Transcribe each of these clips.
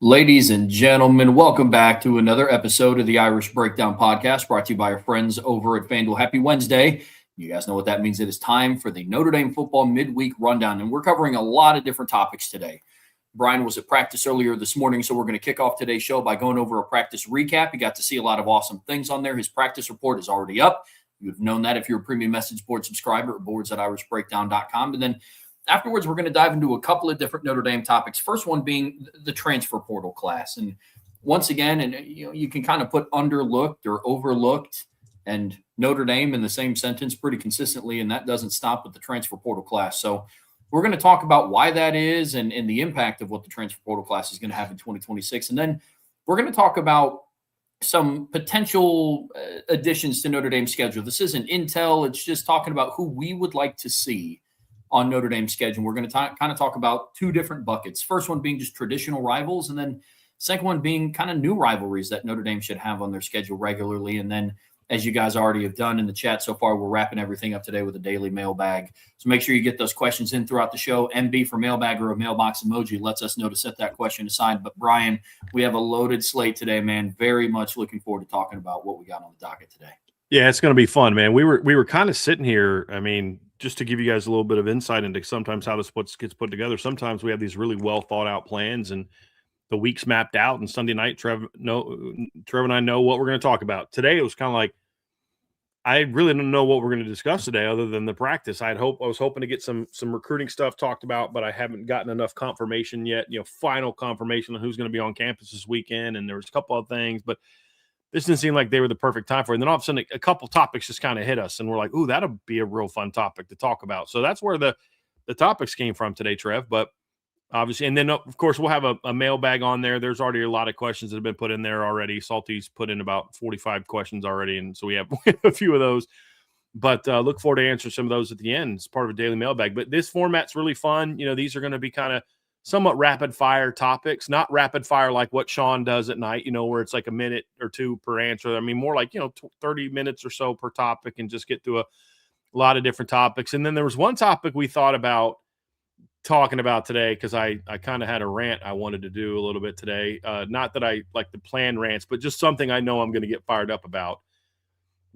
Ladies and gentlemen, welcome back to another episode of the Irish Breakdown Podcast brought to you by our friends over at FanDuel. Happy Wednesday. You guys know what that means. It is time for the Notre Dame Football Midweek Rundown, and we're covering a lot of different topics today. Brian was at practice earlier this morning, so we're going to kick off today's show by going over a practice recap. You got to see a lot of awesome things on there. His practice report is already up. You would have known that if you're a premium message board subscriber at boards@irishbreakdown.com. And then afterwards, we're going to dive into a couple of different Notre Dame topics. First one being the transfer portal class. And once again, you can kind of put underlooked or overlooked and Notre Dame in the same sentence pretty consistently, and that doesn't stop with the transfer portal class. So we're going to talk about why that is and the impact of what the transfer portal class is going to have in 2026. And then we're going to talk about some potential additions to Notre Dame's schedule. This isn't intel. It's just talking about who we would like to see on Notre Dame's schedule. We're going to kind of talk about two different buckets. First one being just traditional rivals, and then second one being kind of new rivalries that Notre Dame should have on their schedule regularly. And then, as you guys already have done in the chat so far, we're wrapping everything up today with a daily mailbag. So make sure you get those questions in throughout the show. MB for mailbag or a mailbox emoji lets us know to set that question aside. But Brian, we have a loaded slate today, man. Very much looking forward to talking about what we got on the docket today. Yeah, it's going to be fun, man. We were kind of sitting here. I mean, just to give you guys a little bit of insight into sometimes how this gets put together. Sometimes we have these really well thought out plans and the week's mapped out. And Sunday night, Trev and I know what we're going to talk about. Today, it was kind of like, I really don't know what we're going to discuss today other than the practice. I was hoping to get some recruiting stuff talked about, but I haven't gotten enough confirmation yet, final confirmation on who's going to be on campus this weekend. And there was a couple of things, but this didn't seem like they were the perfect time for it. And then all of a sudden, a couple topics just kind of hit us, and we're like, ooh, that'll be a real fun topic to talk about. So that's where the topics came from today, Trev. But obviously, and then, of course, we'll have a mailbag on there. There's already a lot of questions that have been put in there already. Salty's put in about 45 questions already, and so we have a few of those. But look forward to answering some of those at the end. It's part of a daily mailbag. But this format's really fun. These are going to be kind of somewhat rapid fire topics, not rapid fire like what Sean does at night, where it's like a minute or two per answer. I mean, more like, 30 minutes or so per topic and just get to a lot of different topics. And then there was one topic we thought about talking about today because I kind of had a rant I wanted to do a little bit today. Not that I like the planned rants, but just something I know I'm going to get fired up about.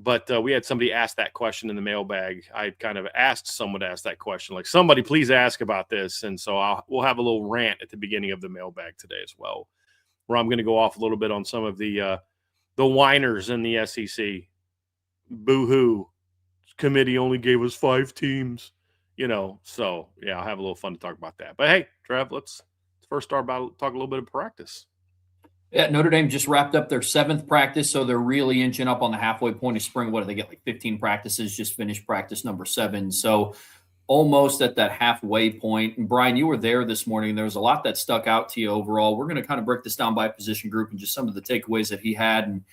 But we had somebody ask that question in the mailbag. I kind of asked someone to ask that question, like, somebody please ask about this. And so we'll have a little rant at the beginning of the mailbag today as well, where I'm going to go off a little bit on some of the whiners in the SEC. Boo-hoo. Committee only gave us 5 teams, So, yeah, I'll have a little fun to talk about that. But, hey, Trev, let's first start by talk a little bit of practice. Yeah, Notre Dame just wrapped up their 7th practice, so they're really inching up on the halfway point of spring. What do they get, like 15 practices, just finished practice number 7. So almost at that halfway point. And Brian, you were there this morning. There was a lot that stuck out to you overall. We're going to kind of break this down by position group and just some of the takeaways that he had. And,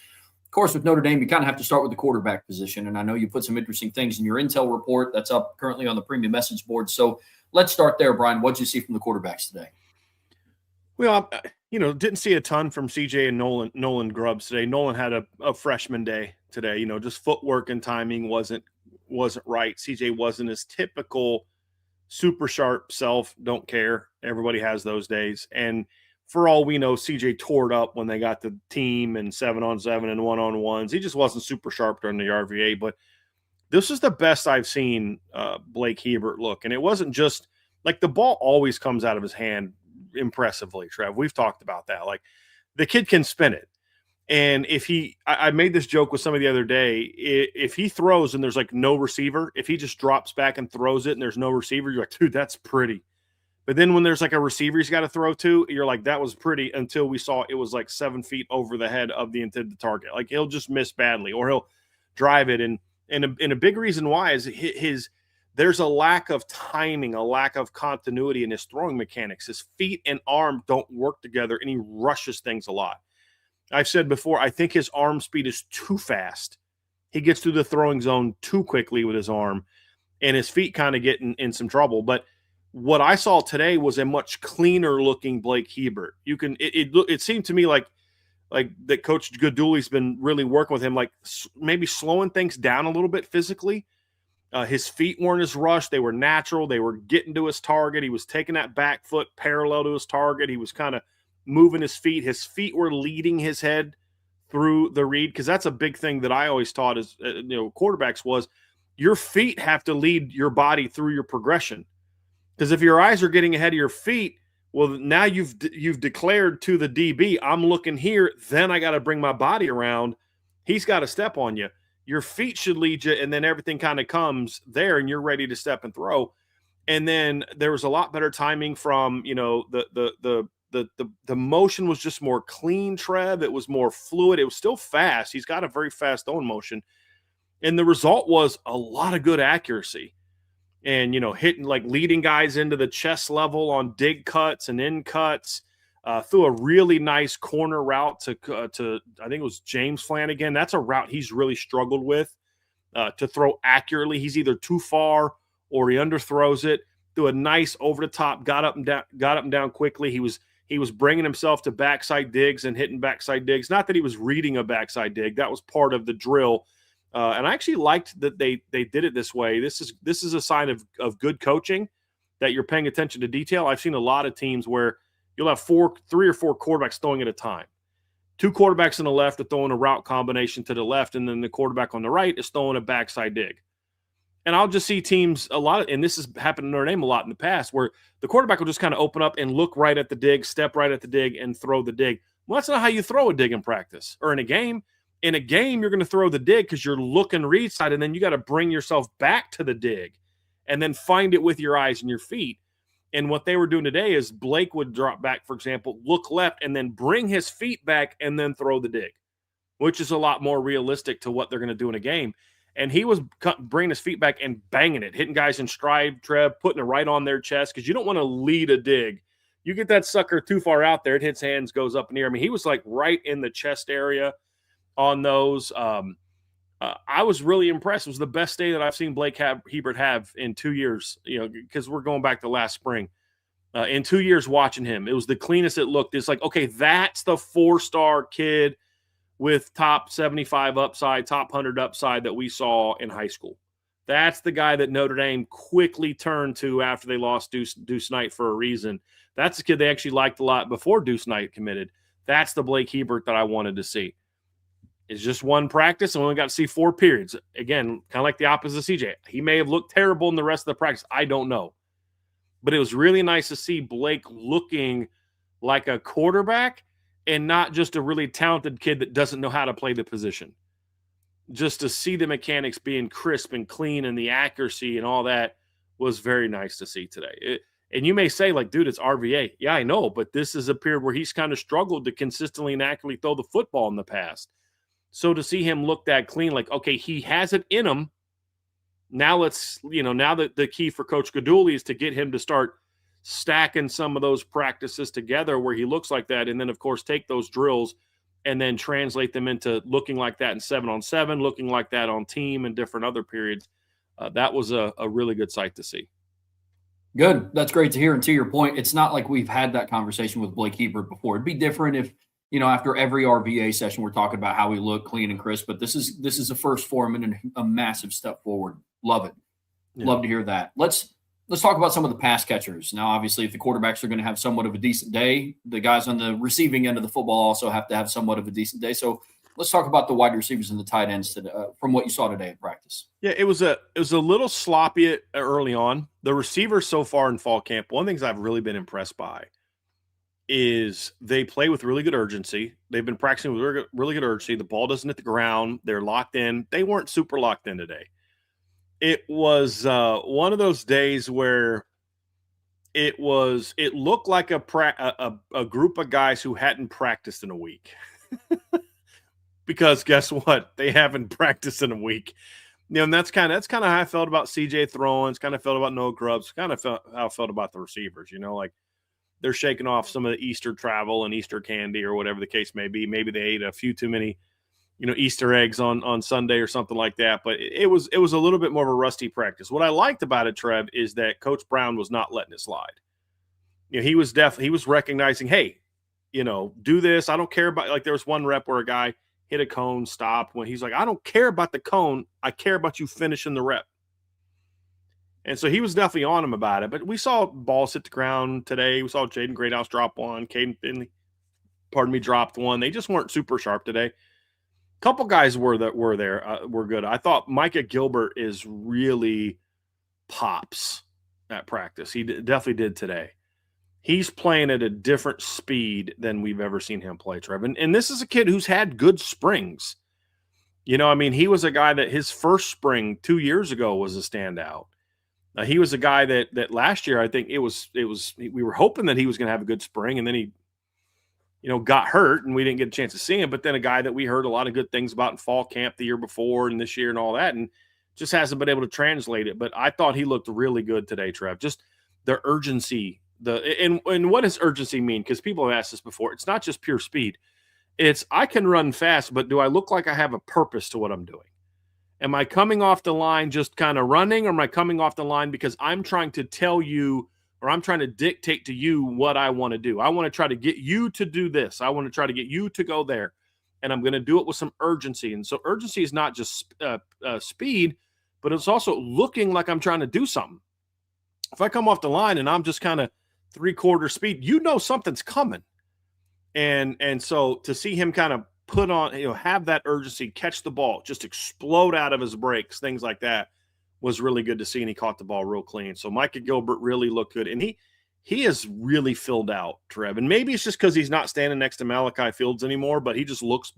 of course, with Notre Dame, you kind of have to start with the quarterback position. And I know you put some interesting things in your intel report that's up currently on the premium message board. So let's start there, Brian. What did you see from the quarterbacks today? Well, didn't see a ton from CJ and Nolan Grubbs today. Nolan had a freshman day today. Just footwork and timing wasn't right. CJ wasn't his typical super sharp self. Don't care. Everybody has those days. And for all we know, CJ tore it up when they got the team and 7-on-7 and 1-on-1s. He just wasn't super sharp during the RVA. But this is the best I've seen Blake Hebert look. And it wasn't just like the ball always comes out of his hand impressively, Trev. We've talked about that. Like, the kid can spin it. And if I made this joke with somebody the other day, if he throws and there's like no receiver, if he just drops back and throws it and there's no receiver, you're like, dude, that's pretty. But then when there's like a receiver he's got to throw to, you're like, that was pretty, until we saw it was like 7 feet over the head of the intended target. Like, he'll just miss badly or he'll drive it. And a big reason why is there's a lack of timing, a lack of continuity in his throwing mechanics. His feet and arm don't work together, and he rushes things a lot. I've said before, I think his arm speed is too fast. He gets through the throwing zone too quickly with his arm, and his feet kind of get in some trouble. But what I saw today was a much cleaner looking Blake Hebert. It seemed to me like that Coach Goodouli's been really working with him, like maybe slowing things down a little bit physically. His feet weren't as rushed. They were natural. They were getting to his target. He was taking that back foot parallel to his target. He was kind of moving his feet. His feet were leading his head through the read, because that's a big thing that I always taught as quarterbacks was your feet have to lead your body through your progression. Because if your eyes are getting ahead of your feet, well, now you've declared to the DB, I'm looking here, then I got to bring my body around. He's got to step on you. Your feet should lead you, and then everything kind of comes there, and you're ready to step and throw. And then there was a lot better timing from, the motion was just more clean, Trev. It was more fluid. It was still fast. He's got a very fast throwing motion. And the result was a lot of good accuracy. And, hitting, like, leading guys into the chest level on dig cuts and in cuts, threw a really nice corner route to I think it was James Flanagan. That's a route he's really struggled with to throw accurately. He's either too far or he underthrows it. Threw a nice over the top, got up and down quickly. He was bringing himself to backside digs and hitting backside digs. Not that he was reading a backside dig. That was part of the drill. And I actually liked that they did it this way. This is a sign of good coaching, that you're paying attention to detail. I've seen a lot of teams where you'll have 3 or 4 quarterbacks throwing at a time. 2 quarterbacks on the left are throwing a route combination to the left, and then the quarterback on the right is throwing a backside dig. And I'll just see teams a lot, and this has happened in Notre Dame a lot in the past, where the quarterback will just kind of open up and look right at the dig, step right at the dig, and throw the dig. Well, that's not how you throw a dig in practice or in a game. In a game, you're going to throw the dig because you're looking read side, and then you got to bring yourself back to the dig and then find it with your eyes and your feet. And what they were doing today is Blake would drop back, for example, look left, and then bring his feet back and then throw the dig, which is a lot more realistic to what they're going to do in a game. And he was bringing his feet back and banging it, hitting guys in stride, Trev, putting it right on their chest, because you don't want to lead a dig. You get that sucker too far out there, it hits hands, goes up in the air. I mean, he was like right in the chest area on those. I was really impressed. It was the best day that I've seen Blake Hebert have in 2 years, because we're going back to last spring. In 2 years watching him, it was the cleanest it looked. It's like, okay, that's the 4-star kid with top 75 upside, top 100 upside that we saw in high school. That's the guy that Notre Dame quickly turned to after they lost Deuce Knight for a reason. That's the kid they actually liked a lot before Deuce Knight committed. That's the Blake Hebert that I wanted to see. It's just one practice, and we only got to see 4 periods. Again, kind of like the opposite of CJ. He may have looked terrible in the rest of the practice. I don't know. But it was really nice to see Blake looking like a quarterback and not just a really talented kid that doesn't know how to play the position. Just to see the mechanics being crisp and clean and the accuracy and all that was very nice to see today. And you may say, like, dude, it's RVA. Yeah, I know, but this is a period where he's kind of struggled to consistently and accurately throw the football in the past. So to see him look that clean, like, okay, he has it in him. Now let's, now that the key for Coach Gaduli is to get him to start stacking some of those practices together where he looks like that. And then, of course, take those drills and then translate them into looking like that in 7-on-7, looking like that on team and different other periods. That was a really good sight to see. Good. That's great to hear. And to your point, it's not like we've had that conversation with Blake Hebert before. It'd be different if, after every RVA session, we're talking about how we look clean and crisp, but this is a first for him and a massive step forward. Love it. Yeah. Love to hear that. Let's talk about some of the pass catchers. Now, obviously, if the quarterbacks are going to have somewhat of a decent day, the guys on the receiving end of the football also have to have somewhat of a decent day. So let's talk about the wide receivers and the tight ends from what you saw today in practice. Yeah, it was a little sloppy early on. The receivers so far in fall camp, one of the things I've really been impressed by is they play with really good urgency. They've been practicing with really good urgency. The ball doesn't hit the ground. They're locked in. They weren't super locked in today. It was one of those days where it looked like a group of guys who hadn't practiced in a week. Because guess what? They haven't practiced in a week. And that's kind of how I felt about CJ throwing. It's kind of felt about Noah Grubbs. Kind of how I felt about the receivers. Like they're shaking off some of the Easter travel and Easter candy or whatever the case may be. Maybe they ate a few too many, Easter eggs on Sunday or something like that. But it was a little bit more of a rusty practice. What I liked about it, Trev, is that Coach Brown was not letting it slide. He was recognizing, hey, do this. I don't care about, like, there was one rep where a guy hit a cone, stopped, when he's like, I don't care about the cone. I care about you finishing the rep. And so he was definitely on him about it. But we saw balls hit the ground today. We saw Jaden Greathouse drop one, Caden Finley dropped one. They just weren't super sharp today. A couple guys were good. I thought Micah Gilbert is really pops at practice. He definitely did today. He's playing at a different speed than we've ever seen him play, Trev. And this is a kid who's had good springs. You know, I mean, he was a guy that his first spring 2 years ago was a standout. He was a guy that last year, I think we were hoping that he was going to have a good spring, and then he, got hurt and we didn't get a chance to see him. But then a guy that we heard a lot of good things about in fall camp the year before and this year and all that, and just hasn't been able to translate it. But I thought he looked really good today, Trev. Just the urgency, and what does urgency mean? Because people have asked this before. It's not just pure speed. It's I can run fast, but do I look like I have a purpose to what I'm doing? Am I coming off the line just kind of running, or am I coming off the line because I'm trying to tell you, or I'm trying to dictate to you what I want to do? I want to try to get you to do this. I want to try to get you to go there, and I'm going to do it with some urgency. And so urgency is not just speed, but it's also looking like I'm trying to do something. If I come off the line and I'm just kind of 3/4 speed, something's coming. And so to see him kind of put on, have that urgency, catch the ball, just explode out of his breaks, things like that was really good to see. And he caught the ball real clean. So Micah Gilbert really looked good. And he is really filled out, Trev. And maybe it's just because he's not standing next to Malachi Fields anymore, but he just looks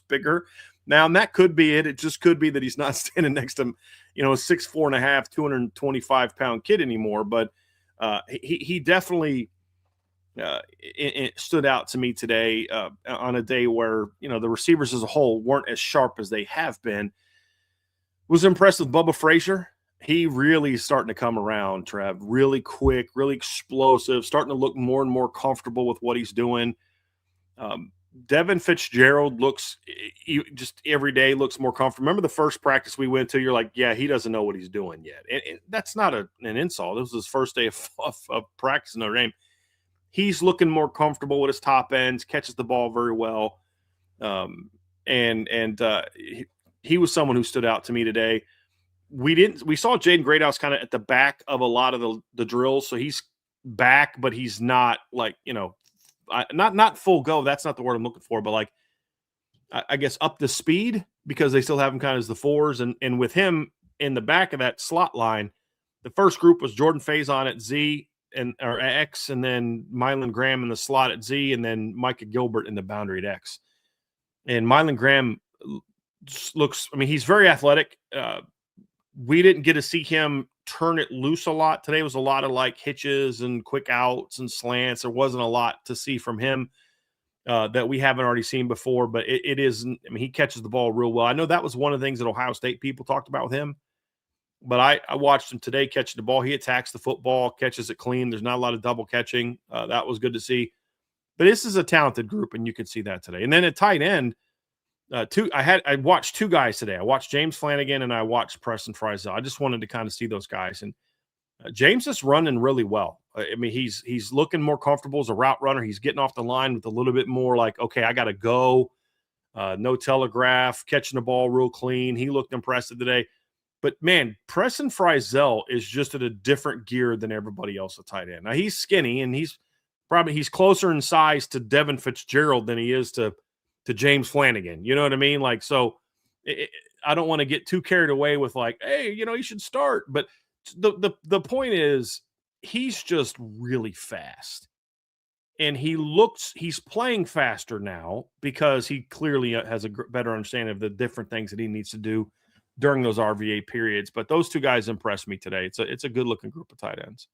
bigger now. And that could be it. It just could be that he's not standing next to, a 6'4.5", 225-pound kid anymore. But he definitely it stood out to me today on a day where, the receivers as a whole weren't as sharp as they have been. Was impressed with Bubba Frazier. He really is starting to come around, Trev. Really quick, really explosive, starting to look more and more comfortable with what he's doing. Devin Fitzgerald looks just every day looks more comfortable. Remember the first practice we went to, you're like, yeah, he doesn't know what he's doing yet. And that's not an insult. This was his first day of practice in Notre Dame. He's looking more comfortable with his top ends, catches the ball very well. He was someone who stood out to me today. We saw Jaden Greathouse kind of at the back of a lot of the drills. So he's back, but he's not like, not full go. That's not the word I'm looking for, but like, I guess up to speed, because they still have him kind of as the fours. And with him in the back of that slot line, the first group was Jordan Faison at Z or X, and then Mylan Graham in the slot at Z, and then Micah Gilbert in the boundary at X. And Mylan Graham looks, he's very athletic. We didn't get to see him turn it loose a lot. Today was a lot of like hitches and quick outs and slants. There wasn't a lot to see from him that we haven't already seen before, but it is, he catches the ball real well. I know that was one of the things that Ohio State people talked about with him, but I watched him today catching the ball. He attacks the football, catches it clean. There's not a lot of double catching. That was good to see. But this is a talented group, and you could see that today. And then at tight end, I watched two guys today. I watched James Flanagan and I watched Preston Friesel. I just wanted to kind of see those guys. And James is running really well. He's looking more comfortable as a route runner. He's getting off the line with a little bit more like, okay, I got to go. No telegraph, catching the ball real clean. He looked impressive today. But, man, Preston Friesel is just at a different gear than everybody else at tight end. Now, he's skinny, and he's closer in size to Devin Fitzgerald than he is to James Flanagan. You know what I mean? Like, so I don't want to get too carried away with like, hey, you should start. But the point is he's just really fast. And he's playing faster now because he clearly has a better understanding of the different things that he needs to do during those RVA periods. But those two guys impressed me today. It's a good-looking group of tight ends.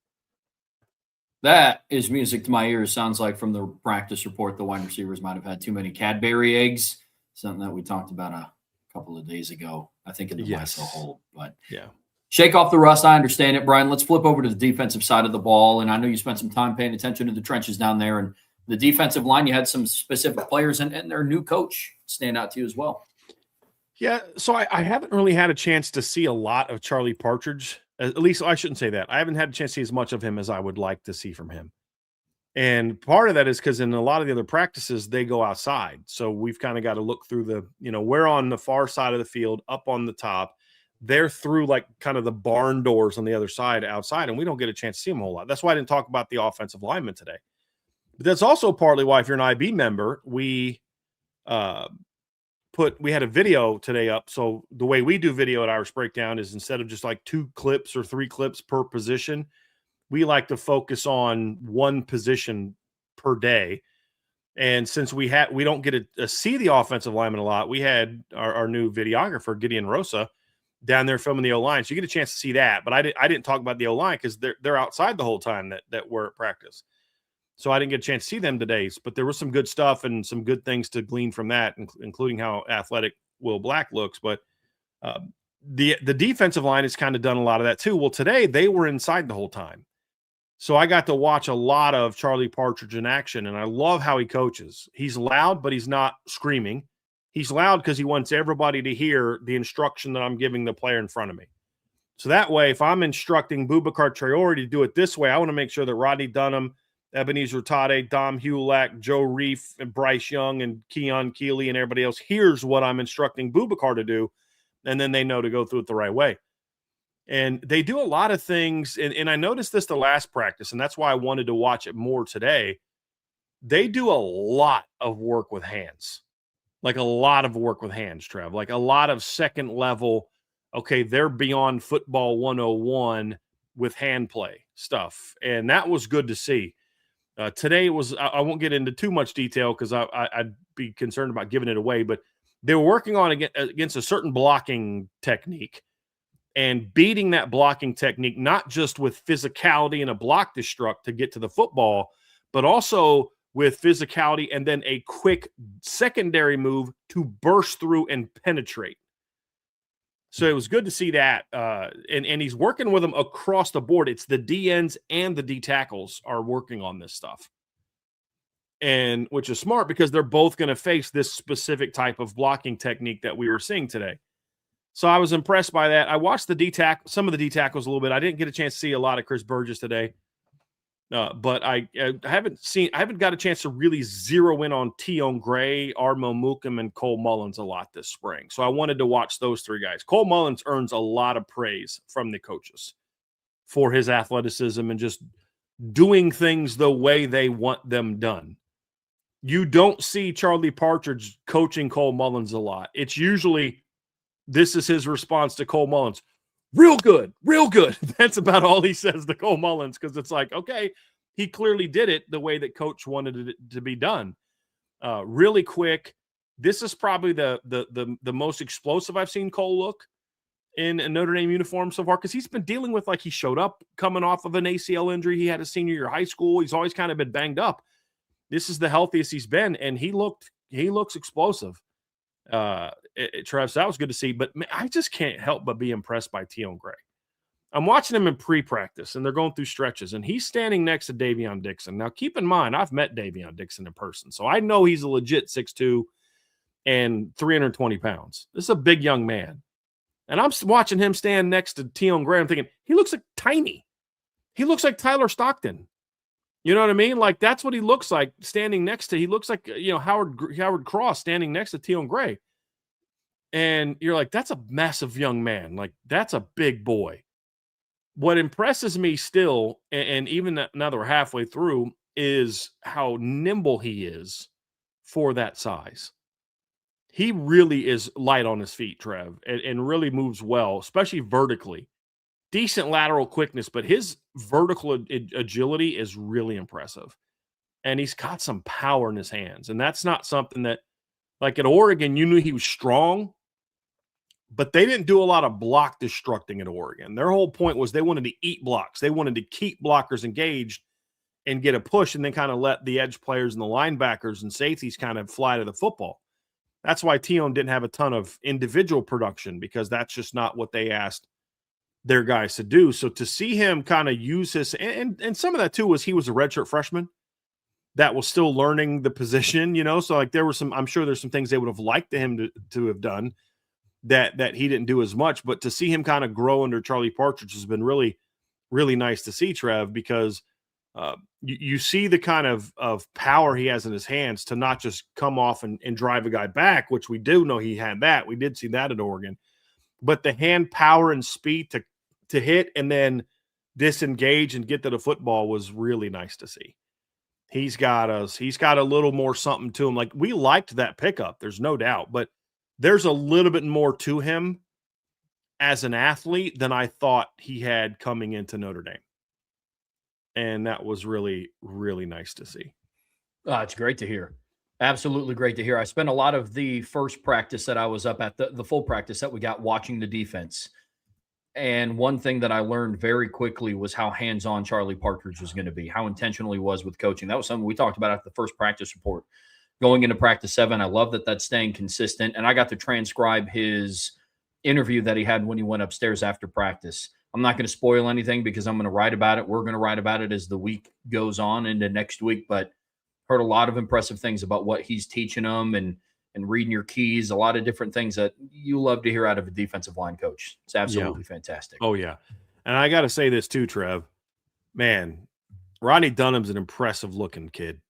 That is music to my ears. Sounds like from the practice report, the wide receivers might have had too many Cadbury eggs, something that we talked about a couple of days ago, I think in the West hold. But yeah, shake off the rust. I understand it, Brian. Let's flip over to the defensive side of the ball. And I know you spent some time paying attention to the trenches down there. And the defensive line, you had some specific players and their new coach stand out to you as well. Yeah, so I haven't really had a chance to see a lot of Charlie Partridge. At least I shouldn't say that. I haven't had a chance to see as much of him as I would like to see from him. And part of that is because in a lot of the other practices, they go outside. So we've kind of got to look through we're on the far side of the field, up on the top. They're through like kind of the barn doors on the other side outside, and we don't get a chance to see them a whole lot. That's why I didn't talk about the offensive lineman today. But that's also partly why, if you're an IB member, we had a video today up. So the way we do video at Irish Breakdown is, instead of just like 2 clips or 3 clips per position, we like to focus on one position per day. And since we don't get to see the offensive lineman a lot, we had our new videographer, Gideon Rosa, down there filming the O-line. So you get a chance to see that. But I didn't talk about the O-line because they're outside the whole time that we're at practice. So I didn't get a chance to see them today. But there was some good stuff and some good things to glean from that, including how athletic Will Black looks. But the defensive line has kind of done a lot of that too. Well, today they were inside the whole time. So I got to watch a lot of Charlie Partridge in action, and I love how he coaches. He's loud, but he's not screaming. He's loud because he wants everybody to hear the instruction that I'm giving the player in front of me. So that way, if I'm instructing Boubacar Traore to do it this way, I want to make sure that Rodney Dunham, Ebenezer Tade, Dom Hulak, Joe Reef, and Bryce Young, and Keon Keeley, and everybody else hears what I'm instructing Boubacar to do, and then they know to go through it the right way. And they do a lot of things, and I noticed this the last practice, and that's why I wanted to watch it more today. They do a lot of work with hands, like a lot of work with hands, Trev, like a lot of second level. Okay, they're beyond football 101 with hand play stuff, and that was good to see. Today was, I won't get into too much detail because I'd be concerned about giving it away, but they were working on against a certain blocking technique and beating that blocking technique, not just with physicality and a block destruct to get to the football, but also with physicality and then a quick secondary move to burst through and penetrate. So it was good to see that. And he's working with them across the board. It's the DNs and the D tackles are working on this stuff. And which is smart because they're both going to face this specific type of blocking technique that we were seeing today. So I was impressed by that. I watched some of the D tackles a little bit. I didn't get a chance to see a lot of Chris Burgess today. But I haven't got a chance to really zero in on Tion Gray, Armo Mukum, and Cole Mullins a lot this spring. So I wanted to watch those 3 guys. Cole Mullins earns a lot of praise from the coaches for his athleticism and just doing things the way they want them done. You don't see Charlie Partridge coaching Cole Mullins a lot. It's usually, this is his response to Cole Mullins. Real good, real good. That's about all he says to Cole Mullins, because it's like, okay, he clearly did it the way that coach wanted it to be done. Really quick. This is probably the most explosive I've seen Cole look in a Notre Dame uniform so far, because he's been dealing with, like, he showed up coming off of an ACL injury. He had a senior year of high school. He's always kind of been banged up. This is the healthiest he's been, and he looks explosive. Travis, that was good to see, but man, I just can't help but be impressed by Tion Gray. I'm watching him in pre-practice, and they're going through stretches, and he's standing next to Davion Dixon. Now, keep in mind, I've met Davion Dixon in person, so I know he's a legit 6'2" and 320 pounds. This is a big young man, and I'm watching him stand next to Tion Gray. I'm thinking, he looks like tiny. He looks like Tyler Stockton. You know what I mean? Like, that's what he looks like standing next to. He looks like, Howard Cross standing next to Tion Gray. And you're like, that's a massive young man. Like, that's a big boy. What impresses me still, and even now that we're halfway through, is how nimble he is for that size. He really is light on his feet, Trev, and really moves well, especially vertically. Decent lateral quickness, but his vertical agility is really impressive. And he's got some power in his hands. And that's not something that, like at Oregon, you knew he was strong, but they didn't do a lot of block destructing at Oregon. Their whole point was they wanted to eat blocks. They wanted to keep blockers engaged and get a push, and then kind of let the edge players and the linebackers and safeties kind of fly to the football. That's why Tion didn't have a ton of individual production, because that's just not what they asked their guys to do. So to see him kind of use his, and some of that too was he was a redshirt freshman that was still learning the position, so like there were I'm sure there's some things they would have liked him to have done that he didn't do as much, but to see him kind of grow under Charlie Partridge has been really, really nice to see, Trev, because you see the kind of power he has in his hands to not just come off and drive a guy back, which we do know he had that. We did see that at Oregon, but the hand power and speed to hit and then disengage and get to the football was really nice to see. He's got us. He's got a little more something to him. Like, we liked that pickup, there's no doubt, but there's a little bit more to him as an athlete than I thought he had coming into Notre Dame. And that was really, really nice to see. It's great to hear. Absolutely great to hear. I spent a lot of the first practice that I was up at, the full practice that we got, watching the defense. And one thing that I learned very quickly was how hands-on Charlie Partridge was going to be, how intentional he was with coaching. That was something we talked about at the first practice report. Going into practice 7, I love that that's staying consistent. And I got to transcribe his interview that he had when he went upstairs after practice. I'm not going to spoil anything because I'm going to write about it. We're going to write about it as the week goes on into next week, but heard a lot of impressive things about what he's teaching them and reading your keys, a lot of different things that you love to hear out of a defensive line coach. It's absolutely fantastic. Oh, yeah. And I got to say this too, Trev. Man, Rodney Dunham's an impressive-looking kid.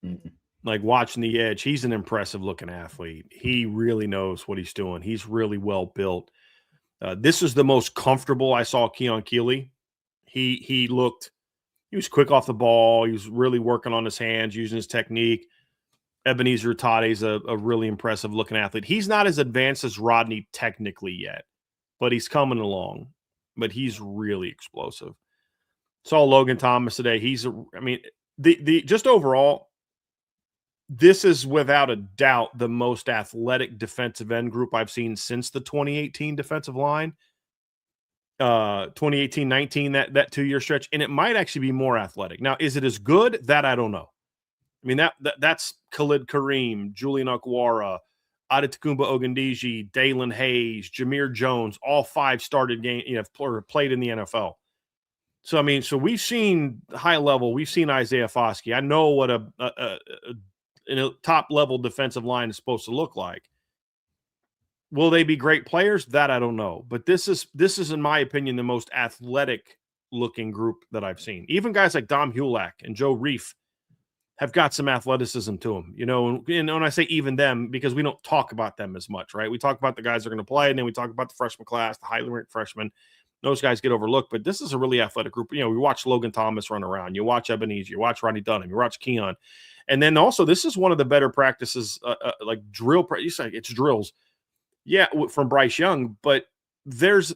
Mm-hmm. Like, watching the edge, he's an impressive-looking athlete. He really knows what he's doing. He's really well built. This is the most comfortable I saw Keon Keeley. He was quick off the ball. He was really working on his hands, using his technique. Ebenezer Tade's a really impressive looking athlete. He's not as advanced as Rodney technically yet, but he's coming along. But he's really explosive. Saw Logan Thomas today. Just overall, this is without a doubt the most athletic defensive end group I've seen since the 2018 defensive line. 2018-19, that 2-year stretch, and it might actually be more athletic. Now, is it as good? That I don't know. I mean, that's Khalid Kareem, Julian Okwara, Adetokunbo Ogundiji, Dalen Hayes, Jameer Jones, all 5 started played in the NFL. So, I mean, we've seen high level. We've seen Isaiah Foskey. I know what a top level defensive line is supposed to look like. Will they be great players? That I don't know. But this is, in my opinion, the most athletic looking group that I've seen. Even guys like Dom Hulak and Joe Reif have got some athleticism to them, and when I say even them, because we don't talk about them as much, right? We talk about the guys that are going to play, and then we talk about the freshman class, the highly ranked freshmen. Those guys get overlooked, but this is a really athletic group. We watch Logan Thomas run around. You watch Ebenezer. You watch Rodney Dunham. You watch Keon. And then also, this is one of the better practices, like drill. You say it's drills. Yeah, from Bryce Young, but there's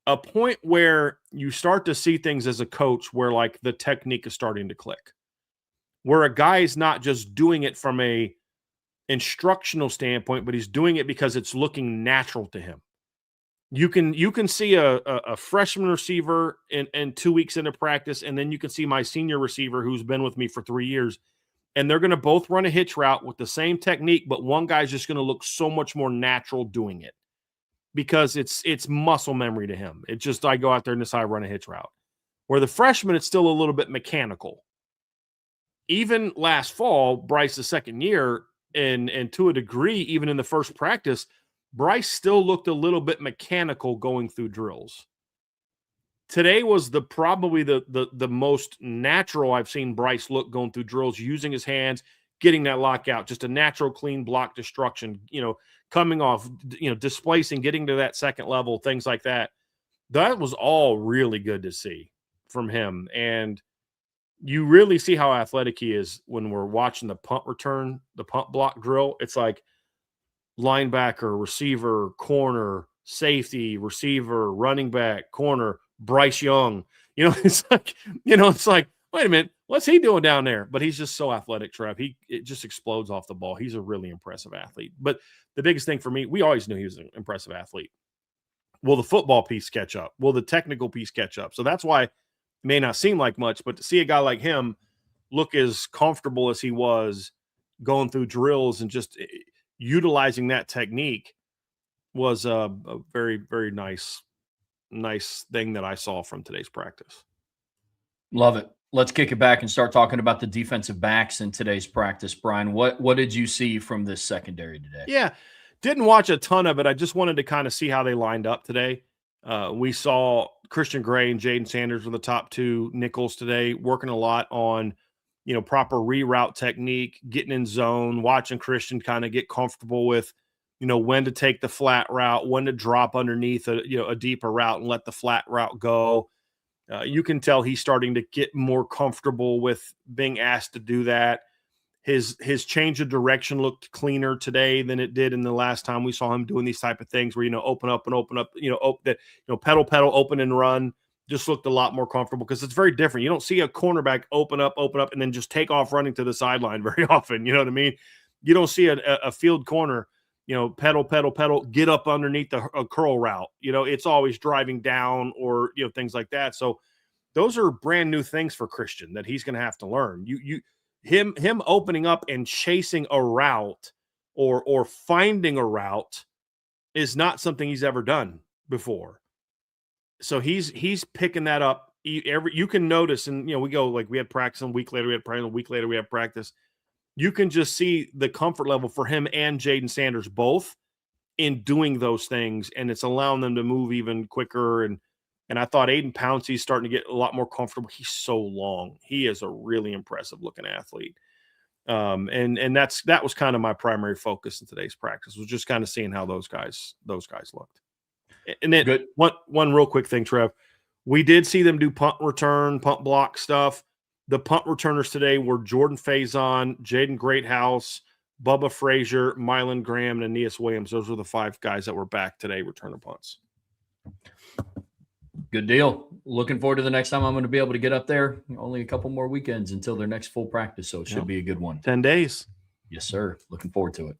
a point where you start to see things as a coach where, like, the technique is starting to click. Where a guy is not just doing it from a instructional standpoint, but he's doing it because it's looking natural to him. You can see a freshman receiver in 2 weeks into practice, and then you can see my senior receiver who's been with me for 3 years, and they're going to both run a hitch route with the same technique, but one guy's just going to look so much more natural doing it because it's muscle memory to him. It's just, I go out there and decide I run a hitch route. Where the freshman, it's still a little bit mechanical. Even last fall, Bryce's second year, and to a degree, even in the first practice, Bryce still looked a little bit mechanical going through drills. Today was probably the most natural I've seen Bryce look going through drills, using his hands, getting that lockout, just a natural, clean block destruction, coming off, displacing, getting to that second level, things like that. That was all really good to see from him. And you really see how athletic he is when we're watching the punt return, the punt block drill. It's like linebacker, receiver, corner, safety, receiver, running back, corner, Bryce Young. It's like, wait a minute, what's he doing down there? But he's just so athletic, Trev. It just explodes off the ball. He's a really impressive athlete. But the biggest thing for me, we always knew he was an impressive athlete. Will the football piece catch up? Will the technical piece catch up? So that's why may not seem like much, but to see a guy like him look as comfortable as he was going through drills and just utilizing that technique was a very, very nice thing that I saw from today's practice. Love it. Let's kick it back and start talking about the defensive backs in today's practice. Brian, what did you see from this secondary today? Yeah, didn't watch a ton of it. I just wanted to kind of see how they lined up today. We saw Christian Gray and Jaden Sanders were the top 2 nickels today, working a lot on, proper reroute technique, getting in zone, watching Christian kind of get comfortable with, when to take the flat route, when to drop underneath a deeper route and let the flat route go. You can tell he's starting to get more comfortable with being asked to do that. His change of direction looked cleaner today than it did in the last time we saw him doing these type of things where, open up, pedal, open and run. Just looked a lot more comfortable because it's very different. You don't see a cornerback open up, and then just take off running to the sideline very often. You know what I mean? You don't see a field corner, pedal, get up underneath a curl route. It's always driving down or, things like that. So those are brand new things for Christian that he's going to have to learn. Him opening up and chasing a route or finding a route is not something he's ever done before. So he's picking that up. You can notice, and we had practice, and a week later we had practice, a week later we had practice. You can just see the comfort level for him and Jaden Sanders both in doing those things, and it's allowing them to move even quicker. And I thought Aiden Pouncey's starting to get a lot more comfortable. He's so long. He is a really impressive looking athlete. And that was kind of my primary focus in today's practice, was just kind of seeing how those guys looked. And then Good. One real quick thing, Trev. We did see them do punt return, punt block stuff. The punt returners today were Jordan Faison, Jaden Greathouse, Bubba Frazier, Mylan Graham, and Aeneas Williams. Those were the 5 guys that were back today returning punts. Good deal. Looking forward to the next time I'm going to be able to get up there. Only a couple more weekends until their next full practice, so it should be a good one. 10 days. Yes, sir. Looking forward to it.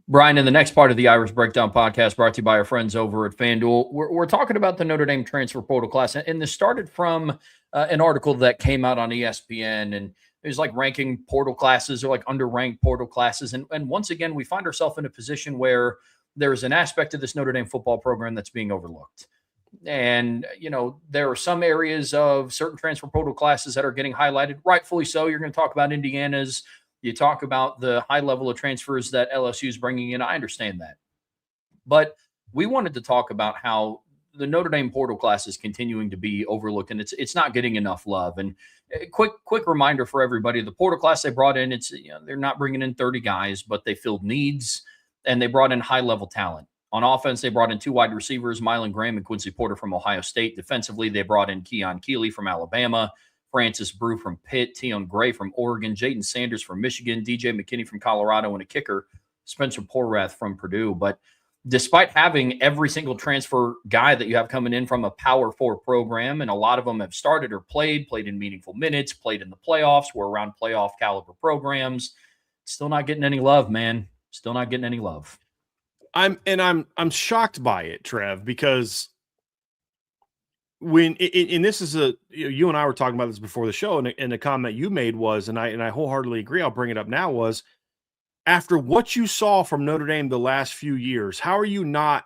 Brian, in the next part of the Irish Breakdown podcast, brought to you by our friends over at FanDuel, we're talking about the Notre Dame transfer portal class, and this started from an article that came out on ESPN, and it was like ranking portal classes or like underranked portal classes, and once again, we find ourselves in a position where there's an aspect of this Notre Dame football program that's being overlooked. And, there are some areas of certain transfer portal classes that are getting highlighted, rightfully so. You're going to talk about Indiana's. You talk about the high level of transfers that LSU is bringing in. I understand that. But we wanted to talk about how the Notre Dame portal class is continuing to be overlooked, and it's not getting enough love. And a quick reminder for everybody, the portal class they brought in, they're not bringing in 30 guys, but they filled needs, and they brought in high-level talent. On offense, they brought in 2 wide receivers, Mylan Graham and Quincy Porter from Ohio State. Defensively, they brought in Keon Keeley from Alabama, Francis Brew from Pitt, Tion Gray from Oregon, Jaden Sanders from Michigan, DJ McKinney from Colorado, and a kicker, Spencer Porath from Purdue. But despite having every single transfer guy that you have coming in from a Power 4 program, and a lot of them have started or played in meaningful minutes, played in the playoffs, were around playoff caliber programs, still not getting any love, man. Still not getting any love. I'm shocked by it, Trev, because this is you and I were talking about this before the show, and the comment you made was, and I wholeheartedly agree, I'll bring it up now, was after what you saw from Notre Dame the last few years, how are you not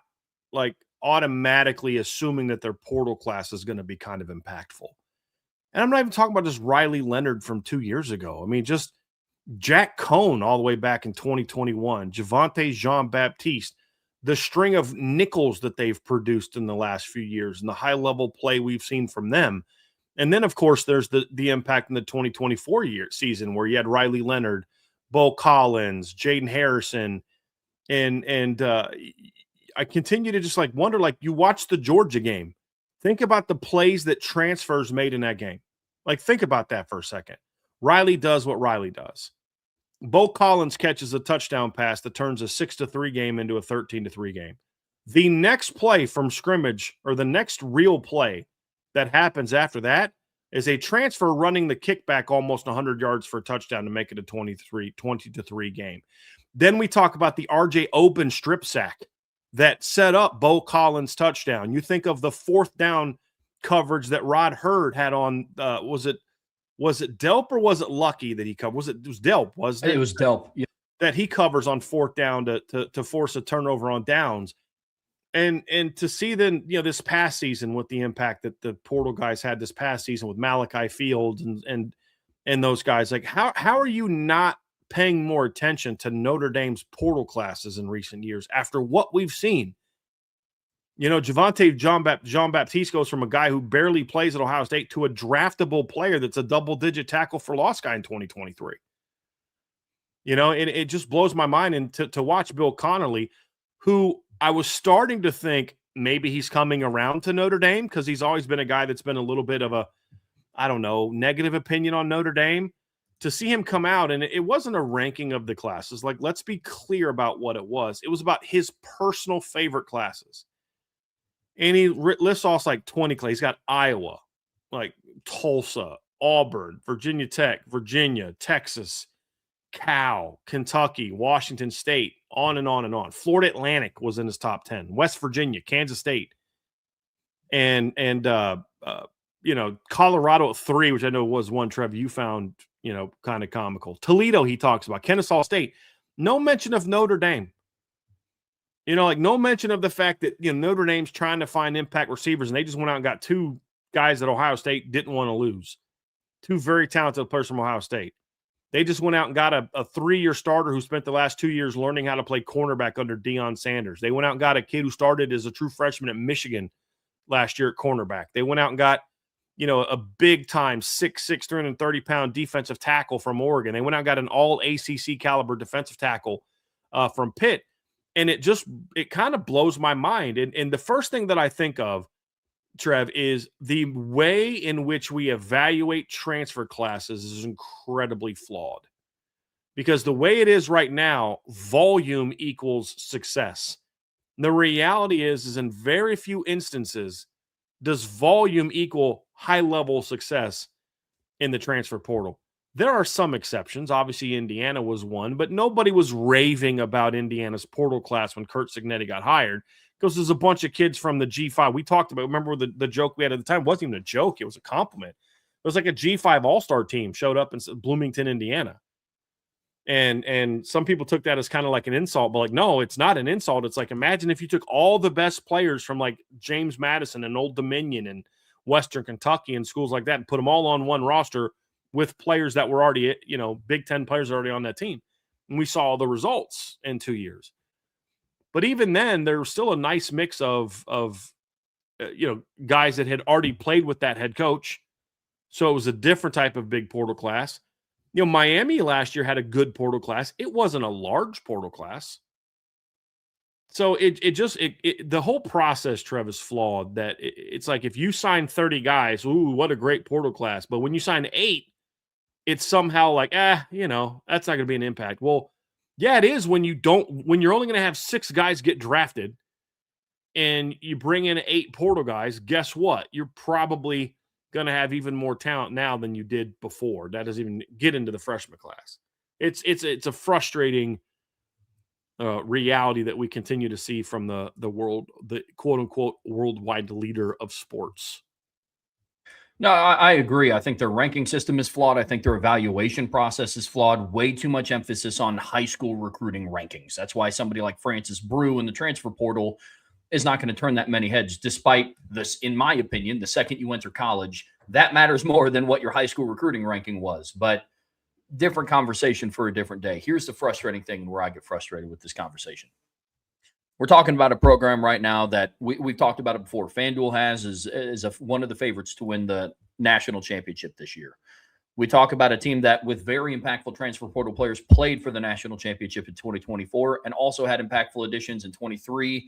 like automatically assuming that their portal class is going to be kind of impactful? And I'm not even talking about just Riley Leonard from 2 years ago. I mean, just Jack Cohn all the way back in 2021, Javonte Jean-Baptiste, the string of nickels that they've produced in the last few years and the high-level play we've seen from them. And then, of course, there's the impact in the 2024 season where you had Riley Leonard, Bo Collins, Jaden Harrison, and I continue to just wonder, you watch the Georgia game. Think about the plays that transfers made in that game. Think about that for a second. Riley does what Riley does. Bo Collins catches a touchdown pass that turns a 6-3 game into a 13-3 game. The next play from scrimmage, or the next real play that happens after that, is a transfer running the kickback almost 100 yards for a touchdown to make it a 20-3 game. Then we talk about the RJ Open strip sack that set up Bo Collins' touchdown. You think of the 4th down coverage that Rod Hurd had on, was it Delp or was it Lucky that he covered? It was Delp, wasn't it? It was Delp. Yeah. That he covers on 4th down to force a turnover on downs. And to see then, this past season with the impact that the portal guys had this past season with Malachi Fields and those guys, how are you not paying more attention to Notre Dame's portal classes in recent years after what we've seen? Javonte Jean-Baptiste goes from a guy who barely plays at Ohio State to a draftable player that's a double-digit tackle for loss guy in 2023. And it just blows my mind. And to watch Bill Connolly, who I was starting to think maybe he's coming around to Notre Dame because he's always been a guy that's been a little bit of a, I don't know, negative opinion on Notre Dame. To see him come out, and it wasn't a ranking of the classes. Like, let's be clear about what it was. It was about his personal favorite classes. And he lists off like 20 classes. He's got Iowa, like Tulsa, Auburn, Virginia Tech, Virginia, Texas, Cal, Kentucky, Washington State, on and on and on. Florida Atlantic was in his top 10. West Virginia, Kansas State, and Colorado at 3, which I know was one, Trev, you found, kind of comical. Toledo, he talks about. Kennesaw State. No mention of Notre Dame. No mention of the fact that, Notre Dame's trying to find impact receivers, and they just went out and got 2 guys at Ohio State didn't want to lose. 2 very talented players from Ohio State. They just went out and got a 3-year starter who spent the last 2 years learning how to play cornerback under Deion Sanders. They went out and got a kid who started as a true freshman at Michigan last year at cornerback. They went out and got, a big-time 6'6", 330-pound defensive tackle from Oregon. They went out and got an all-ACC caliber defensive tackle from Pitt. And it kind of blows my mind. And the first thing that I think of, Trev, is the way in which we evaluate transfer classes is incredibly flawed. Because the way it is right now, volume equals success. The reality is in very few instances does volume equal high-level success in the transfer portal. There are some exceptions. Obviously, Indiana was one, but nobody was raving about Indiana's portal class when Kurt Cignetti got hired because there's a bunch of kids from the G5. We talked about, remember the joke we had at the time? It wasn't even a joke. It was a compliment. It was like a G5 all-star team showed up in Bloomington, Indiana. And some people took that as kind of like an insult, but like, no, it's not an insult. It's like, imagine if you took all the best players from like James Madison and Old Dominion and Western Kentucky and schools like that and put them all on one roster with players that were already, Big Ten players already on that team. And we saw the results in 2 years. But even then, there was still a nice mix of guys that had already played with that head coach. So it was a different type of big portal class. Miami last year had a good portal class. It wasn't a large portal class. So the whole process, Trev, is flawed. That it's like if you sign 30 guys, ooh, what a great portal class. But when you sign 8, it's somehow like, that's not going to be an impact. Well, yeah, it is when you're only going to have 6 guys get drafted and you bring in 8 portal guys. Guess what? You're probably going to have even more talent now than you did before. That doesn't even get into the freshman class. It's a frustrating reality that we continue to see from the world, the quote unquote worldwide leader of sports. No, I agree. I think their ranking system is flawed. I think their evaluation process is flawed. Way too much emphasis on high school recruiting rankings. That's why somebody like Francis Brew in the transfer portal is not going to turn that many heads, despite this, in my opinion, the second you enter college, that matters more than what your high school recruiting ranking was. But different conversation for a different day. Here's the frustrating thing where I get frustrated with this conversation. We're talking about a program right now that we've talked about it before. FanDuel has is one of the favorites to win the national championship this year. We talk about a team that with very impactful transfer portal players played for the national championship in 2024 and also had impactful additions in 23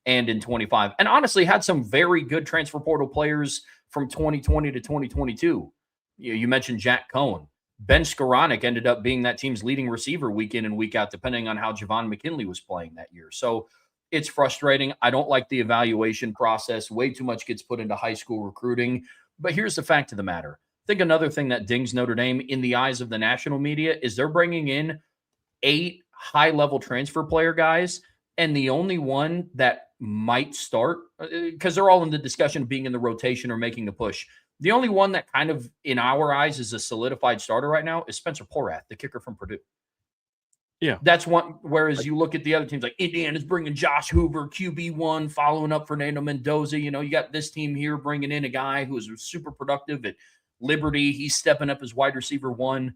and in 25. And honestly had some very good transfer portal players from 2020 to 2022. You mentioned Jack Cohn. Ben Skoranek ended up being that team's leading receiver week in and week out, depending on how Javon McKinley was playing that year. So it's frustrating. I don't like the evaluation process. Way too much gets put into high school recruiting. But here's the fact of the matter. I think another thing that dings Notre Dame in the eyes of the national media is they're bringing in 8 high-level transfer player guys, and the only one that might start, because they're all in the discussion of being in the rotation or making the push, the only one that kind of, in our eyes, is a solidified starter right now is Spencer Porath, the kicker from Purdue. Yeah. That's one. Whereas you look at the other teams, like Indiana's bringing Josh Hoover, QB1, following up Fernando Mendoza. You got this team here bringing in a guy who is super productive at Liberty. He's stepping up as wide receiver 1.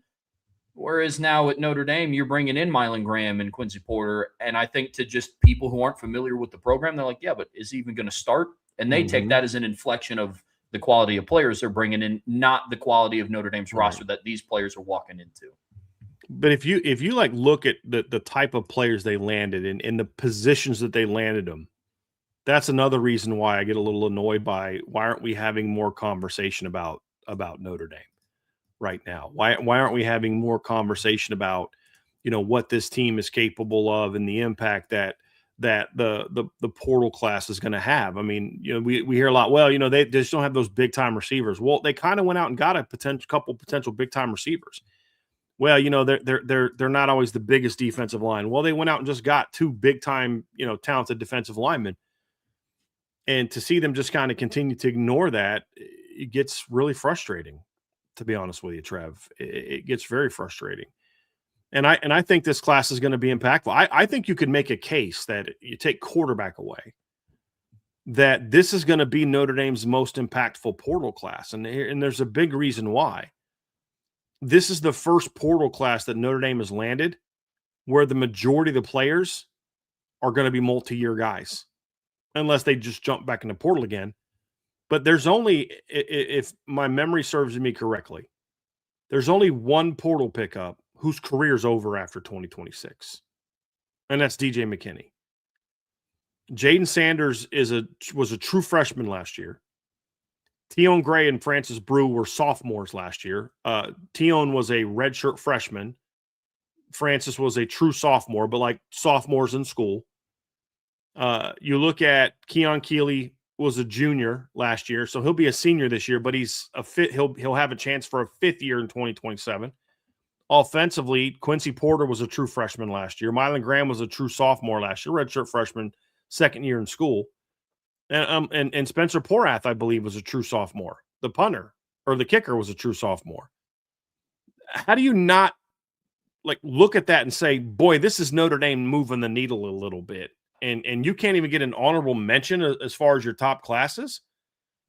Whereas now at Notre Dame, you're bringing in Mylan Graham and Quincy Porter. And I think to just people who aren't familiar with the program, they're like, yeah, but is he even going to start? And they take that as an inflection of the quality of players they're bringing in, not the quality of Notre Dame's roster that these players are walking into. But if you like look at the type of players they landed in the positions that they landed them, That's another reason why I get a little annoyed by why aren't we having more conversation about Notre Dame right now? Why aren't we having more conversation about, what this team is capable of and the impact that the portal class is going to have? I mean, we hear a lot, well, they just don't have those big time receivers. Well, they kind of went out and got a couple potential big time receivers. Well, they're not always the biggest defensive line. Well, they went out and just got two big time, talented defensive linemen. And to see them just kind of continue to ignore that, it gets really frustrating, to be honest with you, Trev. It gets very frustrating. And I think this class is going to be impactful. I think you could make a case that you take quarterback away, that this is going to be Notre Dame's most impactful portal class. And there's a big reason why. This is the first portal class that Notre Dame has landed where the majority of the players are going to be multi-year guys, unless they just jump back in the portal again. But there's only, if my memory serves me correctly, there's only one portal pickup whose career's over after 2026, and that's DJ McKinney. Jaden Sanders was a true freshman last year. Tion Gray and Francis Brew were sophomores last year. Tion was a redshirt freshman. Francis was a true sophomore, but like sophomores in school. You look at Keon Keeley was a junior last year, so he'll be a senior this year, but he's a fit. He'll have a chance for a fifth year in 2027. Offensively, Quincy Porter was a true freshman last year. Mylan Graham was a true sophomore last year, redshirt freshman, second year in school. And Spencer Porath, I believe, was a true sophomore. The punter or the kicker was a true sophomore. How do you not look at that and say, boy, this is Notre Dame moving the needle a little bit? And you can't even get an honorable mention as far as your top classes.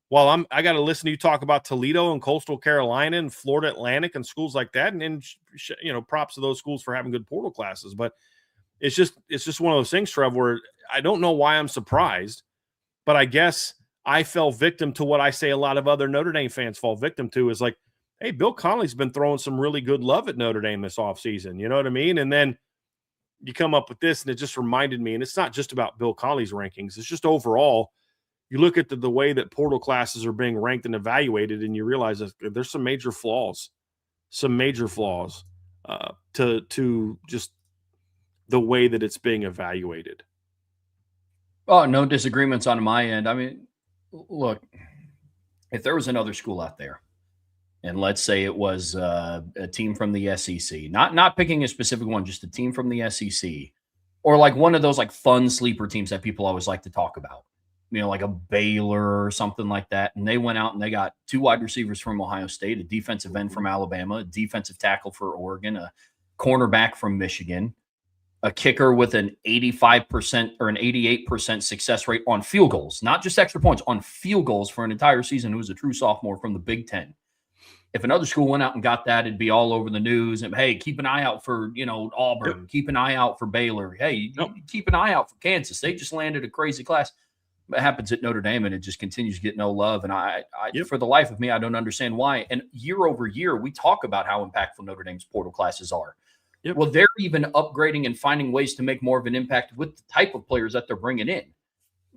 While I got to listen to you talk about Toledo and Coastal Carolina and Florida Atlantic and schools like that, and props to those schools for having good portal classes. But it's just one of those things, Trev, where I don't know why I'm surprised, but I guess I fell victim to what I say a lot of other Notre Dame fans fall victim to is like, hey, Bill Connolly's been throwing some really good love at Notre Dame this offseason. You know what I mean? And then you come up with this, and it just reminded me, and it's not just about Bill Connolly's rankings. It's just overall, you look at the way that portal classes are being ranked and evaluated, and you realize that there's some major flaws to just the way that it's being evaluated. Oh, no disagreements on my end. I mean, look, if there was another school out there, and let's say it was a team from the SEC, not picking a specific one, just a team from the SEC, or like one of those like fun sleeper teams that people always like to talk about, like a Baylor or something like that. And they went out and they got two wide receivers from Ohio State, a defensive end from Alabama, a defensive tackle for Oregon, a cornerback from Michigan, a kicker with an 85% or an 88% success rate on field goals, not just extra points, on field goals for an entire season, who was a true sophomore from the Big Ten. If another school went out and got that, it'd be all over the news. And hey, keep an eye out for, Auburn. Yep. Keep an eye out for Baylor. Hey, keep an eye out for Kansas. They just landed a crazy class. It happens at Notre Dame, and it just continues to get no love. And I for the life of me, I don't understand why. And year over year, we talk about how impactful Notre Dame's portal classes are. Yep. Well, they're even upgrading and finding ways to make more of an impact with the type of players that they're bringing in.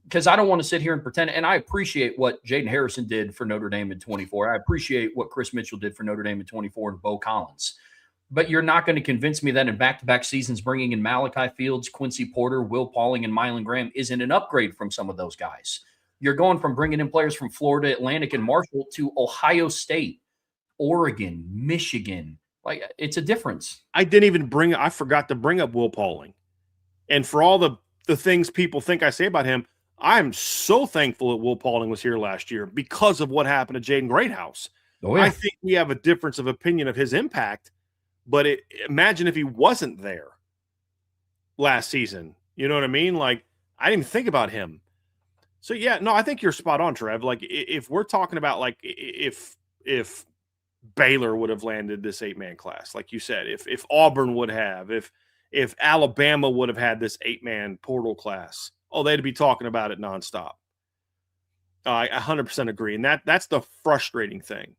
Because I don't want to sit here and pretend, and I appreciate what Jaden Harrison did for Notre Dame in 24. I appreciate what Chris Mitchell did for Notre Dame in 24 and Bo Collins. But you're not going to convince me that in back-to-back seasons, bringing in Malachi Fields, Quincy Porter, Will Pauling, and Mylan Graham isn't an upgrade from some of those guys. You're going from bringing in players from Florida Atlantic and Marshall to Ohio State, Oregon, Michigan. Like, it's a difference. I forgot to bring up Will Pauling. And for all the things people think I say about him, I'm so thankful that Will Pauling was here last year because of what happened to Jaden Greathouse. Oh, yeah. I think we have a difference of opinion of his impact, but imagine if he wasn't there last season. You know what I mean? Like, I didn't even think about him. So, yeah, no, I think you're spot on, Trev. Like, if we're talking about, like, if Baylor would have landed this 8-man class, like you said, if Auburn would have, if Alabama would have had this 8-man portal class, they'd be talking about it nonstop. I 100% agree. And that's the frustrating thing.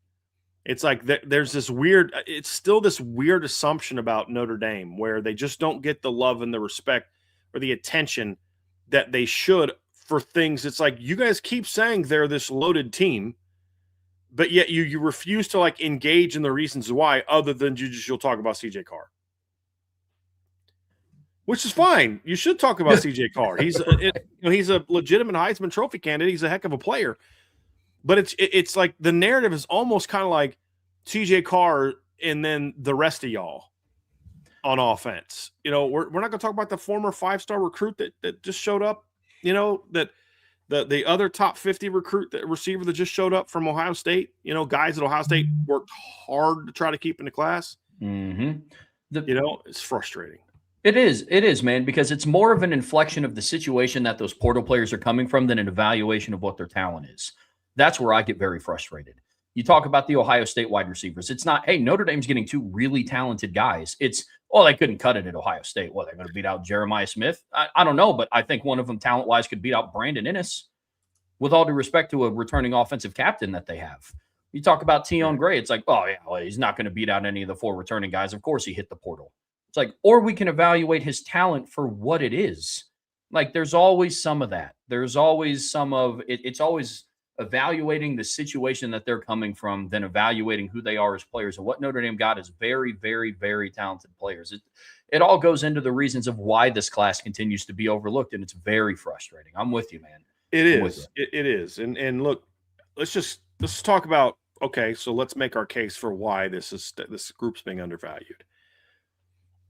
It's like there's it's still this weird assumption about Notre Dame where they just don't get the love and the respect or the attention that they should for things. It's like you guys keep saying they're this loaded team, but yet you refuse to like engage in the reasons why, other than you'll talk about CJ Carr, which is fine. You should talk about CJ Carr. He's he's a legitimate Heisman Trophy candidate. He's a heck of a player, but it's like the narrative is almost kind of like CJ Carr and then the rest of y'all on offense. We're not going to talk about the former 5-star recruit that just showed up. That the other top 50 receiver that just showed up from Ohio State. Guys at Ohio State worked hard to try to keep in the class. Mm-hmm. It's frustrating. It is, man, because it's more of an inflection of the situation that those portal players are coming from than an evaluation of what their talent is. That's where I get very frustrated. You talk about the Ohio State wide receivers. It's not, hey, Notre Dame's getting 2 really talented guys. It's, they couldn't cut it at Ohio State. They're going to beat out Jeremiah Smith? I don't know, but I think one of them talent-wise could beat out Brandon Inniss, with all due respect to a returning offensive captain that they have. You talk about Tion Gray, it's like, he's not going to beat out any of the 4 returning guys. Of course he hit the portal. It's like, or we can evaluate his talent for what it is. Like, there's always some of that. There's always some of it. It's always evaluating the situation that they're coming from, then evaluating who they are as players. And what Notre Dame got is very, very, very talented players. It all goes into the reasons of why this class continues to be overlooked, and it's very frustrating. I'm with you, man. It is. And look, let's talk about, okay, so let's make our case for why this group's being undervalued.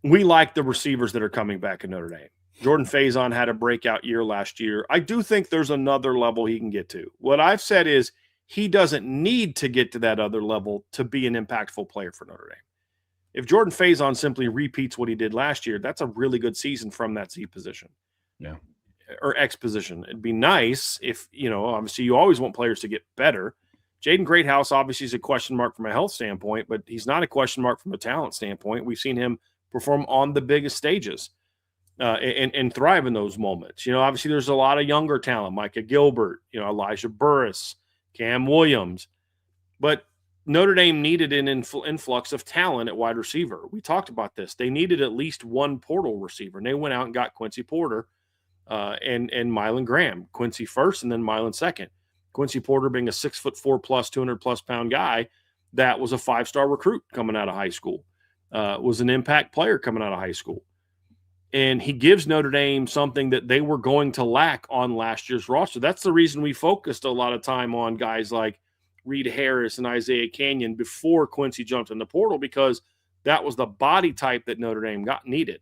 We like the receivers that are coming back in Notre Dame. Jordan Faison had a breakout year last year. I do think there's another level he can get to. What I've said is he doesn't need to get to that other level to be an impactful player for Notre Dame. If Jordan Faison simply repeats what he did last year, that's a really good season from that Z position. Yeah. Or X position. It'd be nice if, obviously you always want players to get better. Jaden Greathouse obviously is a question mark from a health standpoint, but he's not a question mark from a talent standpoint. We've seen him perform on the biggest stages and thrive in those moments. Obviously there's a lot of younger talent, Micah Gilbert, Elijah Burris, Cam Williams, but Notre Dame needed an influx of talent at wide receiver. We talked about this. They needed at least one portal receiver, and they went out and got Quincy Porter and Mylan Graham. Quincy first and then Mylan second. Quincy Porter being a 6'4" plus 200+ pound guy that was a 5-star recruit coming out of high school. Was an impact player coming out of high school. And he gives Notre Dame something that they were going to lack on last year's roster. That's the reason we focused a lot of time on guys like Reed Harris and Isaiah Canyon before Quincy jumped in the portal, because that was the body type that Notre Dame needed.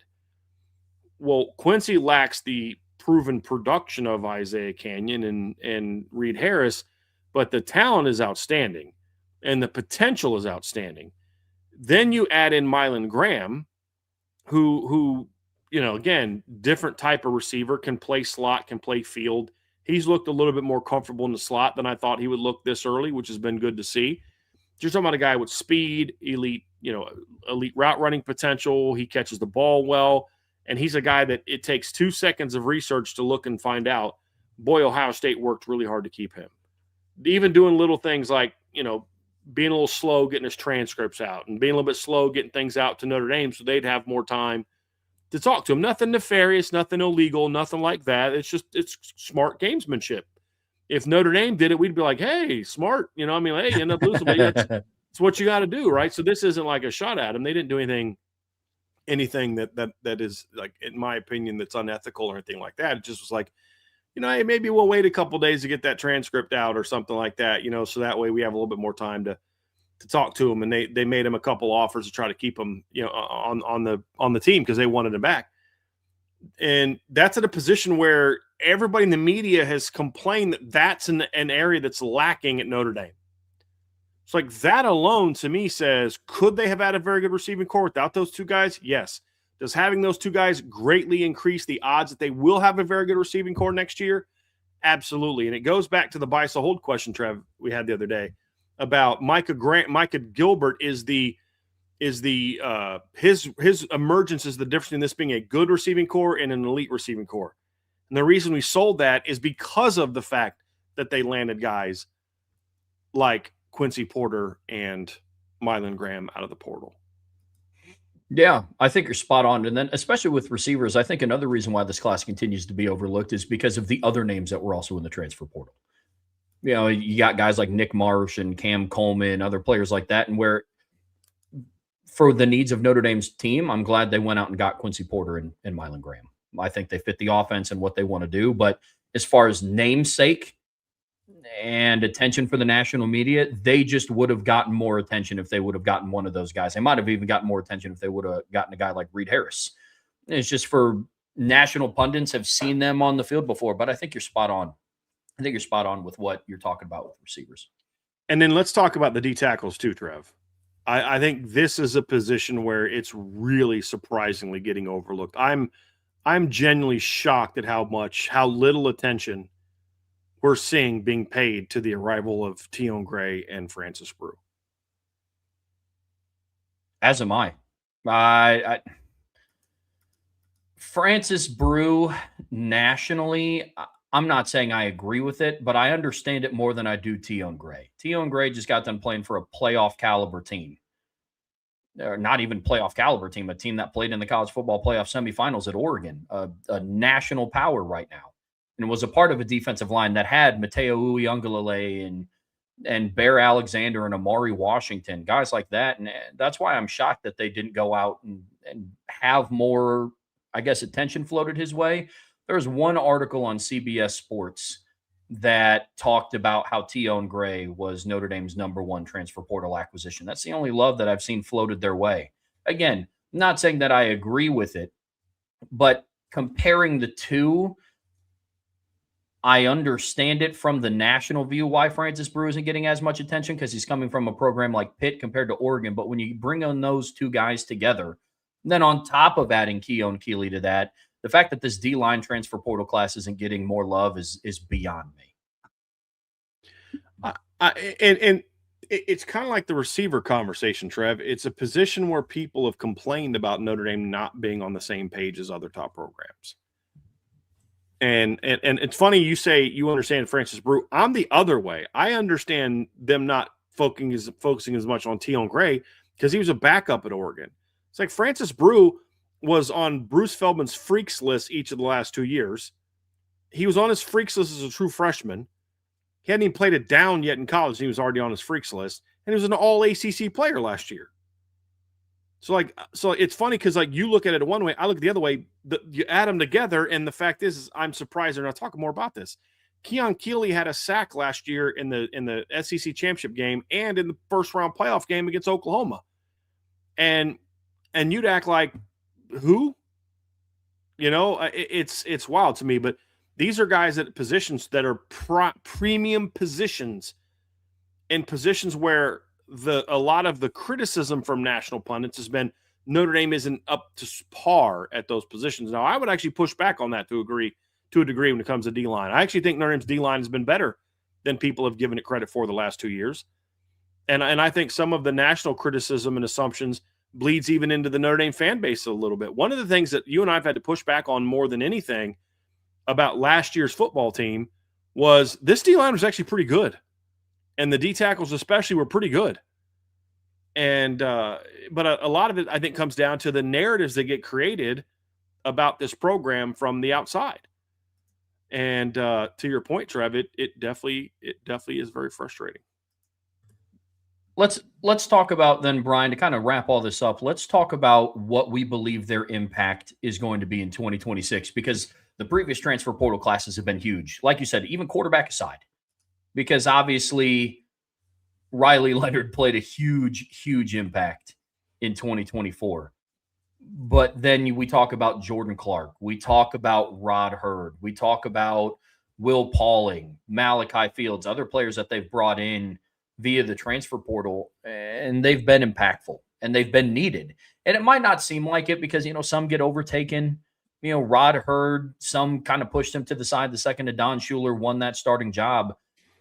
Well, Quincy lacks the proven production of Isaiah Canyon and Reed Harris, but the talent is outstanding and the potential is outstanding. Then you add in Mylan Graham, who again, different type of receiver, can play slot, can play field. He's looked a little bit more comfortable in the slot than I thought he would look this early, which has been good to see. You're talking about a guy with speed, elite route running potential. He catches the ball well, and he's a guy that it takes 2 seconds of research to look and find out, boy, Ohio State worked really hard to keep him. Even doing little things like, being a little slow getting his transcripts out and being a little bit slow getting things out to Notre Dame so they'd have more time to talk to him. Nothing nefarious, nothing illegal, nothing like that. It's smart gamesmanship. If Notre Dame did it, we'd be like, hey, smart. Hey, you end up losing, but it's what you got to do, right? So this isn't like a shot at him. They didn't do anything that is, like, in my opinion, that's unethical or anything like that. It just was like, hey, maybe we'll wait a couple days to get that transcript out or something like that, so that way we have a little bit more time to talk to him. And they made him a couple offers to try to keep him, on the team because they wanted him back. And that's at a position where everybody in the media has complained that that's an area that's lacking at Notre Dame. It's like that alone to me says, could they have had a very good receiving core without those 2 guys? Yes. Does having those 2 guys greatly increase the odds that they will have a very good receiving core next year? Absolutely. And it goes back to the buy so hold question, Trev, we had the other day about Micah Gilbert his emergence is the difference in this being a good receiving core and an elite receiving core. And the reason we sold that is because of the fact that they landed guys like Quincy Porter and Mylan Graham out of the portal. Yeah, I think you're spot on. And then, especially with receivers, I think another reason why this class continues to be overlooked is because of the other names that were also in the transfer portal. You got guys like Nick Marsh and Cam Coleman, other players like that. And where for the needs of Notre Dame's team, I'm glad they went out and got Quincy Porter and Mylan Graham. I think they fit the offense and what they want to do. But as far as namesake and attention for the national media, they just would have gotten more attention if they would have gotten one of those guys. They might have even gotten more attention if they would have gotten a guy like Reed Harris. It's just for national pundits have seen them on the field before. But I think you're spot on. I think you're spot on with what you're talking about with receivers. And then let's talk about the D tackles too, Trev. I think this is a position where it's really surprisingly getting overlooked. I'm genuinely shocked at how little attention we're seeing being paid to the arrival of Tion Gray and Francis Brew. As am I. Francis Brew nationally, I'm not saying I agree with it, but I understand it more than I do Tion Gray. Tion Gray just got done playing for a playoff caliber team. Or not even playoff caliber team, a team that played in the college football playoff semifinals at Oregon, a national power right now, and was a part of a defensive line that had Mateo Uiagalelei and Bear Alexander and Amari Washington, guys like that. And that's why I'm shocked that they didn't go out and have more, I guess, attention floated his way. There's one article on CBS Sports that talked about how Tion Gray was Notre Dame's #1 transfer portal acquisition. That's the only love that I've seen floated their way. Again, not saying that I agree with it, but comparing the two, I understand it from the national view why Francis Brew isn't getting as much attention because he's coming from a program like Pitt compared to Oregon. But when you bring on those two guys together, then on top of adding Keon Keeley to that, the fact that this D-line transfer portal class isn't getting more love is beyond me. And it's kind of like the receiver conversation, Trev. It's a position where people have complained about Notre Dame not being on the same page as other top programs. And it's funny you say you understand Francis Brew. I'm the other way. I understand them not focusing as much on Tion Gray because he was a backup at Oregon. It's like Francis Brew was on Bruce Feldman's freaks list each of the last 2 years. He was on his freaks list as a true freshman. He hadn't even played it down yet in college. He was already on his freaks list. And he was an all ACC player last year. So it's funny because you look at it one way, I look the other way. You add them together, and the fact is I'm surprised they're not talking more about this. Keon Keeley had a sack last year in the SEC championship game and in the first round playoff game against Oklahoma. And you'd act like, who? It's wild to me, but these are guys at positions that are premium positions, in positions where a lot of the criticism from national pundits has been Notre Dame isn't up to par at those positions. Now, I would actually push back on that to a degree when it comes to D-line. I actually think Notre Dame's D-line has been better than people have given it credit for the last 2 years. And I think some of the national criticism and assumptions bleeds even into the Notre Dame fan base a little bit. One of the things that you and I have had to push back on more than anything about last year's football team was this D-line was actually pretty good. And the D tackles especially were pretty good. And but a lot of it, I think, comes down to the narratives that get created about this program from the outside. And to your point, Trev, it definitely is very frustrating. Let's talk about then, Brian, to kind of wrap all this up. Let's talk about what we believe their impact is going to be in 2026, because the previous transfer portal classes have been huge. Like you said, even quarterback aside, because obviously Riley Leonard played a huge impact in 2024. But then we talk about Jordan Clark. We talk about Rod Hurd. We talk about Will Pauling, Malachi Fields, other players that they've brought in via the transfer portal, and they've been impactful and they've been needed. And it might not seem like it because, some get overtaken. Rod Hurd, some kind of pushed him to the side the second that Don Schuler won that starting job.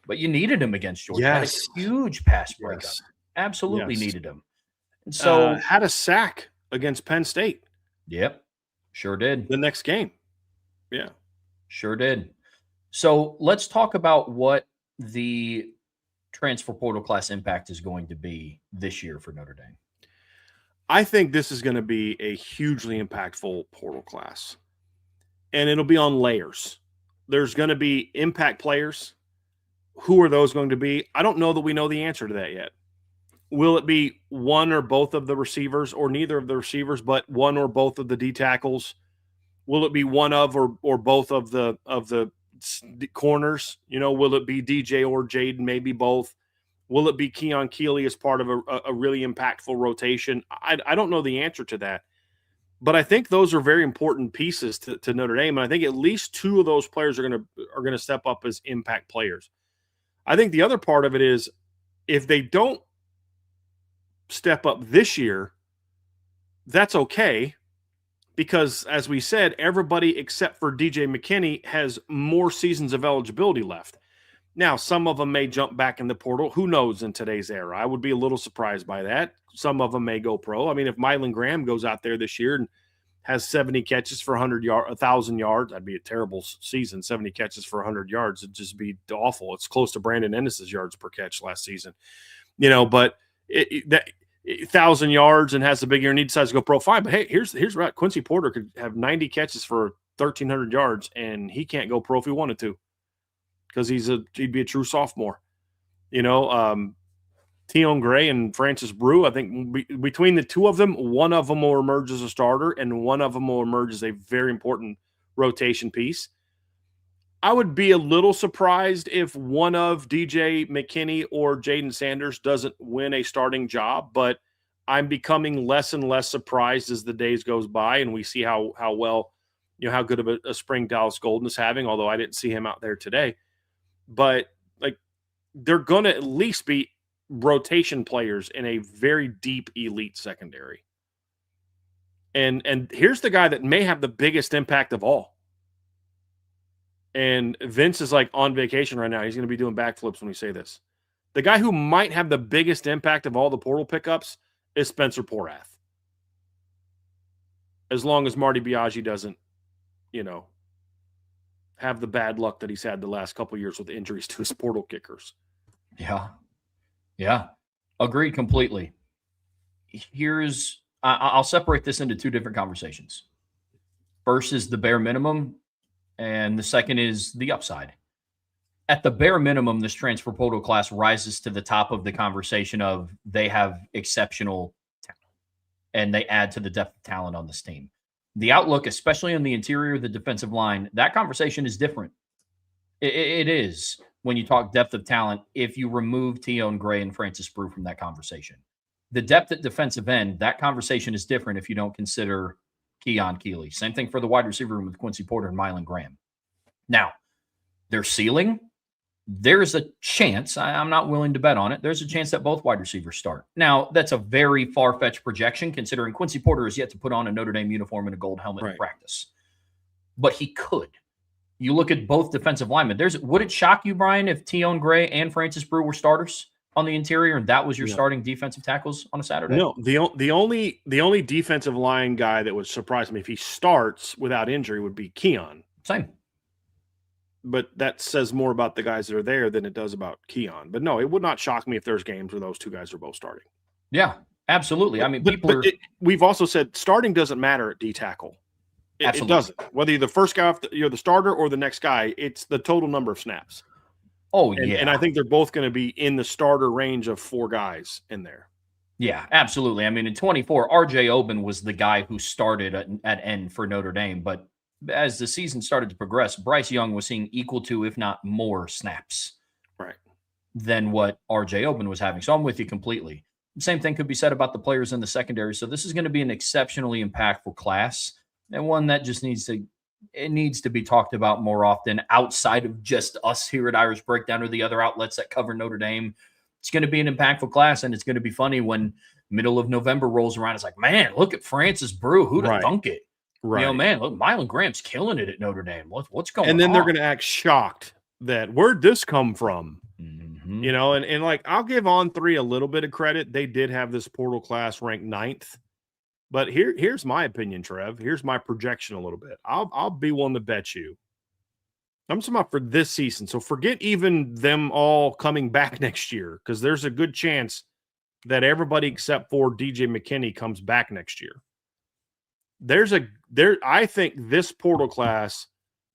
But you needed him against Georgia. Yes. Had a huge pass breakup. Yes. Absolutely needed him. And so had a sack against Penn State. Yep. Sure did. The next game. Yeah. Sure did. So let's talk about what the transfer portal class impact is going to be this year for Notre Dame. I think this is going to be a hugely impactful portal class, and it'll be on layers. There's going to be impact players. Who are those going to be? I don't know that we know the answer to that yet. Will it be one or both of the receivers, or neither of the receivers, but one or both of the D tackles? Will it be one of or both of the corners? Will it be DJ or Jaden? Maybe both. Will it be Keon Keeley as part of a really impactful rotation? I don't know the answer to that, but I think those are very important pieces to Notre Dame, and I think at least two of those players are going to step up as impact players. I think the other part of it is if they don't step up this year, that's okay, because as we said, everybody except for DJ McKinney has more seasons of eligibility left. Now, some of them may jump back in the portal. Who knows in today's era? I would be a little surprised by that. Some of them may go pro. I mean, if Mylan Graham goes out there this year and has 70 catches for 1,000 yards, that'd be a terrible season. 70 catches for 100 yards would just be awful. It's close to Brandon Ennis's yards per catch last season. But that 1,000 yards and has a big year and he decides to go pro, fine. But hey, here's what Quincy Porter could have 90 catches for 1,300 yards, and he can't go pro if he wanted to, because he'd be a true sophomore. Tion Gray and Francis Brew, I think between the two of them, one of them will emerge as a starter and one of them will emerge as a very important rotation piece. I would be a little surprised if one of DJ McKinney or Jaden Sanders doesn't win a starting job, but I'm becoming less and less surprised as the days goes by and we see how well, how good of a spring Dallas Golden is having, although I didn't see him out there today. But they're going to at least be rotation players in a very deep elite secondary. And here's the guy that may have the biggest impact of all. And Vince is on vacation right now. He's going to be doing backflips when we say this. The guy who might have the biggest impact of all the portal pickups is Spencer Porath. As long as Marty Biaggi doesn't, have the bad luck that he's had the last couple of years with injuries to his portal kickers. Yeah. Agreed completely. I'll separate this into two different conversations. First is the bare minimum, and the second is the upside. At the bare minimum, this transfer portal class rises to the top of the conversation of they have exceptional talent, and they add to the depth of talent on this team. The outlook, especially on the interior of the defensive line, that conversation is different. It is when you talk depth of talent if you remove Tion Gray and Francis Brew from that conversation. The depth at defensive end, that conversation is different if you don't consider Keon Keeley. Same thing for the wide receiver room with Quincy Porter and Mylan Graham. Now, their ceiling, there's a chance, I'm not willing to bet on it, there's a chance that both wide receivers start. Now, that's a very far-fetched projection considering Quincy Porter is yet to put on a Notre Dame uniform and a gold helmet in practice. But he could. You look at both defensive linemen. Would it shock you, Brian, if Tion Gray and Francis Brew were starters on the interior and that was your starting defensive tackles on a Saturday? No, the only defensive line guy that would surprise me if he starts without injury would be Keon. Same. But that says more about the guys that are there than it does about Keon. But no, it would not shock me if there's games where those two guys are both starting. Yeah, absolutely. I mean, we've also said starting doesn't matter at D tackle. It doesn't. Whether you're the first guy, you're the starter, or the next guy, it's the total number of snaps. And I think they're both going to be in the starter range of 4 guys in there. Yeah, absolutely. I mean, in 24, R.J. Oben was the guy who started at end for Notre Dame, but as the season started to progress, Bryce Young was seeing equal to, if not more, snaps than what R.J. Oben was having. So I'm with you completely. Same thing could be said about the players in the secondary. So this is going to be an exceptionally impactful class and one that just needs to be talked about more often outside of just us here at Irish Breakdown or the other outlets that cover Notre Dame. It's going to be an impactful class, and it's going to be funny when middle of November rolls around. It's like, man, look at Francis Brew. Who'd have thunk it? Right. Man, look, Mylan Graham's killing it at Notre Dame. What's going on? And then they're going to act shocked that where'd this come from? Mm-hmm. And I'll give On3 a little bit of credit. They did have this portal class ranked 9th. But here's my opinion, Trev. Here's my projection a little bit. I'll be willing to bet you. I'm talking about for this season. So forget even them all coming back next year, because there's a good chance that everybody except for DJ McKinney comes back next year. I think this portal class,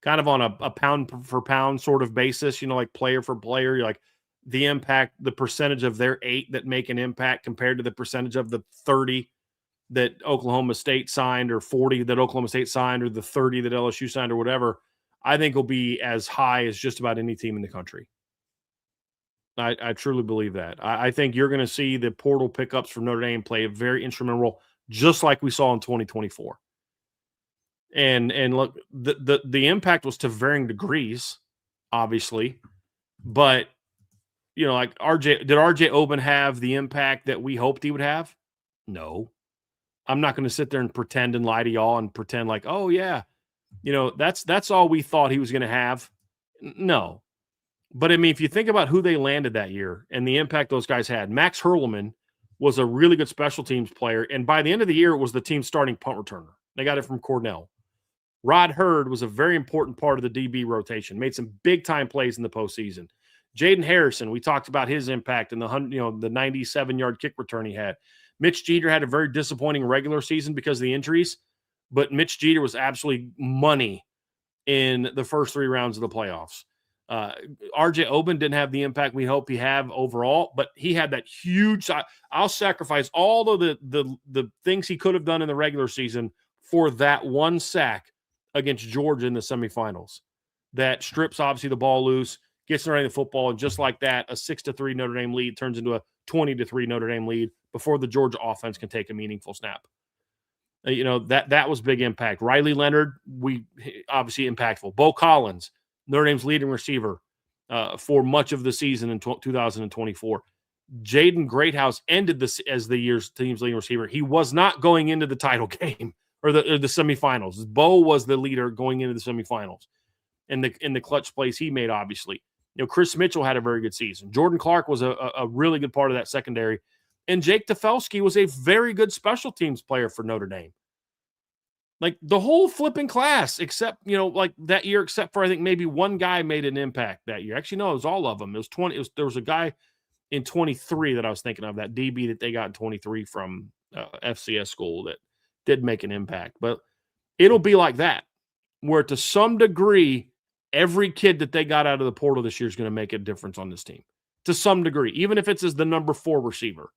kind of on a pound for pound sort of basis, like player for player, you're like the impact, the percentage of their 8 that make an impact compared to the percentage of the 30 that Oklahoma State signed, or 40 that Oklahoma State signed, or the 30 that LSU signed, or whatever, I think will be as high as just about any team in the country. I truly believe that. I think you're going to see the portal pickups from Notre Dame play a very instrumental role, just like we saw in 2024. And look, the impact was to varying degrees, obviously, but like did RJ Oben have the impact that we hoped he would have? No. I'm not going to sit there and pretend and lie to y'all and pretend like, oh yeah, that's all we thought he was going to have. No. But I mean, if you think about who they landed that year and the impact those guys had, Max Hurlman was a really good special teams player. And by the end of the year, it was the team's starting punt returner. They got it from Cornell. Rod Hurd was a very important part of the DB rotation, made some big time plays in the postseason. Jaden Harrison, we talked about his impact and the 97-yard kick return he had. Mitch Jeter had a very disappointing regular season because of the injuries, but Mitch Jeter was absolutely money in the first 3 rounds of the playoffs. RJ Oben didn't have the impact we hope he have overall, but he had that huge. I'll sacrifice all of the things he could have done in the regular season for that one sack against Georgia in the semifinals. That strips obviously the ball loose, gets Notre Dame the football, and just like that, a 6-3 Notre Dame lead turns into a 20-3 Notre Dame lead before the Georgia offense can take a meaningful snap. That was big impact. Riley Leonard, we obviously impactful. Bo Collins, Notre Dame's leading receiver for much of the season in 2024. Jaden Greathouse ended this as the year's team's leading receiver. He was not going into the title game or the semifinals. Bo was the leader going into the semifinals, and the clutch plays he made. Obviously, Chris Mitchell had a very good season. Jordan Clark was a really good part of that secondary, and Jake Tefelsky was a very good special teams player for Notre Dame. Like the whole flipping class, except, like that year, except for I think maybe one guy made an impact that year. Actually, no, it was all of them. It was 20. There was a guy in 23 that I was thinking of, that DB that they got in 23 from FCS school that did make an impact. But it'll be like that, where to some degree, every kid that they got out of the portal this year is going to make a difference on this team to some degree, even if it's as the number 4 receiver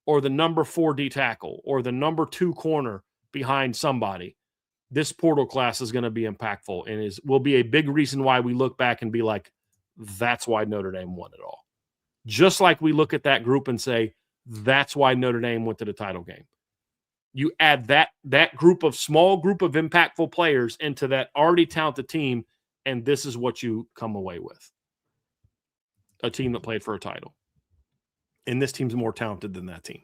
or the number 4 D tackle or the number 2 corner behind somebody. This portal class is going to be impactful and will be a big reason why we look back and be like, that's why Notre Dame won it all. Just like we look at that group and say, that's why Notre Dame went to the title game. You add that small group of impactful players into that already talented team, and this is what you come away with. A team that played for a title. And this team's more talented than that team.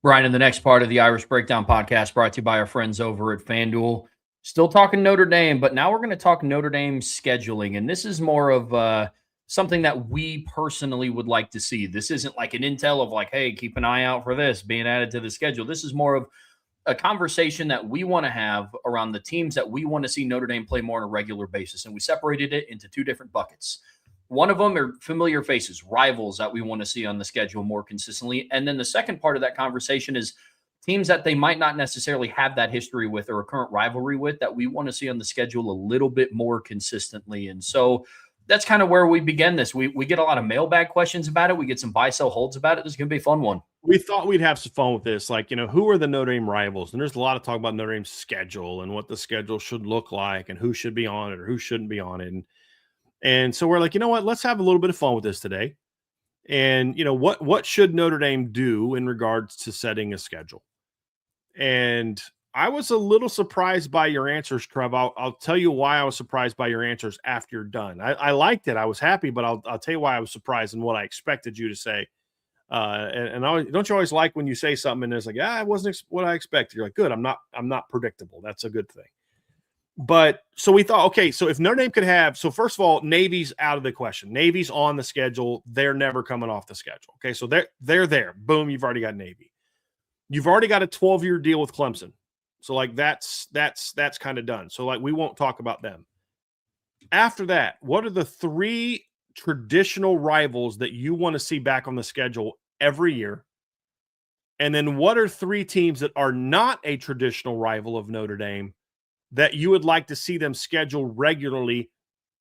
Brian, in the next part of the Irish Breakdown podcast, brought to you by our friends over at FanDuel. Still talking Notre Dame, but now we're going to talk Notre Dame scheduling. And this is more of something that we personally would like to see. This isn't like an intel of like, hey, keep an eye out for this being added to the schedule. This is more of a conversation that we want to have around the teams that we want to see Notre Dame play more on a regular basis. And we separated it into 2 different buckets. One of them are familiar faces, rivals that we want to see on the schedule more consistently. And then the second part of that conversation is teams that they might not necessarily have that history with or a current rivalry with that we want to see on the schedule a little bit more consistently. And so that's kind of where we begin this. We get a lot of mailbag questions about it. We get some buy-sell holds about it. This is going to be a fun one. We thought we'd have some fun with this. Like, who are the Notre Dame rivals? And there's a lot of talk about Notre Dame's schedule and what the schedule should look like and who should be on it or who shouldn't be on it. And so we're like, you know what? Let's have a little bit of fun with this today. And, what should Notre Dame do in regards to setting a schedule? And I was a little surprised by your answers, Trev. I'll tell you why I was surprised by your answers after you're done. I liked it. I was happy, but I'll tell you why I was surprised and what I expected you to say. Don't you always like when you say something and it's like, it wasn't what I expected. You're like, good. I'm not predictable. That's a good thing. But so we thought, okay, so if Notre Dame could have, so first of all, Navy's out of the question. Navy's on the schedule. They're never coming off the schedule. Okay, so they're there. Boom, you've already got Navy. You've already got a 12-year deal with Clemson. So like that's kind of done. So like we won't talk about them. After that, what are the 3 traditional rivals that you want to see back on the schedule every year? And then what are 3 teams that are not a traditional rival of Notre Dame that you would like to see them schedule regularly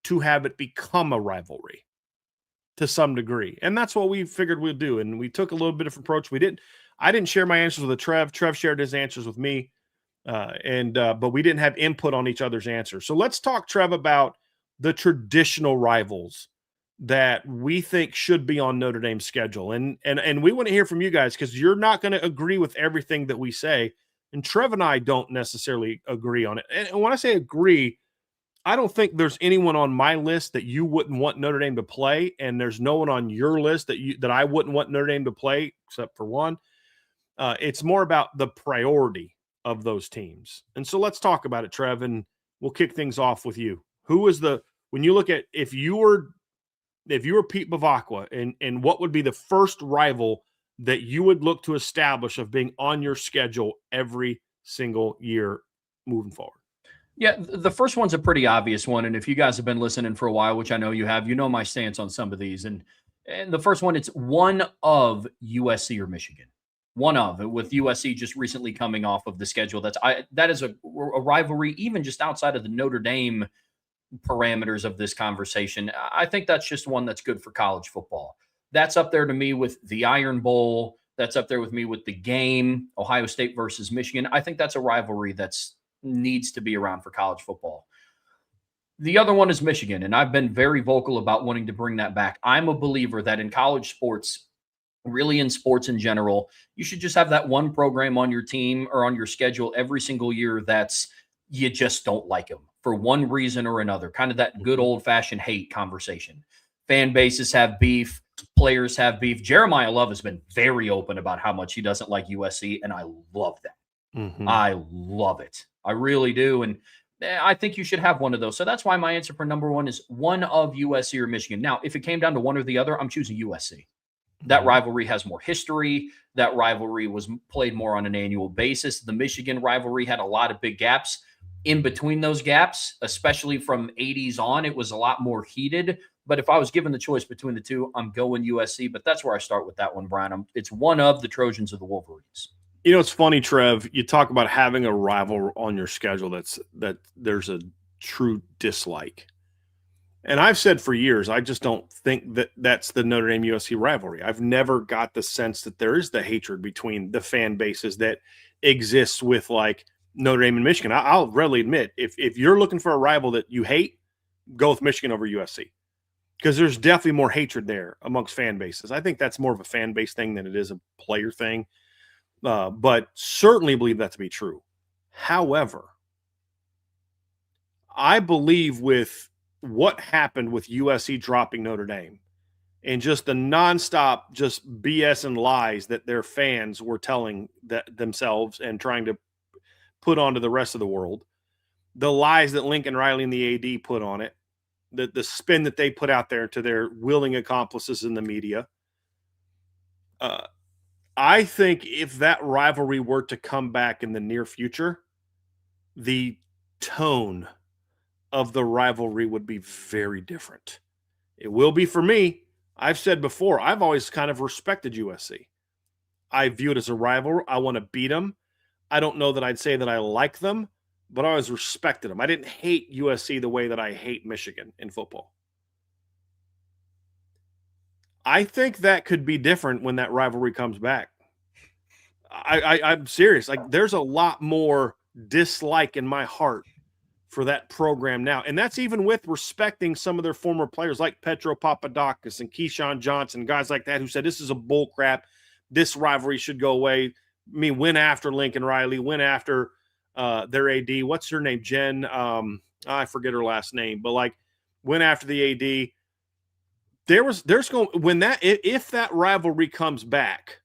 to have it become a rivalry to some degree? And that's what we figured we'd do. And we took a little bit of approach. I didn't share my answers with Trev. Trev shared his answers with me. But we didn't have input on each other's answers. So let's talk, Trev, about the traditional rivals that we think should be on Notre Dame's schedule. And we want to hear from you guys, because you're not going to agree with everything that we say. And Trev and I don't necessarily agree on it. And when I say agree, I don't think there's anyone on my list that you wouldn't want Notre Dame to play. And there's no one on your list that I wouldn't want Notre Dame to play, except for one. It's more about the priority of those teams. And so let's talk about it, Trev, and we'll kick things off with you. Who is when you look at, if you were Pete Bavacqua, and what would be the first rival that you would look to establish of being on your schedule every single year moving forward? Yeah, the first one's a pretty obvious one. And if you guys have been listening for a while, which I know you have, you know my stance on some of these. And the first one, it's one of USC or Michigan. One of, with USC just recently coming off of the schedule. That is a rivalry, even just outside of the Notre Dame parameters of this conversation. I think that's just one that's good for college football. That's up there to me with the Iron Bowl. That's up there with me with the game, Ohio State versus Michigan. I think that's a rivalry that's needs to be around for college football. The other one is Michigan, and I've been very vocal about wanting to bring that back. I'm a believer that in college sports, really in sports in general, you should just have that one program on your team or on your schedule every single year that's you just don't like them for one reason or another. Kind of that good old-fashioned hate conversation. Fan bases have beef. Players have beef. Jeremiah Love has been very open about how much he doesn't like USC, and I love that. Mm-hmm. I love it. I really do. And I think you should have one of those. So that's why my answer for number one is one of USC or Michigan. Now, if it came down to one or the other, I'm choosing USC. That rivalry has more history. That rivalry was played more on an annual basis. The Michigan rivalry had a lot of big gaps. In between those gaps, especially from 80s on, it was a lot more heated. But if I was given the choice between the two, I'm going USC. But that's where I start with that one, Brian. It's one of the Trojans of the Wolverines. You know, it's funny, Trev, you talk about having a rival on your schedule that there's a true dislike. And I've said for years, I just don't think that that's the Notre Dame USC rivalry. I've never got the sense that there is the hatred between the fan bases that exists with like Notre Dame and Michigan. I'll readily admit, if you're looking for a rival that you hate, go with Michigan over USC, because there's definitely more hatred there amongst fan bases. I think that's more of a fan base thing than it is a player thing. But certainly believe that to be true. However, I believe with what happened with USC dropping Notre Dame and just the nonstop just BS and lies that their fans were telling themselves and trying to put onto the rest of the world, the lies that Lincoln Riley and the AD put on it, the spin that they put out there to their willing accomplices in the media. I think if that rivalry were to come back in the near future, the tone of the rivalry would be very different. It will be for me. I've said before, I've always kind of respected USC. I view it as a rival. I want to beat them. I don't know that I'd say that I like them, but I always respected them. I didn't hate USC the way that I hate Michigan in football. I think that could be different when that rivalry comes back. I'm serious. Like, there's a lot more dislike in my heart for that program now. And that's even with respecting some of their former players like Petro Papadakis and Keyshawn Johnson, guys like that who said this is a bull crap. This rivalry should go away. I mean, went after Lincoln Riley, went after their AD. What's her name? Jen. I forget her last name, but like went after the AD. If that rivalry comes back,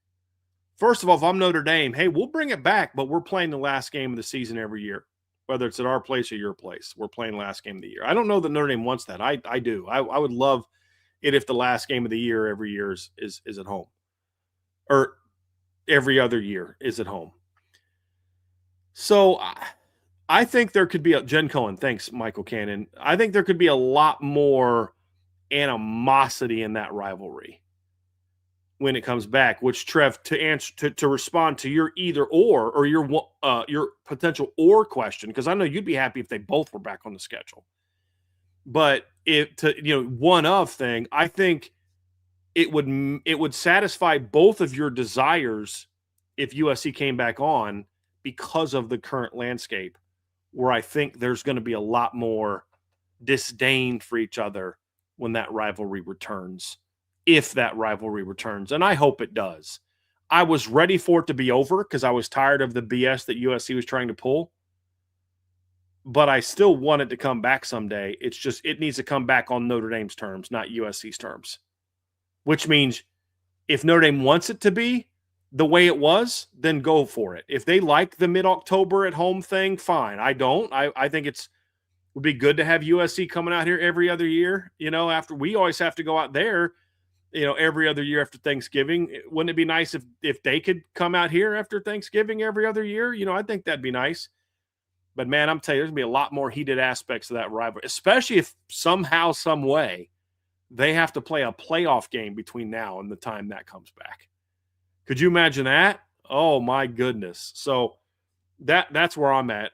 first of all, if I'm Notre Dame, hey, we'll bring it back, but we're playing the last game of the season every year, whether it's at our place or your place. We're playing last game of the year. I don't know that Notre Dame wants that. I do. I would love it if the last game of the year every year is at home, or every other year is at home. So I think there could be Jen Cohen. Thanks, Michael Cannon. I think there could be a lot more animosity in that rivalry when it comes back, which, Trev, to respond to your either or your potential or question, because I know you'd be happy if they both were back on the schedule. But one of thing, I think it would satisfy both of your desires if USC came back on, because of the current landscape, where I think there's going to be a lot more disdain for each other when that rivalry returns, if that rivalry returns. And I hope it does. I was ready for it to be over because I was tired of the BS that USC was trying to pull. But I still want it to come back someday. It's just, it needs to come back on Notre Dame's terms, not USC's terms. Which means if Notre Dame wants it to be the way it was, then go for it. If they like the mid-October at home thing, fine. I don't. I think would be good to have USC coming out here every other year. After we always have to go out there, every other year after Thanksgiving. Wouldn't it be nice if they could come out here after Thanksgiving every other year? I think that'd be nice. But, man, I'm telling you, there's going to be a lot more heated aspects of that rivalry, especially if somehow, some way, they have to play a playoff game between now and the time that comes back. Could you imagine that? Oh, my goodness. So that's where I'm at.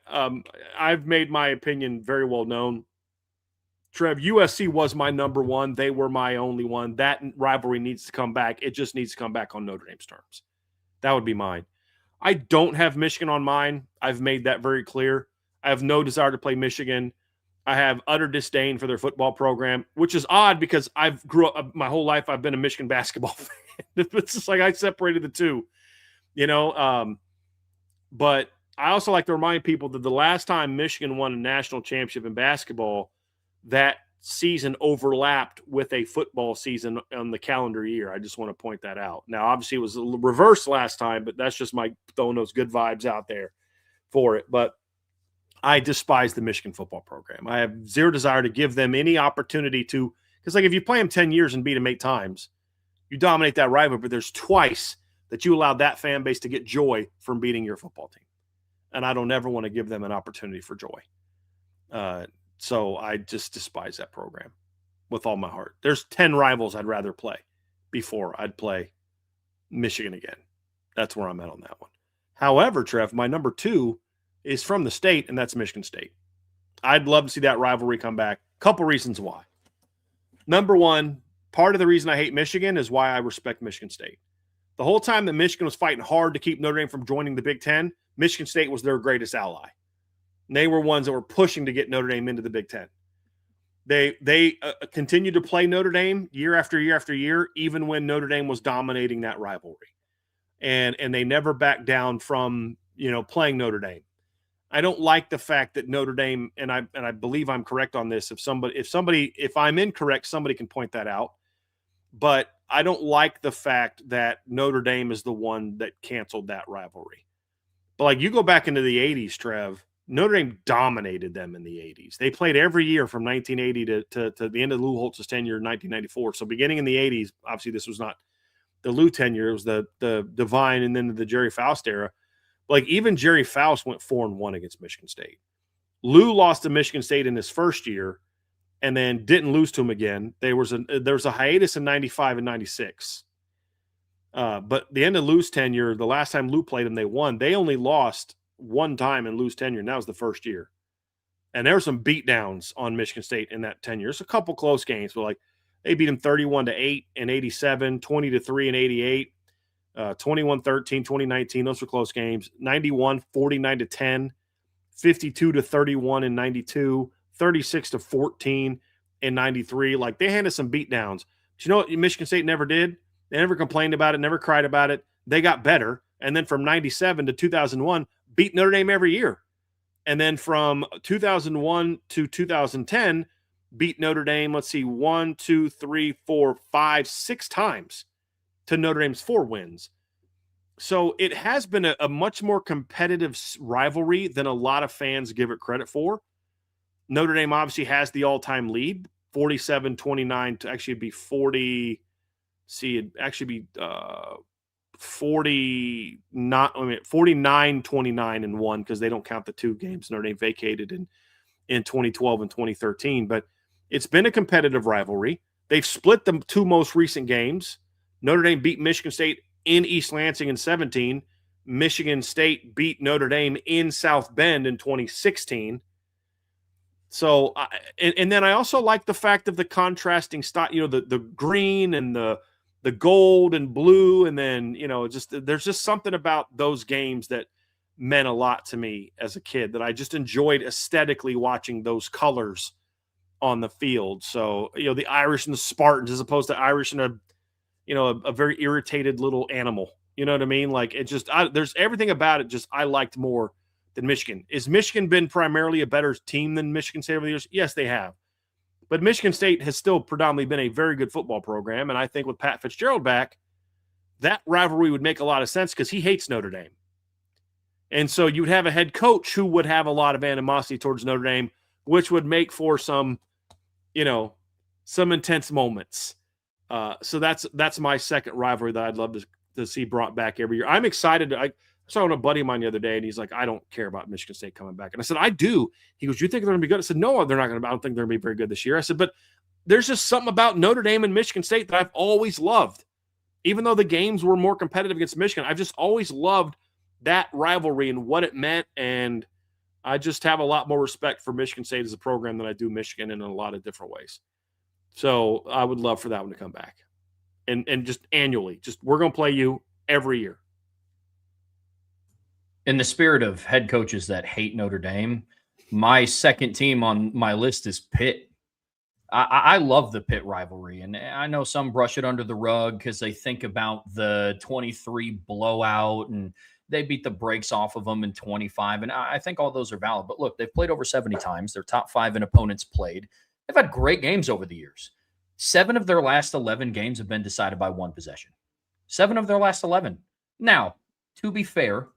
I've made my opinion very well known. Trev, USC was my number one. They were my only one. That rivalry needs to come back. It just needs to come back on Notre Dame's terms. That would be mine. I don't have Michigan on mine. I've made that very clear. I have no desire to play Michigan. I have utter disdain for their football program, which is odd because I've grew up my whole life. I've been a Michigan basketball fan. It's just like I separated the two, but I also like to remind people that the last time Michigan won a national championship in basketball, that season overlapped with a football season on the calendar year. I just want to point that out. Now, obviously, it was a reverse last time, but that's just my throwing those good vibes out there for it. But I despise the Michigan football program. I have zero desire to give them any opportunity to, because if you play them 10 years and beat them 8 times, you dominate that rivalry, but there's twice that you allowed that fan base to get joy from beating your football team. And I don't ever want to give them an opportunity for joy. So I just despise that program with all my heart. There's 10 rivals I'd rather play before I'd play Michigan again. That's where I'm at on that one. However, Trev, my number 2 is from the state, and that's Michigan State. I'd love to see that rivalry come back. Couple reasons why. Number 1, part of the reason I hate Michigan is why I respect Michigan State. The whole time that Michigan was fighting hard to keep Notre Dame from joining the Big Ten, Michigan State was their greatest ally. And they were ones that were pushing to get Notre Dame into the Big Ten. They continued to play Notre Dame year after year after year, even when Notre Dame was dominating that rivalry. And they never backed down from, playing Notre Dame. I don't like the fact that Notre Dame, and I believe I'm correct on this. If I'm incorrect, somebody can point that out. But I don't like the fact that Notre Dame is the one that canceled that rivalry. But you go back into the 80s, Trev, Notre Dame dominated them in the 80s. They played every year from 1980 to the end of Lou Holtz's tenure in 1994. So beginning in the 80s, obviously this was not the Lou tenure, it was the Divine and then the Jerry Faust era. Even Jerry Faust went 4-1 against Michigan State. Lou lost to Michigan State in his first year and then didn't lose to him again. There was a hiatus in 95 and 96. But the end of Lou's tenure, the last time Lou played them, they won. They only lost one time in Lou's tenure, and that was the first year. And there were some beatdowns on Michigan State in that tenure. There's a couple close games, but they beat them 31-8 in 87, 20-3 in 88. 21-13, 2019, those were close games. 91, 49-10, 52-31 in 92, 36-14 in 93. They handed some beatdowns. But you know what Michigan State never did? They never complained about it, never cried about it. They got better. And then from 97 to 2001, beat Notre Dame every year. And then from 2001 to 2010, beat Notre Dame, 1, 2, 3, 4, 5, 6 times to Notre Dame's 4 wins. So it has been a much more competitive rivalry than a lot of fans give it credit for. Notre Dame obviously has the all-time lead, 47-29 to actually be 40. It'd actually be 49-29 and 1 because they don't count the 2 games Notre Dame vacated in 2012 and 2013. But it's been a competitive rivalry. They've split the two most recent games. Notre Dame beat Michigan State in East Lansing in 2017. Michigan State beat Notre Dame in South Bend in 2016. So, and then I also like the fact of the contrasting style, the green and the gold and blue. And then, there's just something about those games that meant a lot to me as a kid, that I just enjoyed aesthetically watching those colors on the field. So, the Irish and the Spartans, as opposed to Irish and a very irritated little animal. You know what I mean? Like, it just, there's everything about it I liked more than Michigan. Is Michigan been primarily a better team than Michigan State over the years? Yes, they have. But Michigan State has still predominantly been a very good football program. And I think with Pat Fitzgerald back, that rivalry would make a lot of sense because he hates Notre Dame. And so you would have a head coach who would have a lot of animosity towards Notre Dame, which would make for some intense moments. So that's my second rivalry that I'd love to see brought back every year. I'm excited. I saw a buddy of mine the other day, and he's like, I don't care about Michigan State coming back. And I said, I do. He goes, you think they're going to be good? I said, no, they're not going to. I don't think they're going to be very good this year. I said, but there's just something about Notre Dame and Michigan State that I've always loved. Even though the games were more competitive against Michigan, I've just always loved that rivalry and what it meant. And I just have a lot more respect for Michigan State as a program than I do Michigan in a lot of different ways. So I would love for that one to come back. And just annually, we're going to play you every year. In the spirit of head coaches that hate Notre Dame, my second team on my list is Pitt. I love the Pitt rivalry, and I know some brush it under the rug because they think about the 23 blowout and they beat the brakes off of them in 25, and I think all those are valid. But look, they've played over 70 times. They're top 5 in opponents played. They've had great games over the years. 7 of their last 11 games have been decided by one possession. 7 of their last 11. Now, to be fair,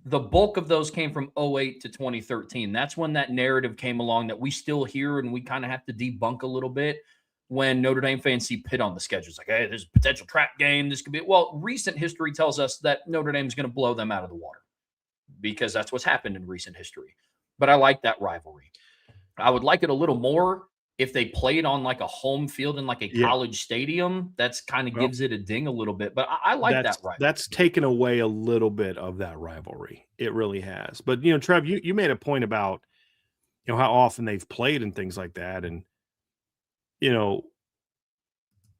the bulk of those came from 2008 to 2013. That's when that narrative came along that we still hear and we kind of have to debunk a little bit when Notre Dame fans see Pitt on the schedule. It's like, hey, there's a potential trap game. This could be – well, recent history tells us that Notre Dame is going to blow them out of the water because that's what's happened in recent history. But I like that rivalry. I would like it a little more if they played on like a home field in like a college stadium. That's kind of gives it a ding a little bit. But I like that rivalry. That's taken away a little bit of that rivalry. It really has. But, Trev, you made a point about, how often they've played and things like that. And,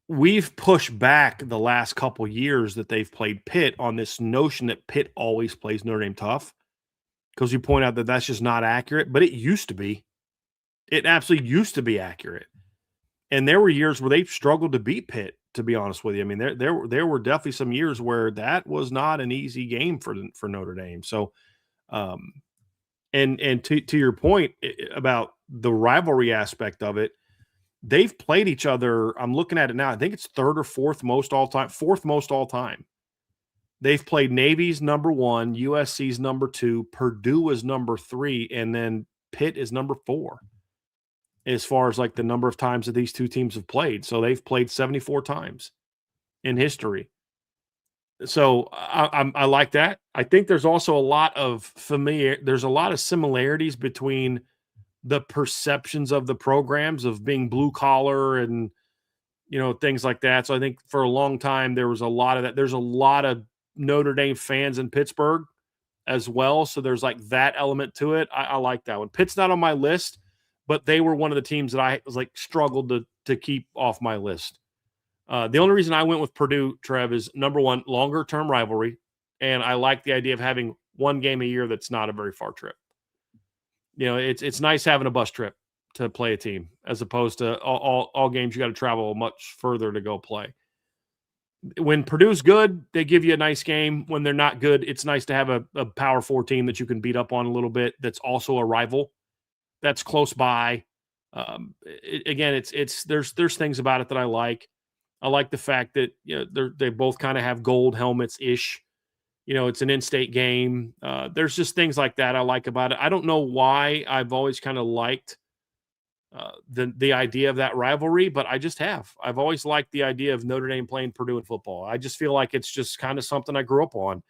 we've pushed back the last couple years that they've played Pitt on this notion that Pitt always plays Notre Dame tough, because you point out that that's just not accurate. But it used to be. It absolutely used to be accurate. And there were years where they struggled to beat Pitt, to be honest with you. I mean, there were definitely some years where that was not an easy game for Notre Dame. So, and to your point about the rivalry aspect of it, they've played each other. I'm looking at it now. I think it's fourth most all time. They've played Navy's number 1, USC's number 2, Purdue is number 3, and then Pitt is number 4. As far as like the number of times that these two teams have played. So they've played 74 times in history. So I like that. I think there's also a lot of there's a lot of similarities between the perceptions of the programs of being blue collar and, things like that. So I think for a long time, there was a lot of that. There's a lot of Notre Dame fans in Pittsburgh as well. So there's like that element to it. I like that one. Pitt's not on my list, but they were one of the teams that I was like struggled to keep off my list. The only reason I went with Purdue, Trev, is number 1, longer term rivalry. And I like the idea of having one game a year that's not a very far trip. It's nice having a bus trip to play a team as opposed to all games you got to travel much further to go play. When Purdue's good, they give you a nice game. When they're not good, it's nice to have a Power 4 team that you can beat up on a little bit that's also a rival. That's close by. There's things about it that I like. I like the fact that they both kind of have gold helmets ish. It's an in-state game. There's just things like that I like about it. I don't know why I've always kind of liked the idea of that rivalry, but I just have. I've always liked the idea of Notre Dame playing Purdue in football. I just feel like it's just kind of something I grew up on.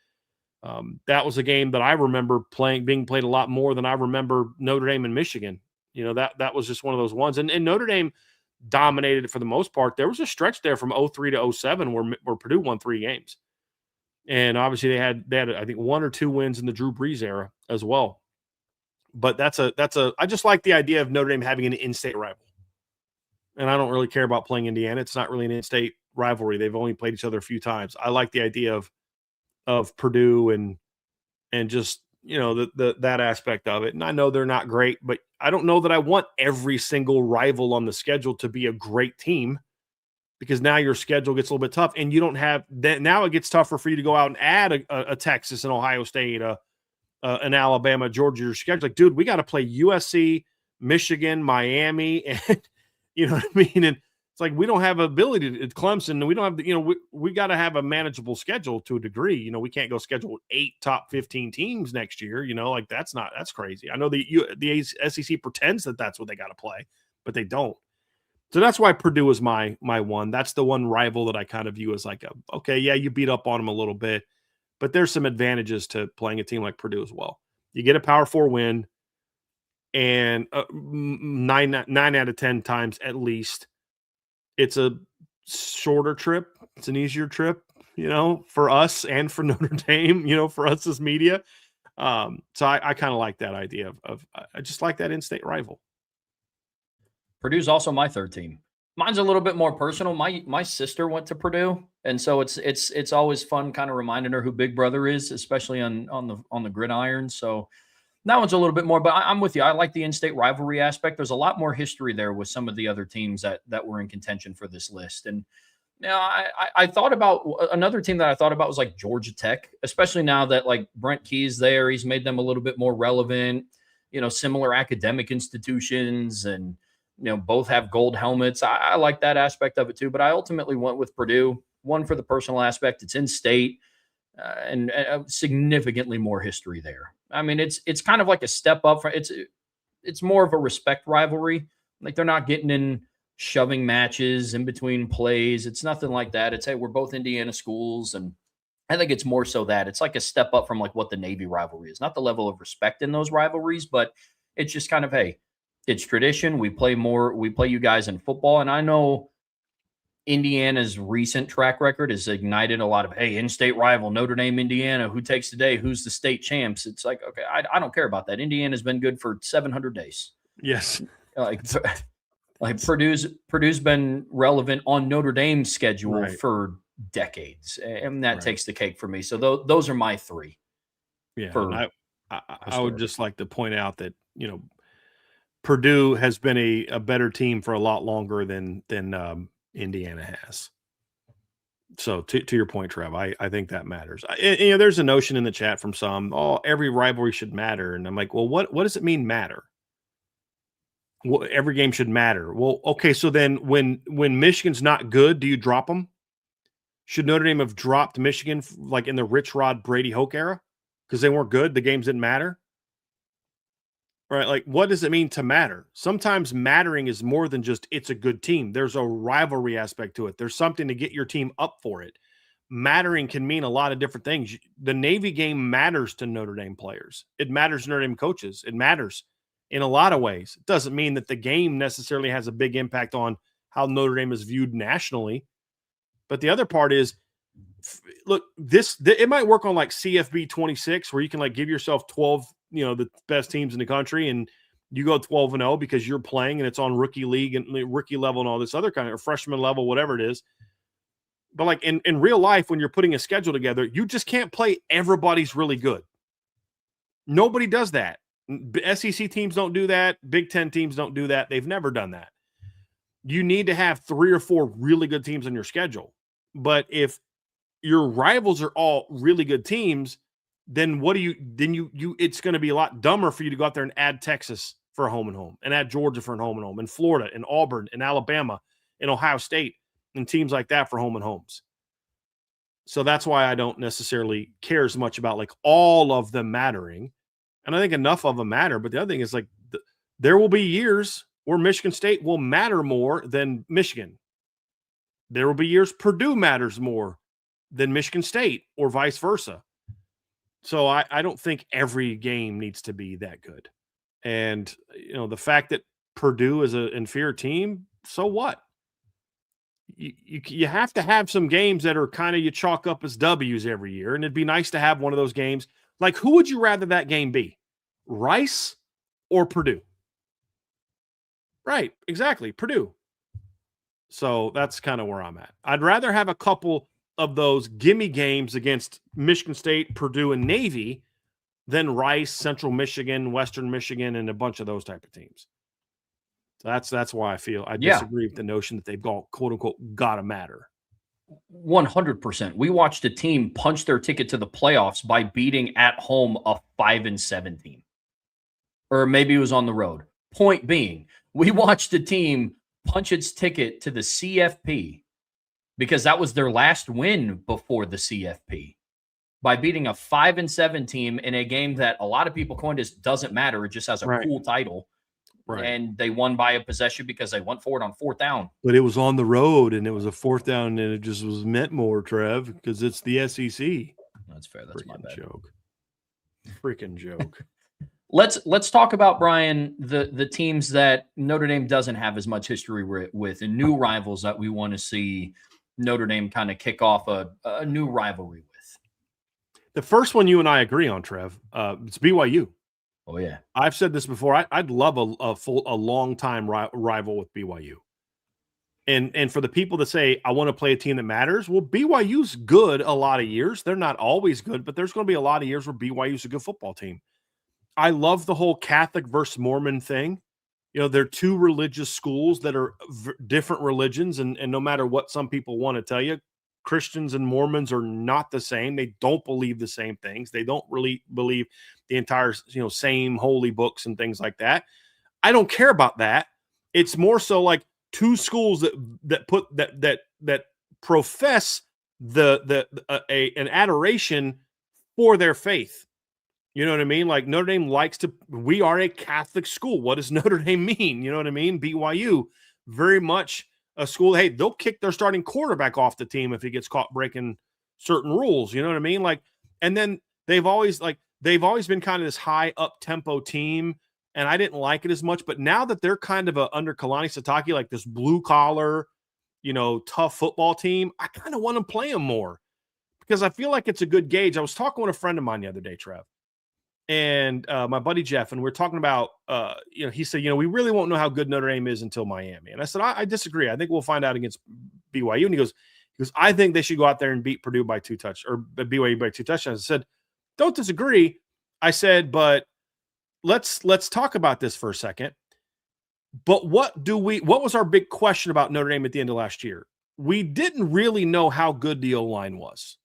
That was a game that I remember being played a lot more than I remember Notre Dame and Michigan. That was just one of those ones. And Notre Dame, dominated it for the most part. There was a stretch there from 03 to 07 where Purdue won 3 games. And obviously they had I think 1 or 2 wins in the Drew Brees era as well. But I just like the idea of Notre Dame having an in-state rival. And I don't really care about playing Indiana. It's not really an in-state rivalry. They've only played each other a few times. I like the idea of Purdue and just, that aspect of it. And I know they're not great, but I don't know that I want every single rival on the schedule to be a great team, because now your schedule gets a little bit tough, and you don't have that. Now it gets tougher for you to go out and add a Texas and Ohio State, an Alabama, Georgia, your schedule. Like, dude, we got to play USC, Michigan, Miami, and you know what I mean? And it's like, we don't have ability to Clemson, and we don't have we got to have a manageable schedule to a degree. We can't go schedule 8 top 15 teams next year. Like that's crazy. I know the SEC pretends that that's what they got to play, but they don't. So that's why Purdue is my one. That's the one rival that I kind of view as like, okay, yeah, you beat up on them a little bit, but there's some advantages to playing a team like Purdue as well. You get a Power 4 win, and 9 out of 10 times at least, it's a shorter trip. It's an easier trip, for us and for Notre Dame, for us as media. So I kind of like that idea of I just like that in-state rival. Purdue's also my third team. Mine's a little bit more personal. My sister went to Purdue, and so it's always fun kind of reminding her who Big Brother is, especially on the gridiron. So that one's a little bit more, but I'm with you. I like the in-state rivalry aspect. There's a lot more history there with some of the other teams that were in contention for this list. And I thought about another team that I thought about was like Georgia Tech, especially now that like Brent Key's there. He's made them a little bit more relevant, similar academic institutions, and both have gold helmets. I like that aspect of it too, but I ultimately went with Purdue. One, for the personal aspect. It's in state, and significantly more history there. I mean, it's kind of like a step up. It's more of a respect rivalry. Like, they're not getting in shoving matches in between plays. It's nothing like that. It's, hey, we're both Indiana schools, and I think it's more so that it's like a step up from like what the Navy rivalry is. Not the level of respect in those rivalries, but it's just kind of, hey, it's tradition. We play you guys in football. And I know Indiana's recent track record has ignited a lot of, hey, in-state rival, Notre Dame, Indiana, who takes today? Who's the state champs? It's like, okay, I don't care about that. Indiana's been good for 700 days. Yes. Like Purdue's been relevant on Notre Dame's schedule for decades, and that takes the cake for me. So those are my 3. Yeah, I would just like to point out that Purdue has been a better team for a lot longer than Indiana has. So to your point, Trev, I think that matters. There's a notion in the chat from some, every rivalry should matter, and I'm like, well, what does it mean matter? Well, every game should matter. Well, okay, so then when Michigan's not good, do you drop them? Should Notre Dame have dropped Michigan like in the Rich Rod Brady Hoke era because they weren't good? The games didn't matter. Right? Like, what does it mean to matter? Sometimes mattering is more than just it's a good team. There's a rivalry aspect to it. There's something to get your team up for it. Mattering can mean a lot of different things. The Navy game matters to Notre Dame players. It matters to Notre Dame coaches. It matters in a lot of ways. It doesn't mean that the game necessarily has a big impact on how Notre Dame is viewed nationally. But the other part is, look, it might work on like CFB 26, where you can like give yourself 12, the best teams in the country, and you go 12-0 because you're playing and it's on rookie league and rookie level and all this other kind of freshman level, whatever it is. But like in real life, when you're putting a schedule together, you just can't play everybody's really good. Nobody does that. SEC teams don't do that. Big Ten teams don't do that. They've never done that. You need to have 3 or 4 really good teams on your schedule. But if your rivals are all really good teams, then it's going to be a lot dumber for you to go out there and add Texas for a home and home, and add Georgia for a home and home, and Florida and Auburn and Alabama and Ohio State and teams like that for home and homes. So that's why I don't necessarily care as much about like all of them mattering. And I think enough of them matter. But the other thing is like there will be years where Michigan State will matter more than Michigan. There will be years Purdue matters more than Michigan State, or vice versa. So I don't think every game needs to be that good. And, the fact that Purdue is an inferior team, So what? You have to have some games that are kind of you chalk up as W's every year, and it'd be nice to have one of those games. Like, who would you rather that game be? Rice or Purdue? Right, exactly, Purdue. So that's kind of where I'm at. I'd rather have a couple of those gimme games against Michigan State, Purdue, and Navy than Rice, Central Michigan, Western Michigan, and a bunch of those type of teams. So that's why I feel I disagree with the notion that they've got, quote unquote, gotta matter. 100%. We watched a team punch their ticket to the playoffs by beating at home a 5-7 team. Or maybe it was on the road. Point being, we watched a team punch its ticket to the CFP because that was their last win before the CFP by beating a 5-7 team in a game that a lot of people coined as doesn't matter. It just has a cool title. Right. And they won by a possession because they went for it on 4th down. But it was on the road, and it was a 4th down, and it just was meant more, Trev, because it's the SEC. That's fair. That's my bad. Joke. Freaking joke. Let's talk about, Brian, the teams that Notre Dame doesn't have as much history with, and new rivals that we want to see Notre Dame kind of kick off a new rivalry with. The first one you and I agree on, Trev, it's BYU. Oh, yeah. I've said this before. I'd love a long-time rival with BYU. And for the people that say, I want to play a team that matters, well, BYU's good a lot of years. They're not always good, but there's going to be a lot of years where BYU's a good football team. I love the whole Catholic versus Mormon thing. You know, they're two religious schools that are different religions, and no matter what some people want to tell you, Christians and Mormons are not the same. They don't believe the same things. They don't really believe the entire, same holy books and things like that. I don't care about that. It's more so like two schools that profess an adoration for their faith. You know what I mean? Like Notre Dame we are a Catholic school. What does Notre Dame mean? You know what I mean? BYU, very much a school. Hey, they'll kick their starting quarterback off the team if he gets caught breaking certain rules. You know what I mean? Like, and then they've always been kind of this high up tempo team. And I didn't like it as much, but now that they're kind of under Kalani Sitake, like this blue collar, tough football team, I kind of want to play them more because I feel like it's a good gauge. I was talking with a friend of mine the other day, Trev, and my buddy Jeff, and we were talking about, he said, we really won't know how good Notre Dame is until Miami. And I said, I disagree. I think we'll find out against BYU. And he goes, I think they should go out there and beat Purdue by 2 touchdowns or BYU by 2 touchdowns. I said, don't disagree. I said, but let's talk about this for a second. But what was our big question about Notre Dame at the end of last year? We didn't really know how good the O-line was.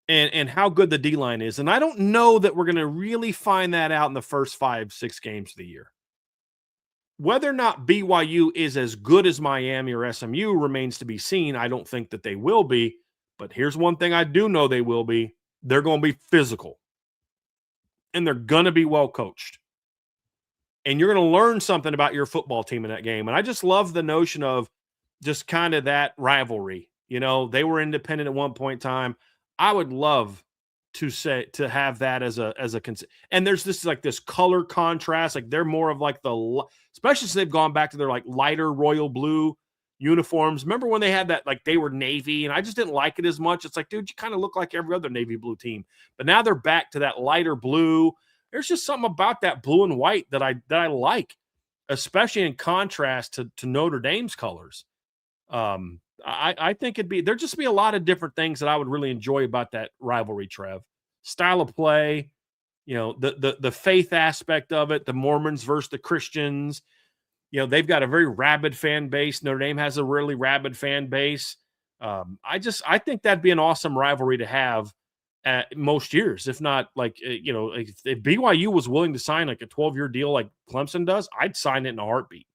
And how good the D-line is. And I don't know that we're going to really find that out in the first 5-6 games of the year. Whether or not BYU is as good as Miami or SMU remains to be seen. I don't think that they will be. But here's one thing I do know they will be. They're going to be physical. And they're going to be well coached. And you're going to learn something about your football team in that game. And I just love the notion of just kind of that rivalry. They were independent at one point in time. I would love to have that as a and there's this color contrast. Like they're more of like especially since they've gone back to their like lighter royal blue uniforms. Remember when they had that, like they were Navy, and I just didn't like it as much. It's like, dude, you kind of look like every other Navy blue team. But now they're back to that lighter blue. There's just something about that blue and white that I like, especially in contrast to Notre Dame's colors. I think there'd just be a lot of different things that I would really enjoy about that rivalry, Trev. Style of play, the faith aspect of it, the Mormons versus the Christians. They've got a very rabid fan base. Notre Dame has a really rabid fan base. I think that'd be an awesome rivalry to have at most years, if not like, if BYU was willing to sign like a 12-year deal like Clemson does, I'd sign it in a heartbeat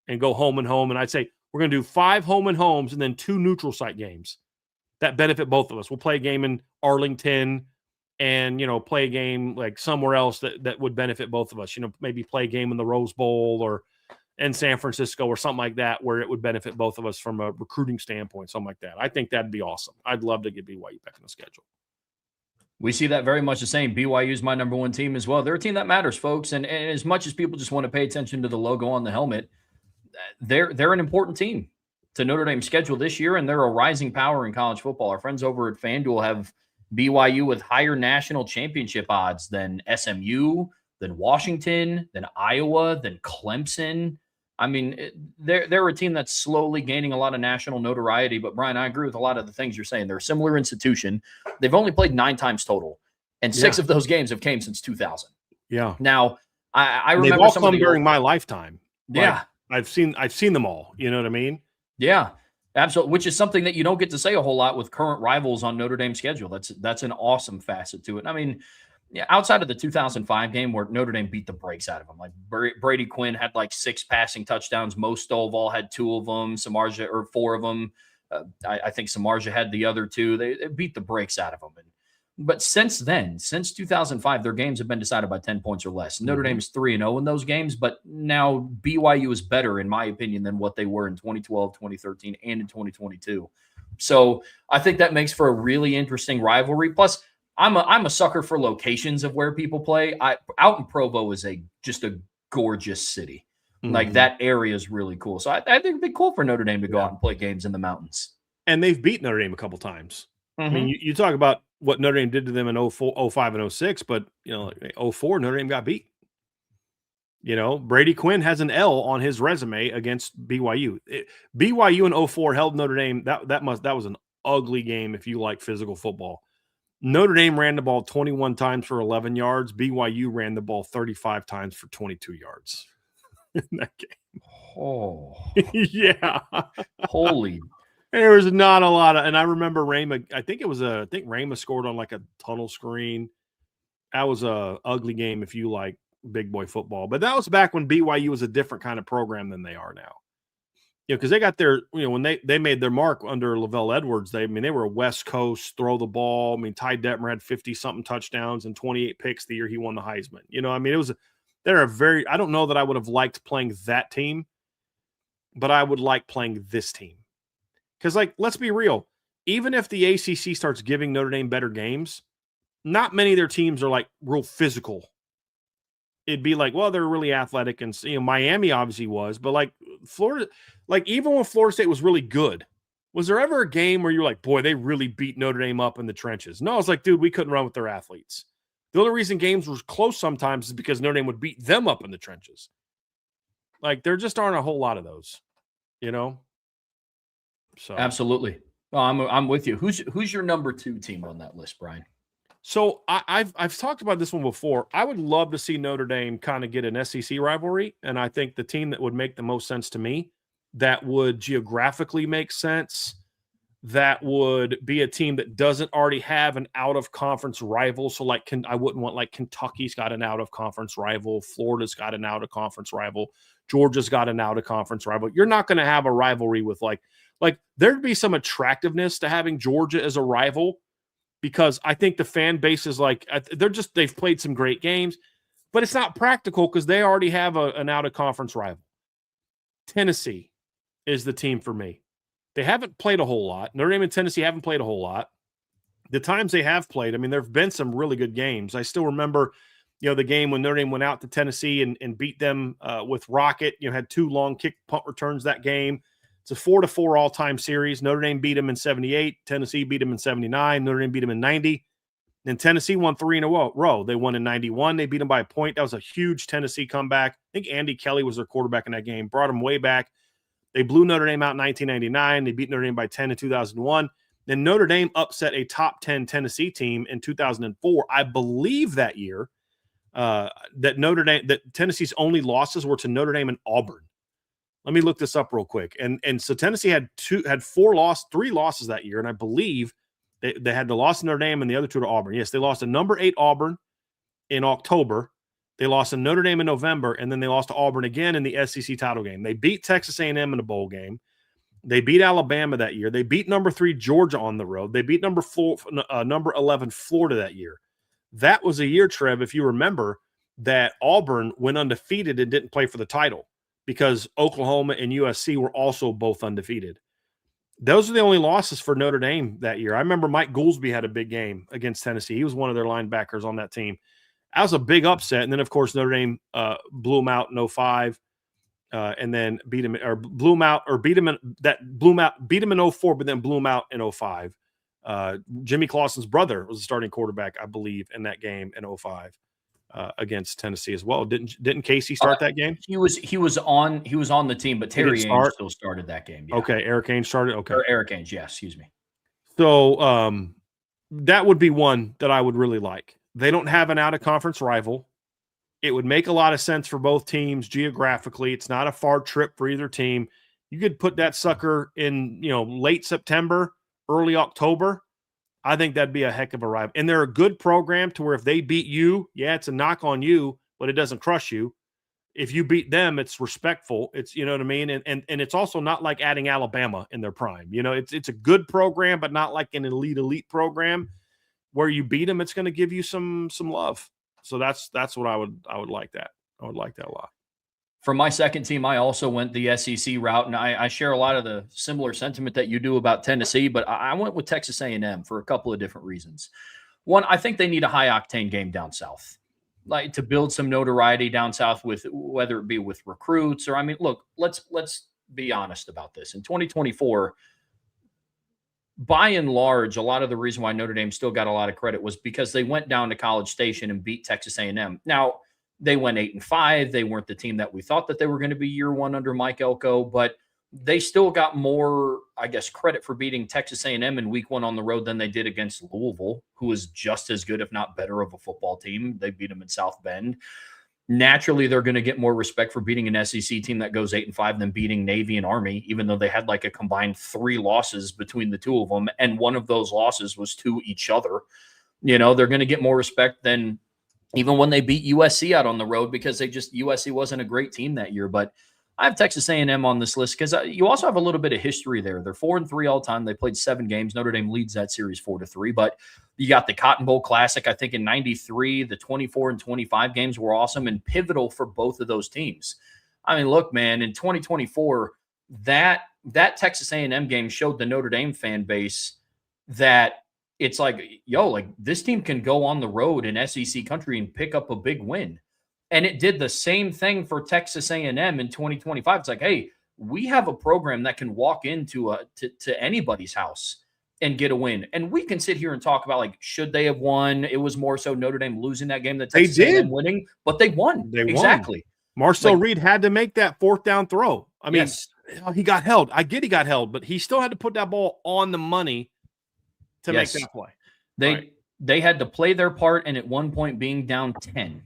and go home and home. And I'd say, we're going to do 5 home and homes and then 2 neutral site games that benefit both of us. We'll play a game in Arlington and, play a game like somewhere else that would benefit both of us. Maybe play a game in the Rose Bowl or in San Francisco or something like that where it would benefit both of us from a recruiting standpoint, something like that. I think that'd be awesome. I'd love to get BYU back on the schedule. We see that very much the same. BYU is my number 1 team as well. They're a team that matters, folks. And as much as people just want to pay attention to the logo on the helmet, they're an important team to Notre Dame's schedule this year, and they're a rising power in college football. Our friends over at FanDuel have BYU with higher national championship odds than SMU, than Washington, than Iowa, than Clemson. I mean, they're a team that's slowly gaining a lot of national notoriety. But, Brian, I agree with a lot of the things you're saying. They're a similar institution. They've only played 9 times total, and 6 of those games have came since 2000. Yeah. Now, I remember they've all some come during my lifetime. Yeah. I've seen them all. You know what I mean? Yeah, absolutely. Which is something that you don't get to say a whole lot with current rivals on Notre Dame's schedule. That's an awesome facet to it. I mean, yeah, outside of the 2005 game where Notre Dame beat the brakes out of them, like Brady Quinn had like 6 passing touchdowns. Mo Stovall had 2 of them. Samardzija, or 4 of them. I think Samardzija had the other 2. They beat the brakes out of them. But since then, since 2005, their games have been decided by 10 points or less. Notre Dame is 3-0 in those games, but now BYU is better, in my opinion, than what they were in 2012, 2013, and in 2022. So I think that makes for a really interesting rivalry. Plus, I'm a sucker for locations of where people play. Out in Provo is just a gorgeous city. Like, that area is really cool. So I think it'd be cool for Notre Dame to go out and play games in the mountains. And they've beat Notre Dame a couple times. I mean, you talk about what Notre Dame did to them in 04, 05, and 06, but, 04, Notre Dame got beat. Brady Quinn has an L on his resume against BYU. BYU in 04 held Notre Dame. That was an ugly game if you like physical football. Notre Dame ran the ball 21 times for 11 yards. BYU ran the ball 35 times for 22 yards in that game. Oh. Yeah. Holy. There was not a lot of, and I remember Rama. I think Rama scored on like a tunnel screen. That was a ugly game if you like big boy football. But that was back when BYU was a different kind of program than they are now. Because they got their, when they made their mark under Lavelle Edwards, they were a West Coast throw the ball. I mean, Ty Detmer had 50-something touchdowns and 28 picks the year he won the Heisman. I don't know that I would have liked playing that team, but I would like playing this team. Because, let's be real. Even if the ACC starts giving Notre Dame better games, not many of their teams are, real physical. It'd be like, well, they're really athletic. And, Miami obviously was. But, Florida, even when Florida State was really good, was there ever a game where you're like, boy, they really beat Notre Dame up in the trenches? No, it's like, dude, we couldn't run with their athletes. The only reason games were close sometimes is because Notre Dame would beat them up in the trenches. There just aren't a whole lot of those, So absolutely. Well, I'm with you. Who's your number 2 team on that list, Brian? So I've talked about this one before. I would love to see Notre Dame kind of get an SEC rivalry, and I think the team that would make the most sense to me, that would geographically make sense, that would be a team that doesn't already have an out-of-conference rival. So, I wouldn't want, Kentucky's got an out-of-conference rival, Florida's got an out-of-conference rival, Georgia's got an out-of-conference rival. You're not going to have a rivalry with, there'd be some attractiveness to having Georgia as a rival, because I think the fan base is they've played some great games, but it's not practical because they already have an out-of-conference rival. Tennessee is the team for me. They haven't played a whole lot. Notre Dame and Tennessee haven't played a whole lot. The times they have played, there have been some really good games. I still remember, the game when Notre Dame went out to Tennessee and beat them with Rocket. Had 2 long kick punt returns that game. It's a 4-4 all-time series. Notre Dame beat them in 78. Tennessee beat them in 79. Notre Dame beat them in 90. And Tennessee won 3 in a row. They won in 91. They beat them by a point. That was a huge Tennessee comeback. I think Andy Kelly was their quarterback in that game. Brought them way back. They blew Notre Dame out in 1999. They beat Notre Dame by 10 in 2001. Then Notre Dame upset a top 10 Tennessee team in 2004. I believe that year that Tennessee's only losses were to Notre Dame and Auburn. Let me look this up real quick. And so Tennessee had 3 losses that year, and I believe they had the loss to Notre Dame and the other 2 to Auburn. Yes, they lost to number 8 Auburn in October. They lost to Notre Dame in November, and then they lost to Auburn again in the SEC title game. They beat Texas A&M in a bowl game. They beat Alabama that year. They beat number 3 Georgia on the road. They beat number 11 Florida that year. That was a year, Trev, if you remember, that Auburn went undefeated and didn't play for the title, because Oklahoma and USC were also both undefeated. Those are the only losses for Notre Dame that year. I remember Mike Goolsby had a big game against Tennessee. He was one of their linebackers on that team. That was a big upset. And then, of course, Notre Dame blew them out in 05. and then beat him or blew him out or beat him in 04, but then blew him out in 05. Jimmy Clausen's brother was the starting quarterback, I believe, in that game in 05 against Tennessee as well. Didn't Casey start that game? He was on the team, but Terry Ainge still started that game. Yeah. Okay, Eric Ainge started. Okay, or Eric Ainge, yeah, excuse me. So that would be one that I would really like. They don't have an out-of-conference rival. It would make a lot of sense for both teams geographically. It's not a far trip for either team. You could put that sucker in, late September, early October. I think that'd be a heck of a rival. And they're a good program to where if they beat you, yeah, it's a knock on you, but it doesn't crush you. If you beat them, it's respectful. It's, you know what I mean? And it's also not like adding Alabama in their prime. It's a good program, but not like an elite program where you beat them. It's going to give you some love. So that's what I would like that. I would like that a lot. For my second team, I also went the SEC route, and I share a lot of the similar sentiment that you do about Tennessee, but I went with Texas A&M for a couple of different reasons. One, I think they need a high-octane game down south, like to build some notoriety down south with whether it be with recruits or, look, let's be honest about this. In 2024, by and large, a lot of the reason why Notre Dame still got a lot of credit was because they went down to College Station and beat Texas A&M. Now, they went 8-5. They weren't the team that we thought that they were going to be year one under Mike Elko, but they still got more, I guess, credit for beating Texas A&M in week one on the road than they did against Louisville, who is just as good, if not better, of a football team. They beat them in South Bend. Naturally, they're going to get more respect for beating an SEC team that goes 8-5 than beating Navy and Army, even though they had like a combined 3 losses between the two of them. And one of those losses was to each other. They're going to get more respect than even when they beat USC out on the road, because USC wasn't a great team that year. But I have Texas A&M on this list because you also have a little bit of history there. They're 4-3 all time. They played 7 games. Notre Dame leads that series 4-3. But you got the Cotton Bowl Classic, I think, in 93. The 24 and 25 games were awesome and pivotal for both of those teams. Look, man, in 2024, that Texas A&M game showed the Notre Dame fan base that it's like, this team can go on the road in SEC country and pick up a big win. And it did the same thing for Texas A&M in 2025. It's like, hey, we have a program that can walk into to anybody's house and get a win. And we can sit here and talk about, should they have won? It was more so Notre Dame losing that game than Texas A&M winning, but they won. Exactly. Marcel Reed had to make that 4th down throw. Yes. He got held. I get he got held, but he still had to put that ball on the money to make that play. They had to play their part, and at one point being down 10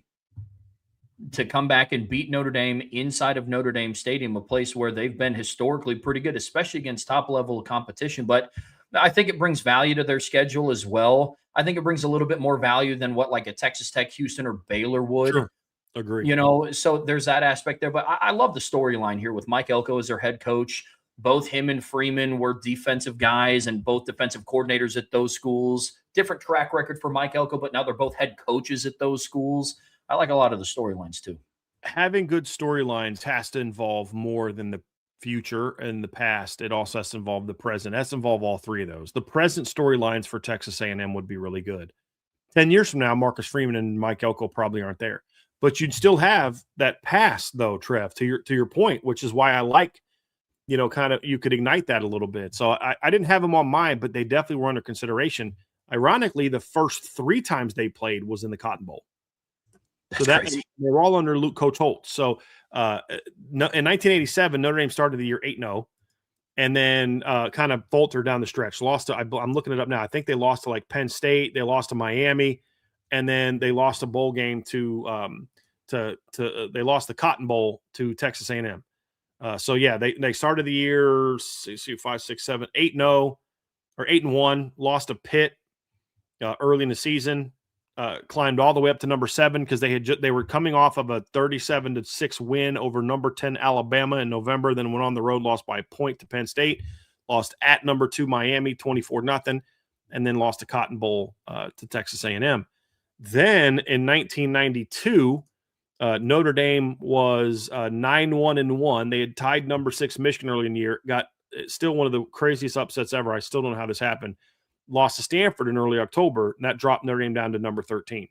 to come back and beat Notre Dame inside of Notre Dame Stadium, a place where they've been historically pretty good, especially against top-level competition. But I think it brings value to their schedule as well. I think it brings a little bit more value than what like a Texas Tech, Houston, or Baylor would. Sure. Agree. So there's that aspect there. But I love the storyline here with Mike Elko as their head coach. Both him and Freeman were defensive guys and both defensive coordinators at those schools. Different track record for Mike Elko, but now they're both head coaches at those schools. I like a lot of the storylines too. Having good storylines has to involve more than the future and the past. It also has to involve the present. It has to involve all 3 of those. The present storylines for Texas A&M would be really good. 10 years from now, Marcus Freeman and Mike Elko probably aren't there. But you'd still have that past, though, Trev, to your point, which is why I like, you could ignite that a little bit. So I didn't have them on mine, but they definitely were under consideration. Ironically, the first 3 times they played was in the Cotton Bowl. That's crazy. They were all under Coach Holt. So in 1987, Notre Dame started the year 8-0, and then kind of faltered down the stretch. Lost to, I'm looking it up now. I think they lost to like Penn State. They lost to Miami, and then they lost a bowl game to they lost the Cotton Bowl to Texas A&M. So yeah, they started the year 5, 6, 7, 8-0 or 8-1. Lost to Pitt early in the season. Climbed all the way up to number 7 because they were coming off of a 37-6 win over number 10 Alabama in November. Then went on the road, lost by a point to Penn State, lost at number 2 Miami 24-0, and then lost the Cotton Bowl to Texas A&M. Then in 1992, Notre Dame was 9-1-1. They had tied number 6 Michigan early in the year. Got still one of the craziest upsets ever. I still don't know how this happened. Lost to Stanford in early October, and that dropped Notre Dame down to number 13.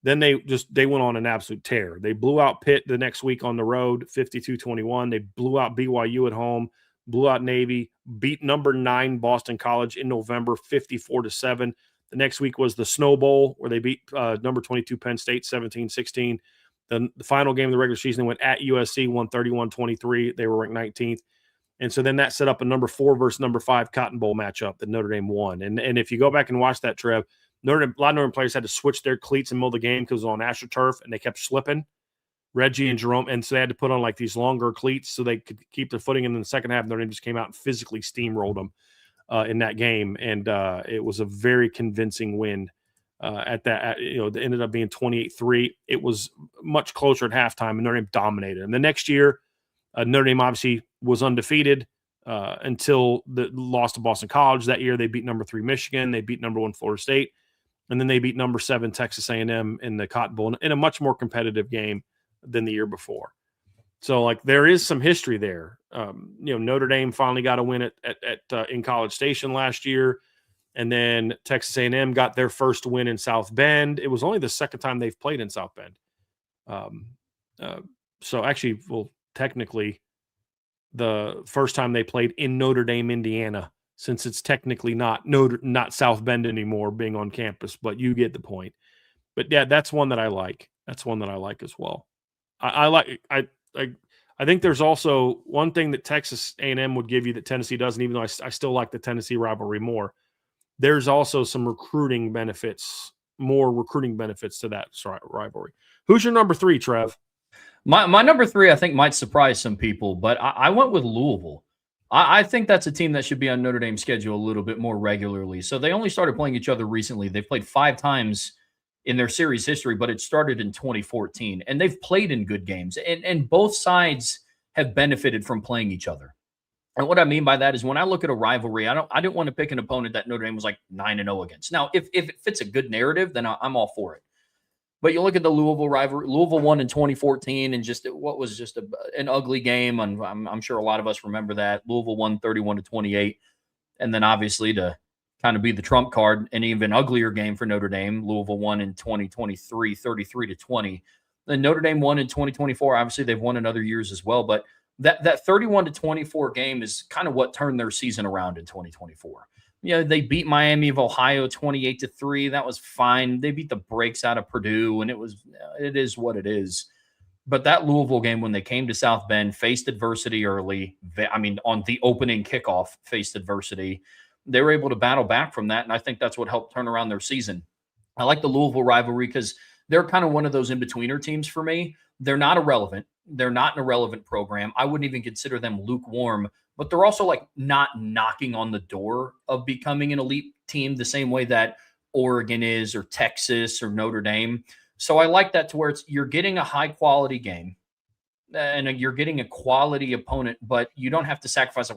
Then they went on an absolute tear. They blew out Pitt the next week on the road, 52-21. They blew out BYU at home, blew out Navy, beat number 9 Boston College in November, 54-7. The next week was the Snow Bowl, where they beat number 22 Penn State, 17-16. Then the final game of the regular season, they went at USC, won 31-23. They were ranked 19th. And so then that set up a number 4 versus number 5 Cotton Bowl matchup that Notre Dame won. And if you go back and watch that, Trev, a lot of Notre Dame players had to switch their cleats in the middle of the game because it was on AstroTurf, and they kept slipping. Reggie and Jerome, and so they had to put on like these longer cleats so they could keep their footing. And in the second half, Notre Dame just came out and physically steamrolled them in that game, and it was a very convincing win. It ended up being 28-3. It was much closer at halftime, and Notre Dame dominated. And the next year, Notre Dame obviously was undefeated until the loss to Boston College. That year, they beat number 3 Michigan. They beat number 1 Florida State. And then they beat number 7 Texas A&M in the Cotton Bowl in a much more competitive game than the year before. So, like, there is some history there. Notre Dame finally got a win in College Station last year. And then Texas A&M got their first win in South Bend. It was only the second time they've played in South Bend. So actually, well, technically, the first time they played in Notre Dame, Indiana, since it's technically not South Bend anymore, being on campus. But you get the point. But yeah, that's one that I like. That's one that I like as well. I think there's also one thing that Texas A&M would give you that Tennessee doesn't, even though I still like the Tennessee rivalry more. There's also some more recruiting benefits to that rivalry. Who's your number 3, Trev? My number 3, I think, might surprise some people, but I went with Louisville. I think that's a team that should be on Notre Dame's schedule a little bit more regularly. So they only started playing each other recently. They've played 5 times in their series history, but it started in 2014, and they've played in good games, and both sides have benefited from playing each other. And what I mean by that is when I look at a rivalry, I didn't want to pick an opponent that Notre Dame was like 9-0 against. Now, if it fits a good narrative, then I'm all for it. But you look at the Louisville rivalry. Louisville won in 2014, and what was just an ugly game. And I'm sure a lot of us remember that. Louisville won 31-28, and then obviously to kind of be the trump card, an even uglier game for Notre Dame, Louisville won in 2023, 33-20. Then Notre Dame won in 2024. Obviously, they've won in other years as well, but that 31-24 game is kind of what turned their season around in 2024. They beat Miami of Ohio 28-3. That was fine. They beat the brakes out of Purdue, and it is what it is. But that Louisville game, when they came to South Bend, faced adversity early. On the opening kickoff, faced adversity. They were able to battle back from that, and I think that's what helped turn around their season. I like the Louisville rivalry because they're kind of one of those in-betweener teams for me. They're not irrelevant. They're not an irrelevant program. I wouldn't even consider them lukewarm, but they're also like not knocking on the door of becoming an elite team the same way that Oregon is, or Texas, or Notre Dame. So I like that, to where you're getting a high-quality game, and you're getting a quality opponent, but you don't have to sacrifice,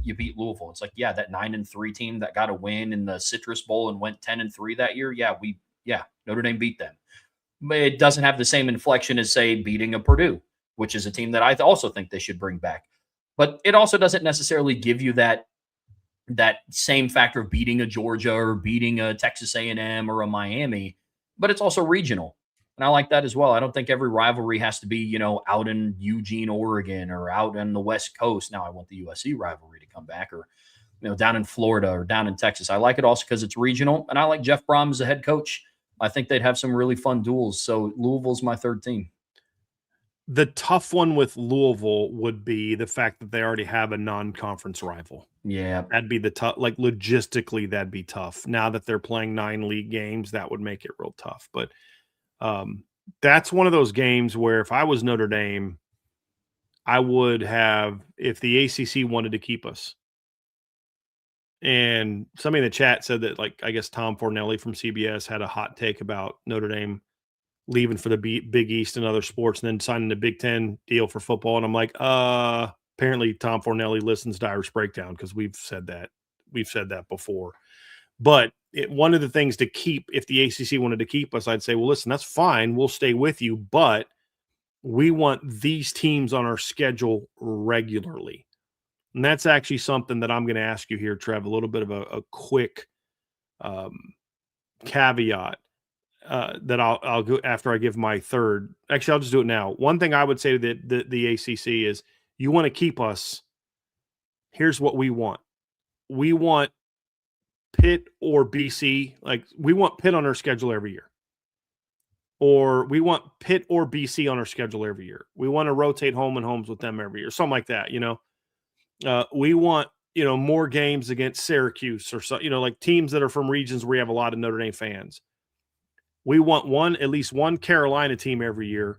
you beat Louisville. It's like, yeah, that 9-3 team that got a win in the Citrus Bowl and went 10-3 that year. Notre Dame beat them. But it doesn't have the same inflection as, say, beating a Purdue, which is a team that I also think they should bring back. But it also doesn't necessarily give you that same factor of beating a Georgia or beating a Texas A&M or a Miami, but it's also regional. And I like that as well. I don't think every rivalry has to be, out in Eugene, Oregon, or out on the West Coast. Now I want the USC rivalry to come back, or, down in Florida or down in Texas. I like it also because it's regional, and I like Jeff Brom as a head coach. I think they'd have some really fun duels. So Louisville's my 3rd team. The tough one with Louisville would be the fact that they already have a non-conference rival. Yeah. That'd be the tough, like logistically, that'd be tough. Now that they're playing 9 league games, that would make it real tough. But that's one of those games where if I was Notre Dame, I would have, if the ACC wanted to keep us. And somebody in the chat said that, like, I guess Tom Fornelli from CBS had a hot take about Notre Dame leaving for the Big East and other sports, and then signing the Big Ten deal for football. And I'm like, apparently Tom Fornelli listens to Irish Breakdown, because we've said that before. But one of the things to keep, if the ACC wanted to keep us, I'd say, well, listen, that's fine. We'll stay with you, but we want these teams on our schedule regularly. And that's actually something that I'm going to ask you here, Trev, a little bit of a quick caveat. that I'll go after I give my third. Actually, I'll just do it now. One thing I would say to the ACC is, you want to keep us. Here's what we want. We want Pitt or BC. Like, we want Pitt on our schedule every year. Or we want Pitt or BC on our schedule every year. We want to rotate home and homes with them every year. Something like that, we want, more games against Syracuse or so, like teams that are from regions where we have a lot of Notre Dame fans. We want at least one Carolina team every year.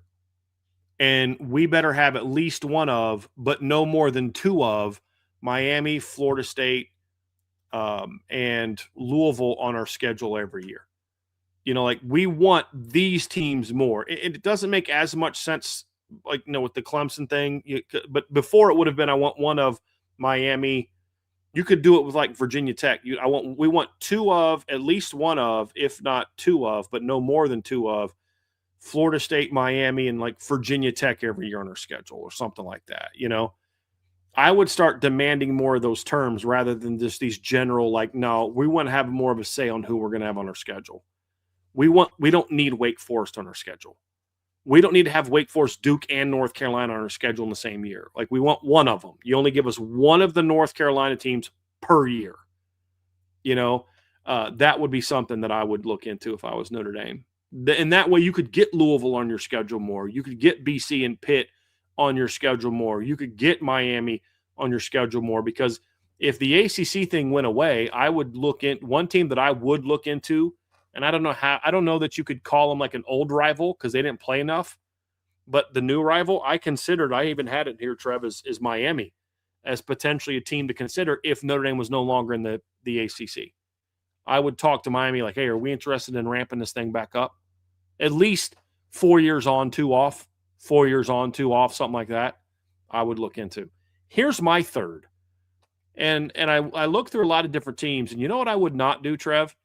And we better have at least one of, but no more than two of, Miami, Florida State, and Louisville on our schedule every year. Like, we want these teams more. It doesn't make as much sense, like, with the Clemson thing. But before, it would have been, I want one of Miami. You could do it with, like, Virginia Tech. We want two of, at least one of, if not two of, but no more than two of, Florida State, Miami, and, like, Virginia Tech every year on our schedule or something like that. I would start demanding more of those terms rather than just these general, like, no, we want to have more of a say on who we're going to have on our schedule. We don't need Wake Forest on our schedule. We don't need to have Wake Forest, Duke, and North Carolina on our schedule in the same year. Like, we want one of them. You only give us one of the North Carolina teams per year. That would be something that I would look into if I was Notre Dame. And that way you could get Louisville on your schedule more. You could get BC and Pitt on your schedule more. You could get Miami on your schedule more, because if the ACC thing went away, I would look in one team that I would look into. And I don't know that you could call them like an old rival because they didn't play enough. But the new rival, I even had it here, Trev, is Miami as potentially a team to consider if Notre Dame was no longer in the ACC. I would talk to Miami like, hey, are we interested in ramping this thing back up? At least 4 years on, 2 off, 4 years on, 2 off, something like that, I would look into. Here's my third. And I looked through a lot of different teams, and you know what I would not do, Trev?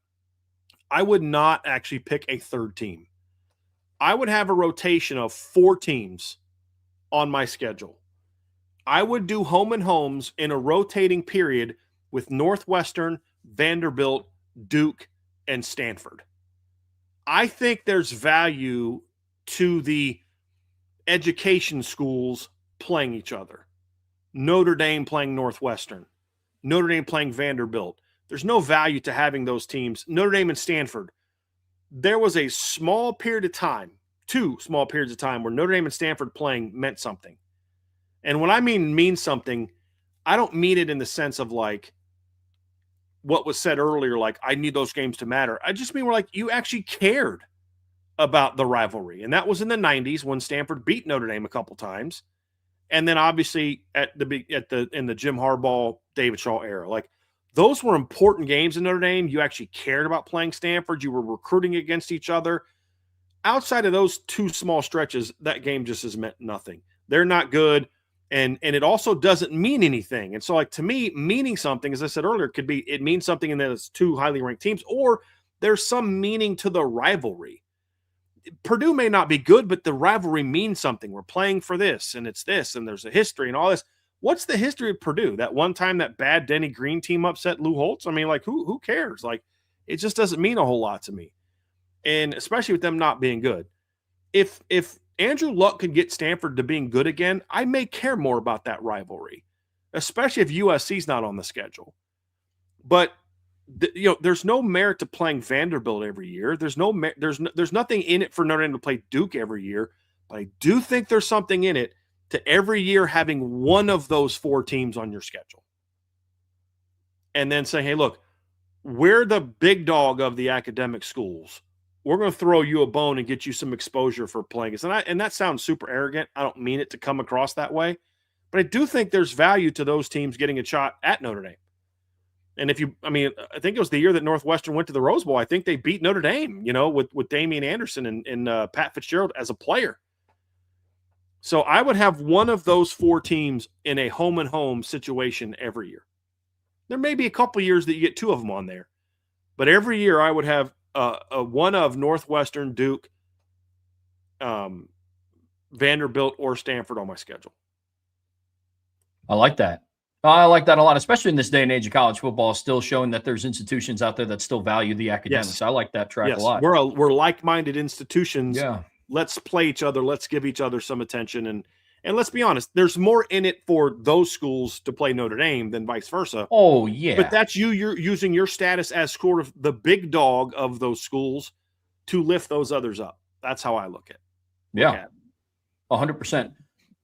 I would not actually pick a third team. I would have a rotation of 4 teams on my schedule. I would do home and homes in a rotating period with Northwestern, Vanderbilt, Duke, and Stanford. I think there's value to the education schools playing each other. Notre Dame playing Northwestern. Notre Dame playing Vanderbilt. There's no value to having those teams. Notre Dame and Stanford. There was a small period of time, 2 small periods of time, where Notre Dame and Stanford playing meant something. And when I mean something, I don't mean it in the sense of like what was said earlier, like I need those games to matter. I just mean you actually cared about the rivalry. And that was in the 90s when Stanford beat Notre Dame a couple times. And then obviously in the Jim Harbaugh, David Shaw era. Like, those were important games in Notre Dame. You actually cared about playing Stanford. You were recruiting against each other. Outside of those 2 small stretches, that game just has meant nothing. They're not good. And it also doesn't mean anything. And so, like, to me, meaning something, as I said earlier, could be it means something in that it's 2 highly ranked teams, or there's some meaning to the rivalry. Purdue may not be good, but the rivalry means something. We're playing for this, and it's this, and there's a history and all this. What's the history of Purdue? That one time that bad Denny Green team upset Lou Holtz? I mean, like, who cares? Like, it just doesn't mean a whole lot to me. And especially with them not being good. If Andrew Luck could get Stanford to being good again, I may care more about that rivalry, especially if USC's not on the schedule. But there's no merit to playing Vanderbilt every year. There's nothing in it for Notre Dame to play Duke every year. But I do think there's something in it to every year having one of those 4 teams on your schedule. And then saying, hey, look, we're the big dog of the academic schools. We're going to throw you a bone and get you some exposure for playing us. And that sounds super arrogant. I don't mean it to come across that way. But I do think there's value to those teams getting a shot at Notre Dame. And I think it was the year that Northwestern went to the Rose Bowl. I think they beat Notre Dame, with Damian Anderson and Pat Fitzgerald as a player. So I would have one of those 4 teams in a home and home situation every year. There may be a couple years that you get 2 of them on there, but every year I would have one of Northwestern, Duke, Vanderbilt, or Stanford on my schedule. I like that. I like that a lot, especially in this day and age of college football, still showing that there's institutions out there that still value the academics. Yes. I like that track a Yes. lot. We're like-minded institutions. Yeah. Let's play each other. Let's give each other some attention. And let's be honest, there's more in it for those schools to play Notre Dame than vice versa. Oh, But yeah. that's you're using your status as sort of the big dog of those schools to lift those others up. That's how I look at it. 100%.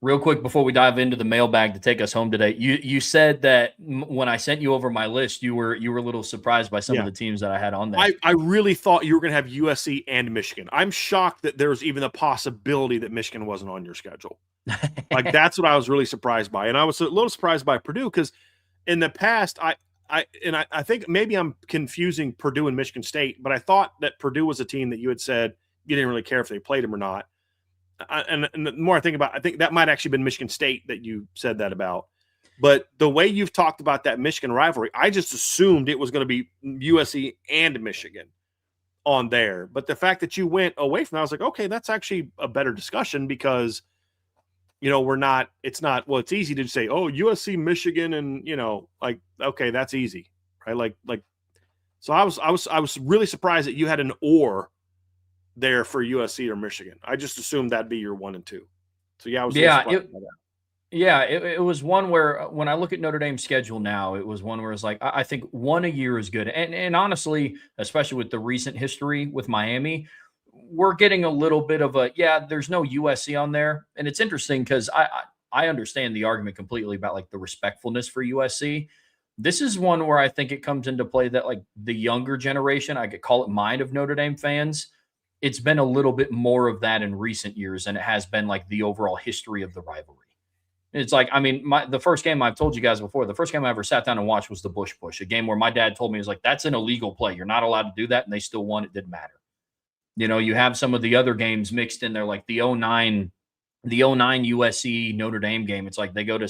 Real quick before we dive into the mailbag to take us home today, you said that when I sent you over my list, you were a little surprised by some of the teams that I had on there. I really thought you were going to have USC and Michigan. I'm shocked that there's even a possibility that Michigan wasn't on your schedule. Like, that's what I was really surprised by. And I was a little surprised by Purdue because in the past, I think maybe I'm confusing Purdue and Michigan State, but I thought that Purdue was a team that you had said you didn't really care if they played them or not. And the more I think about it, I think that might actually been Michigan State that you said that about. But the way you've talked about that Michigan rivalry, I just assumed it was going to be USC and Michigan on there. But the fact that you went away from that, I was like, okay, that's actually a better discussion because, it's easy to say, oh, USC, Michigan, and, okay, that's easy, right? So I was really surprised that you had an or there for USC or Michigan. I just assumed that'd be your 1 and 2. So yeah, I was it was one where when I look at Notre Dame's schedule now, it was one where it's like I think one a year is good, and honestly, especially with the recent history with Miami, we're getting a little bit of there's no USC on there, and it's interesting because I understand the argument completely about like the respectfulness for USC. This is one where I think it comes into play that like the younger generation, I could call it mine, of Notre Dame fans, it's been a little bit more of that in recent years than it has been like the overall history of the rivalry. It's like, I mean, the first game I've told you guys before, the first game I ever sat down and watched was the Bush Push, a game where my dad told me, he was like, that's an illegal play. You're not allowed to do that. And they still won. It didn't matter. You have some of the other games mixed in there, like the 09 USC Notre Dame game. It's like they go to,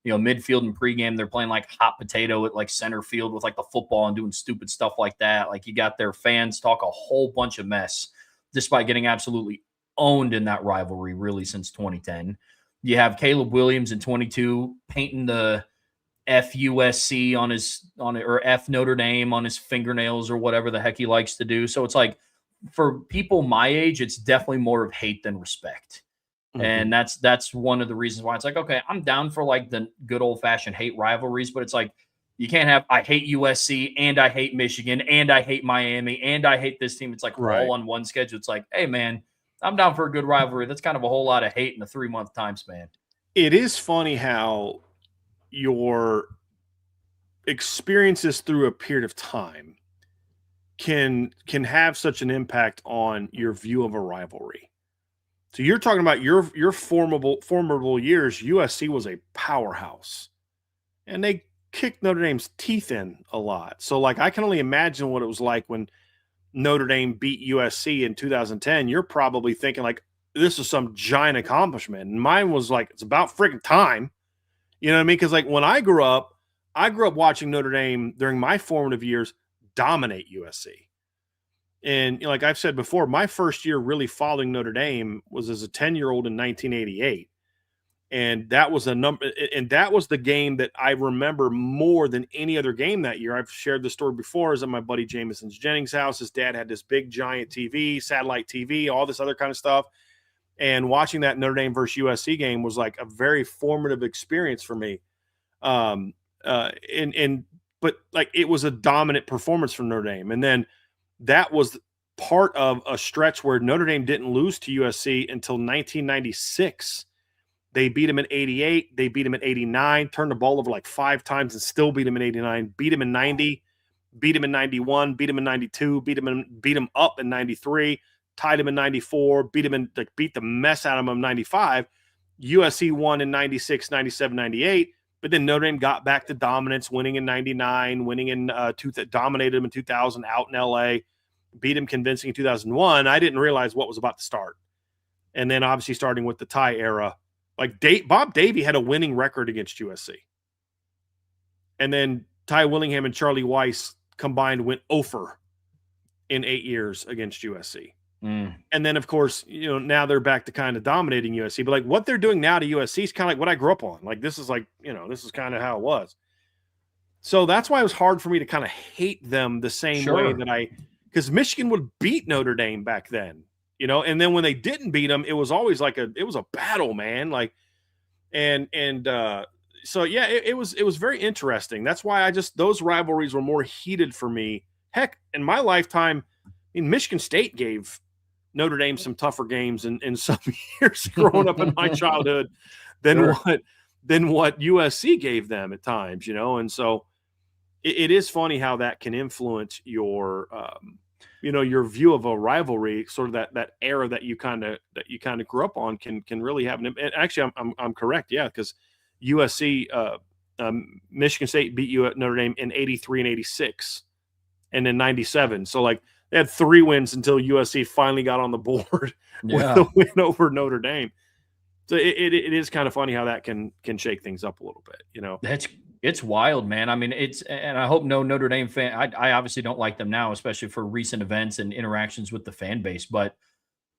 midfield and pregame. They're playing like hot potato at like center field with like the football and doing stupid stuff like that. Like you got their fans talk a whole bunch of mess despite getting absolutely owned in that rivalry really since 2010. You have Caleb Williams in 22 painting the FUSC or F Notre Dame on his fingernails or whatever the heck he likes to do. So it's like, for people my age, it's definitely more of hate than respect. Mm-hmm. And that's one of the reasons why it's like, okay, I'm down for like the good old fashioned hate rivalries, but it's like, you can't have, I hate USC and I hate Michigan and I hate Miami and I hate this team. It's like all on one schedule. It's like, hey man, I'm down for a good rivalry. That's kind of a whole lot of hate in a 3-month time span. It is funny how your experiences through a period of time can have such an impact on your view of a rivalry. So you're talking about your formidable years. USC was a powerhouse, and they kicked Notre Dame's teeth in a lot. So like I can only imagine what it was like when Notre Dame beat USC in 2010. You're probably thinking like, this is some giant accomplishment. And mine was like, it's about freaking time. You know what I mean? Because like when I grew up watching Notre Dame during my formative years dominate USC. And like I've said before, my first year really following Notre Dame was as a 10-year-old in 1988. And that was the game that I remember more than any other game that year. I've shared the story before. I was at my buddy Jameson Jennings' house. His dad had this big giant TV, satellite TV, all this other kind of stuff. And watching that Notre Dame versus USC game was like a very formative experience for me. But like it was a dominant performance from Notre Dame. And then that was part of a stretch where Notre Dame didn't lose to USC until 1996. They beat him in 88. They beat him in 89, turned the ball over like 5 times and still beat him in 89, beat him in 90, beat him in 91, beat him in 92, beat him up in 93, tied him in 94, beat the mess out of him in 95. USC won in 96, 97, 98. But then Notre Dame got back to dominance, winning in 99, dominated him in 2000 out in LA, beat him convincing in 2001. I didn't realize what was about to start. And then obviously starting with the Ty era, like Bob Davie had a winning record against USC. And then Ty Willingham and Charlie Weiss combined went 0 in 8 years against USC. And then, of course, now they're back to kind of dominating USC. But like what they're doing now to USC is kind of like what I grew up on. Like this is like, this is kind of how it was. So that's why it was hard for me to kind of hate them the same way that because Michigan would beat Notre Dame back then, and then when they didn't beat them, it was always like it was a battle, man. Like, so yeah, it was very interesting. That's why those rivalries were more heated for me. Heck, in my lifetime, Michigan State gave Notre Dame some tougher games in some years growing up in my childhood than what USC gave them at times, and so it is funny how that can influence your your view of a rivalry, sort of that era that you kind of grew up on can really have and actually I'm correct, yeah, because USC Michigan State beat you at Notre Dame in 83 and 86 and in 97, so like they had 3 wins until USC finally got on the board with the win over Notre Dame. So it is kind of funny how that can shake things up a little bit, It's wild, man. I mean, and I hope no Notre Dame fan. I obviously don't like them now, especially for recent events and interactions with the fan base. But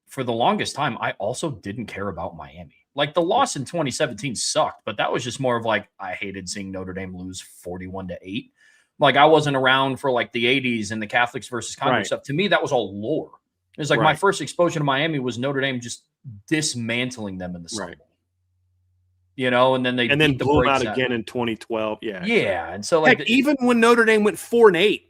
for the longest time, I also didn't care about Miami. Like the loss in 2017 sucked, but that was just more of like I hated seeing Notre Dame lose 41-8. Like I wasn't around for like the 80s and the Catholics versus convicts stuff. To me, that was all lore. It was like my first exposure to Miami was Notre Dame just dismantling them in the Sun Bowl. And then they blew them out again in 2012. Yeah. Yeah. And so like even when Notre Dame went 4-8,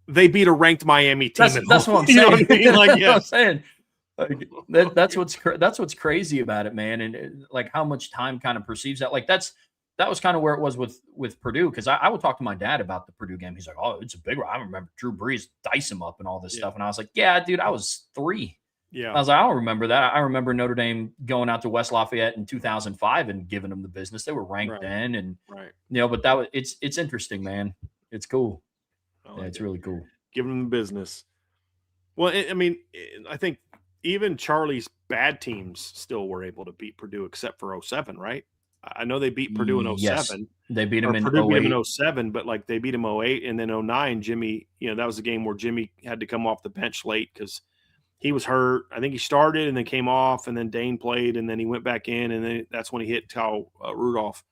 they beat a ranked Miami team. That's what I'm saying. You know what I mean? Like, yeah. That's what I'm saying. That's what's crazy about it, man. And like how much time kind of perceives that. Like that was kind of where it was with Purdue. Cause I would talk to my dad about the Purdue game. He's like, oh, it's a big one. I remember Drew Brees dice him up and all this stuff. And I was like, yeah, dude, I was 3. Yeah. I was like, I don't remember that. I remember Notre Dame going out to West Lafayette in 2005 and giving them the business. They were ranked then. And, but it's interesting, man. It's cool. It's really cool. Giving them the business. Well, I think even Charlie's bad teams still were able to beat Purdue except for 07, right? I know they beat Purdue in 07. Yes, they beat them in Purdue 08. beat them in 07, but like they beat them 08 and then 09, Jimmy, that was the game where Jimmy had to come off the bench late because he was hurt. I think he started and then came off, and then Dane played, and then he went back in, and then that's when he hit Kyle Rudolph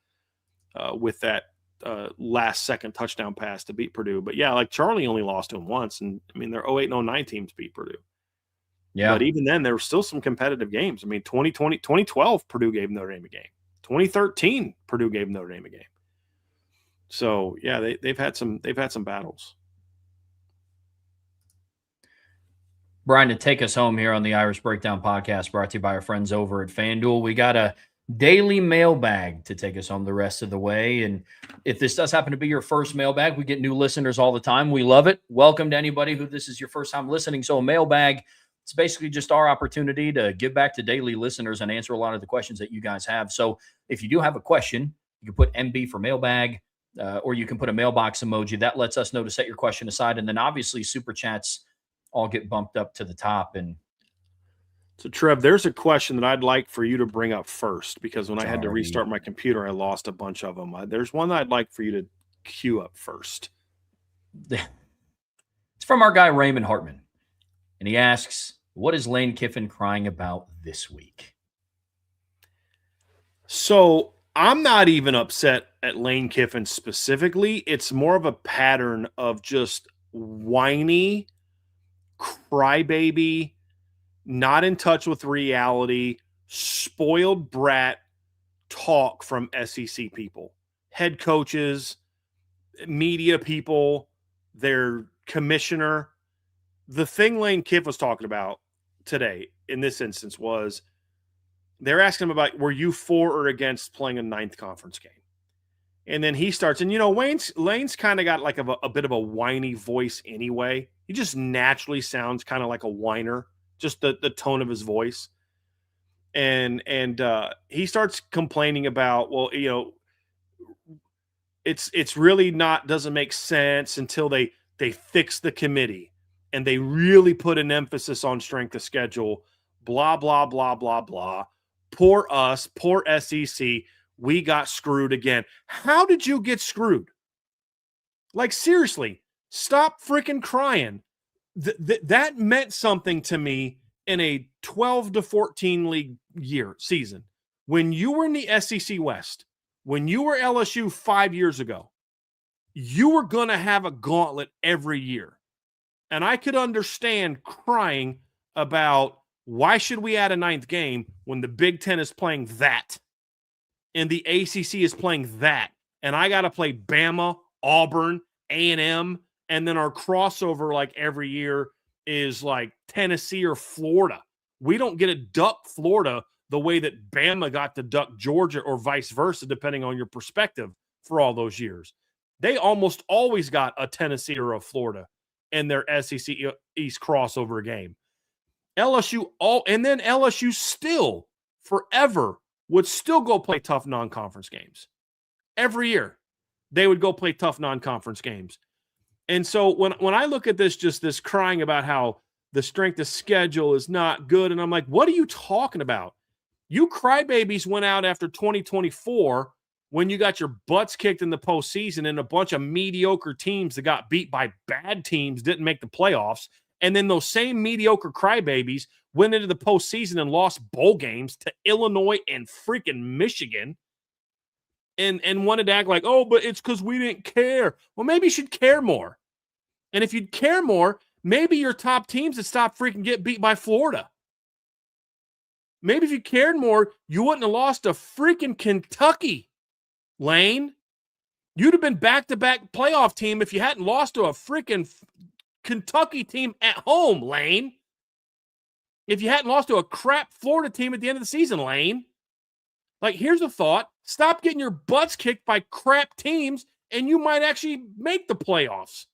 with that last-second touchdown pass to beat Purdue. But, yeah, like Charlie only lost to him once, and, their 08 and 09 teams beat Purdue. Yeah. But even then, there were still some competitive games. 2012, Purdue gave Notre Dame a game. 2013, Purdue gave Notre Dame a game. So, yeah, they've had some battles. Brian, to take us home here on the Irish Breakdown podcast, brought to you by our friends over at FanDuel. We got a daily mailbag to take us home the rest of the way. And if this does happen to be your first mailbag, we get new listeners all the time. We love it. Welcome to anybody who this is your first time listening. So a mailbag, it's basically just our opportunity to give back to daily listeners and answer a lot of the questions that you guys have. So if you do have a question, you can put MB for mailbag, or you can put a mailbox emoji. That lets us know to set your question aside. And then obviously super chats all get bumped up to the top. And so, Trev, there's a question that I'd like for you to bring up first, because when I had to restart my computer, I lost a bunch of them. There's one that I'd like for you to queue up first. It's from our guy, Raymond Hartman. And he asks, what is Lane Kiffin crying about this week? So I'm not even upset at Lane Kiffin specifically. It's more of a pattern of just whiny, crybaby, not in touch with reality, spoiled brat talk from SEC people, head coaches, media people, their commissioner. The thing Lane Kiff was talking about today in this instance was they're asking him about, were you for or against playing a 9th conference game? And then he starts, and Lane's kind of got like a bit of a whiny voice anyway. He just naturally sounds kind of like a whiner, just the tone of his voice. And he starts complaining about, well, it's really doesn't make sense until they fix the committee and they really put an emphasis on strength of schedule, blah, blah, blah, blah, blah. Poor us, poor SEC. We got screwed again. How did you get screwed? Like, seriously, stop freaking crying. that meant something to me in a 12 to 14 league season. When you were in the SEC West, when you were LSU 5 years ago, you were going to have a gauntlet every year. And I could understand crying about why should we add a ninth game when the Big Ten is playing that and the ACC is playing that. And I got to play Bama, Auburn, A&M, and then our crossover like every year is like Tennessee or Florida. We don't get to duck Florida the way that Bama got to duck Georgia or vice versa, depending on your perspective for all those years. They almost always got a Tennessee or a Florida in their SEC East crossover game. LSU still forever would still go play tough non-conference games. Every year, they would go play tough non-conference games. And so when I look at this crying about how the strength of schedule is not good, and I'm like, what are you talking about? You crybabies went out after 2024 when you got your butts kicked in the postseason and a bunch of mediocre teams that got beat by bad teams didn't make the playoffs. And then those same mediocre crybabies went into the postseason and lost bowl games to Illinois and freaking Michigan and wanted to act like, oh, but it's because we didn't care. Well, maybe you should care more. And if you'd care more, maybe your top teams would stop freaking get beat by Florida. Maybe if you cared more, you wouldn't have lost to freaking Kentucky, Lane. You'd have been back-to-back playoff team if you hadn't lost to a freaking Kentucky team at home, Lane. If you hadn't lost to a crap Florida team at the end of the season, Lane. Like, here's a thought. Stop getting your butts kicked by crap teams, and you might actually make the playoffs.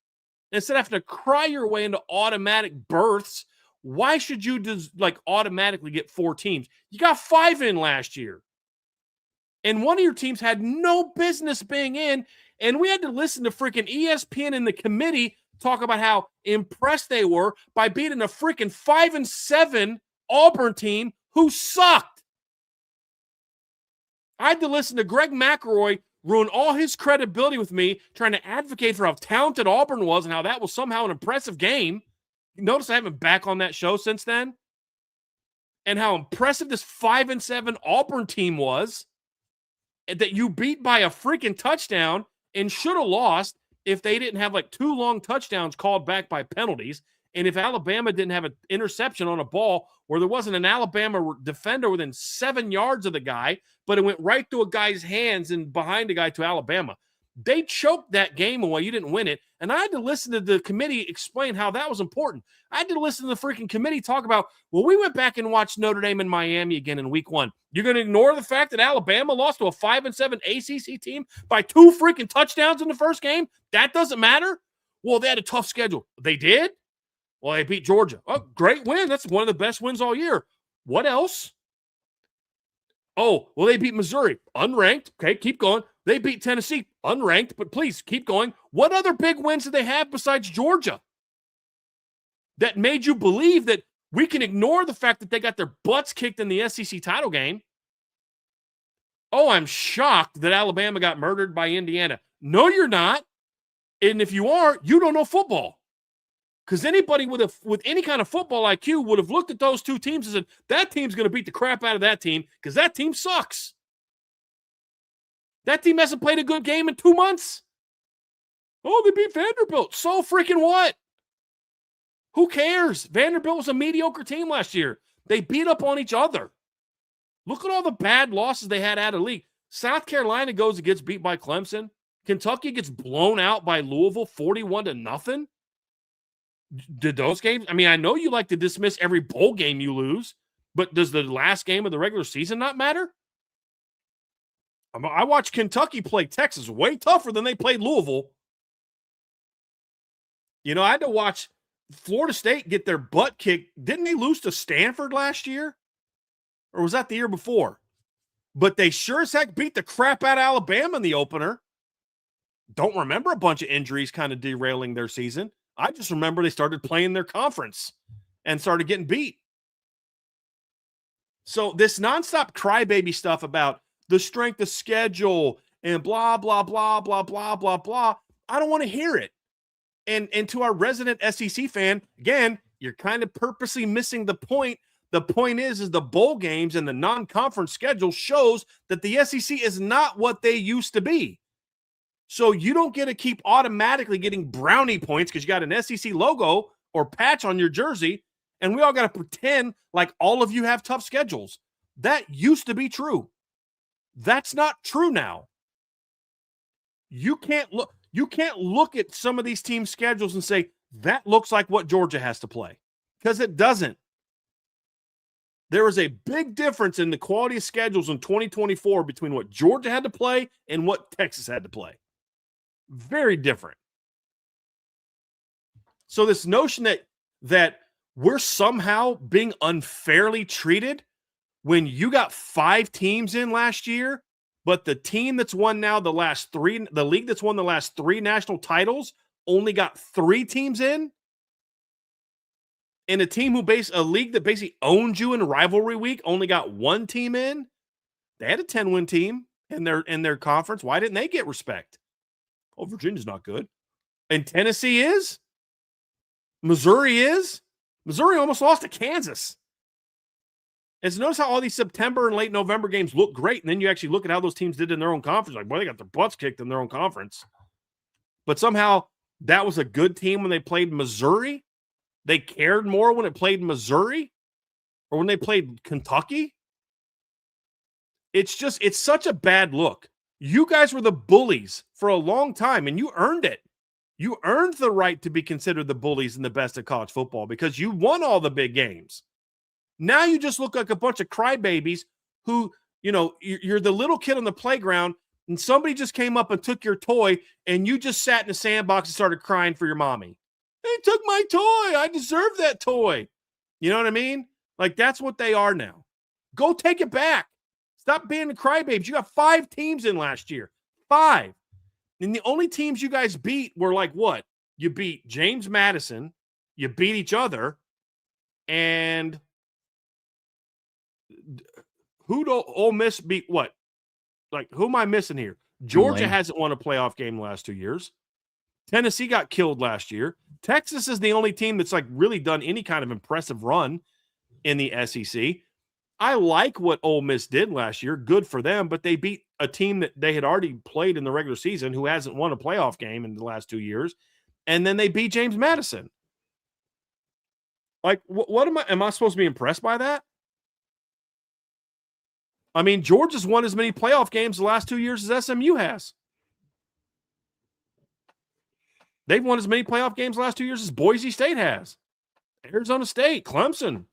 Instead of having to cry your way into automatic berths, why should you just automatically get 4 teams? You got 5 in last year. And one of your teams had no business being in, and we had to listen to freaking ESPN and the committee talk about how impressed they were by beating a freaking 5-7 Auburn team who sucked. I had to listen to Greg McElroy ruin all his credibility with me trying to advocate for how talented Auburn was and how that was somehow an impressive game. Notice I haven't been back on that show since then. And how impressive this 5-7 Auburn team was that you beat by a freaking touchdown and should have lost if they didn't have 2 long touchdowns called back by penalties. And if Alabama didn't have an interception on a ball where there wasn't an Alabama defender within 7 yards of the guy, but it went right through a guy's hands and behind a guy to Alabama. They choked that game away. You didn't win it. And I had to listen to the committee explain how that was important. I had to listen to the freaking committee talk about, well, we went back and watched Notre Dame and Miami again in week 1. You're going to ignore the fact that Alabama lost to a 5-7 ACC team by 2 freaking touchdowns in the first game? That doesn't matter? Well, they had a tough schedule. They did? Well, they beat Georgia. Oh, great win. That's one of the best wins all year. What else? Oh, well, they beat Missouri. Unranked. Okay, keep going. They beat Tennessee. Unranked, but please keep going. What other big wins did they have besides Georgia that made you believe that we can ignore the fact that they got their butts kicked in the SEC title game? Oh, I'm shocked that Alabama got murdered by Indiana. No, you're not. And if you are, you don't know football. Because anybody with any kind of football IQ would have looked at those 2 teams and said, that team's going to beat the crap out of that team because that team sucks. That team hasn't played a good game in 2 months. Oh, they beat Vanderbilt. So freaking what? Who cares? Vanderbilt was a mediocre team last year. They beat up on each other. Look at all the bad losses they had out of the league. South Carolina goes and gets beat by Clemson. Kentucky gets blown out by Louisville 41-0. Did those games? I mean, I know you like to dismiss every bowl game you lose, but does the last game of the regular season not matter? I watched Kentucky play Texas way tougher than they played Louisville. You know, I had to watch Florida State get their butt kicked. Didn't they lose to Stanford last year? Or was that the year before? But they sure as heck beat the crap out of Alabama in the opener. Don't remember a bunch of injuries kind of derailing their season. I just remember they started playing their conference and started getting beat. So this nonstop crybaby stuff about the strength of schedule and blah, blah, blah, blah, blah, blah, blah, I don't want to hear it. And to our resident SEC fan, again, you're kind of purposely missing the point. The point is the bowl games and the non-conference schedule shows that the SEC is not what they used to be. So you don't get to keep automatically getting brownie points because you got an SEC logo or patch on your jersey, and we all got to pretend like all of you have tough schedules. That used to be true. That's not true now. You can't look at some of these team schedules and say, that looks like what Georgia has to play, because it doesn't. There is a big difference in the quality of schedules in 2024 between what Georgia had to play and what Texas had to play. Very different. So this notion that we're somehow being unfairly treated when you got 5 teams in last year, but the team that's won now the league that's won the last 3 national titles only got 3 teams in? And a league that basically owned you in rivalry week only got 1 team in? They had a 10-win team in their conference. Why didn't they get respect? Oh, Virginia's not good. And Tennessee is? Missouri is? Missouri almost lost to Kansas. And so notice how all these September and late November games look great, and then you actually look at how those teams did in their own conference. Like, boy, they got their butts kicked in their own conference. But somehow that was a good team when they played Missouri. They cared more when it played Missouri or when they played Kentucky. It's such a bad look. You guys were the bullies for a long time, and you earned it. You earned the right to be considered the bullies and the best of college football because you won all the big games. Now you just look like a bunch of crybabies who, you're the little kid on the playground and somebody just came up and took your toy and you just sat in the sandbox and started crying for your mommy. They took my toy. I deserve that toy. You know what I mean? Like, that's what they are now. Go take it back. Stop being the crybabies. You got 5 teams in last year. 5. And the only teams you guys beat were like what? You beat James Madison. You beat each other. And who do Ole Miss beat what? Like, who am I missing here? Georgia hasn't won a playoff game the last 2 years. Tennessee got killed last year. Texas is the only team that's like really done any kind of impressive run in the SEC. I like what Ole Miss did last year. Good for them, but they beat a team that they had already played in the regular season who hasn't won a playoff game in the last 2 years. And then they beat James Madison. Like, what am I supposed to be impressed by that? I mean, Georgia's won as many playoff games the last 2 years as SMU has. They've won as many playoff games the last 2 years as Boise State has. Arizona State, Clemson.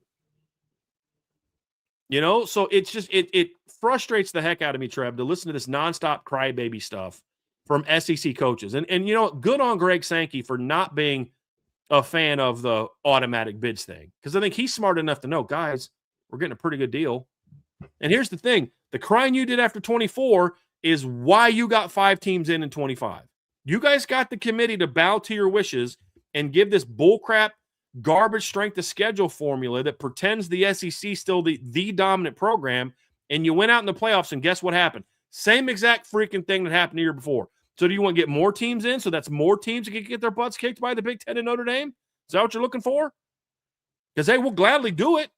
So it's just, it frustrates the heck out of me, Trev, to listen to this nonstop crybaby stuff from SEC coaches. And good on Greg Sankey for not being a fan of the automatic bids thing. Because I think he's smart enough to know, guys, we're getting a pretty good deal. And here's the thing. The crying you did after 24 is why you got 5 teams in 25. You guys got the committee to bow to your wishes and give this bullcrap garbage strength of schedule formula that pretends the SEC still the dominant program, and you went out in the playoffs, and guess what happened? Same exact freaking thing that happened the year before. So do you want to get more teams in so that's more teams that can get their butts kicked by the Big Ten and Notre Dame? Is that what you're looking for? Because they will gladly do it.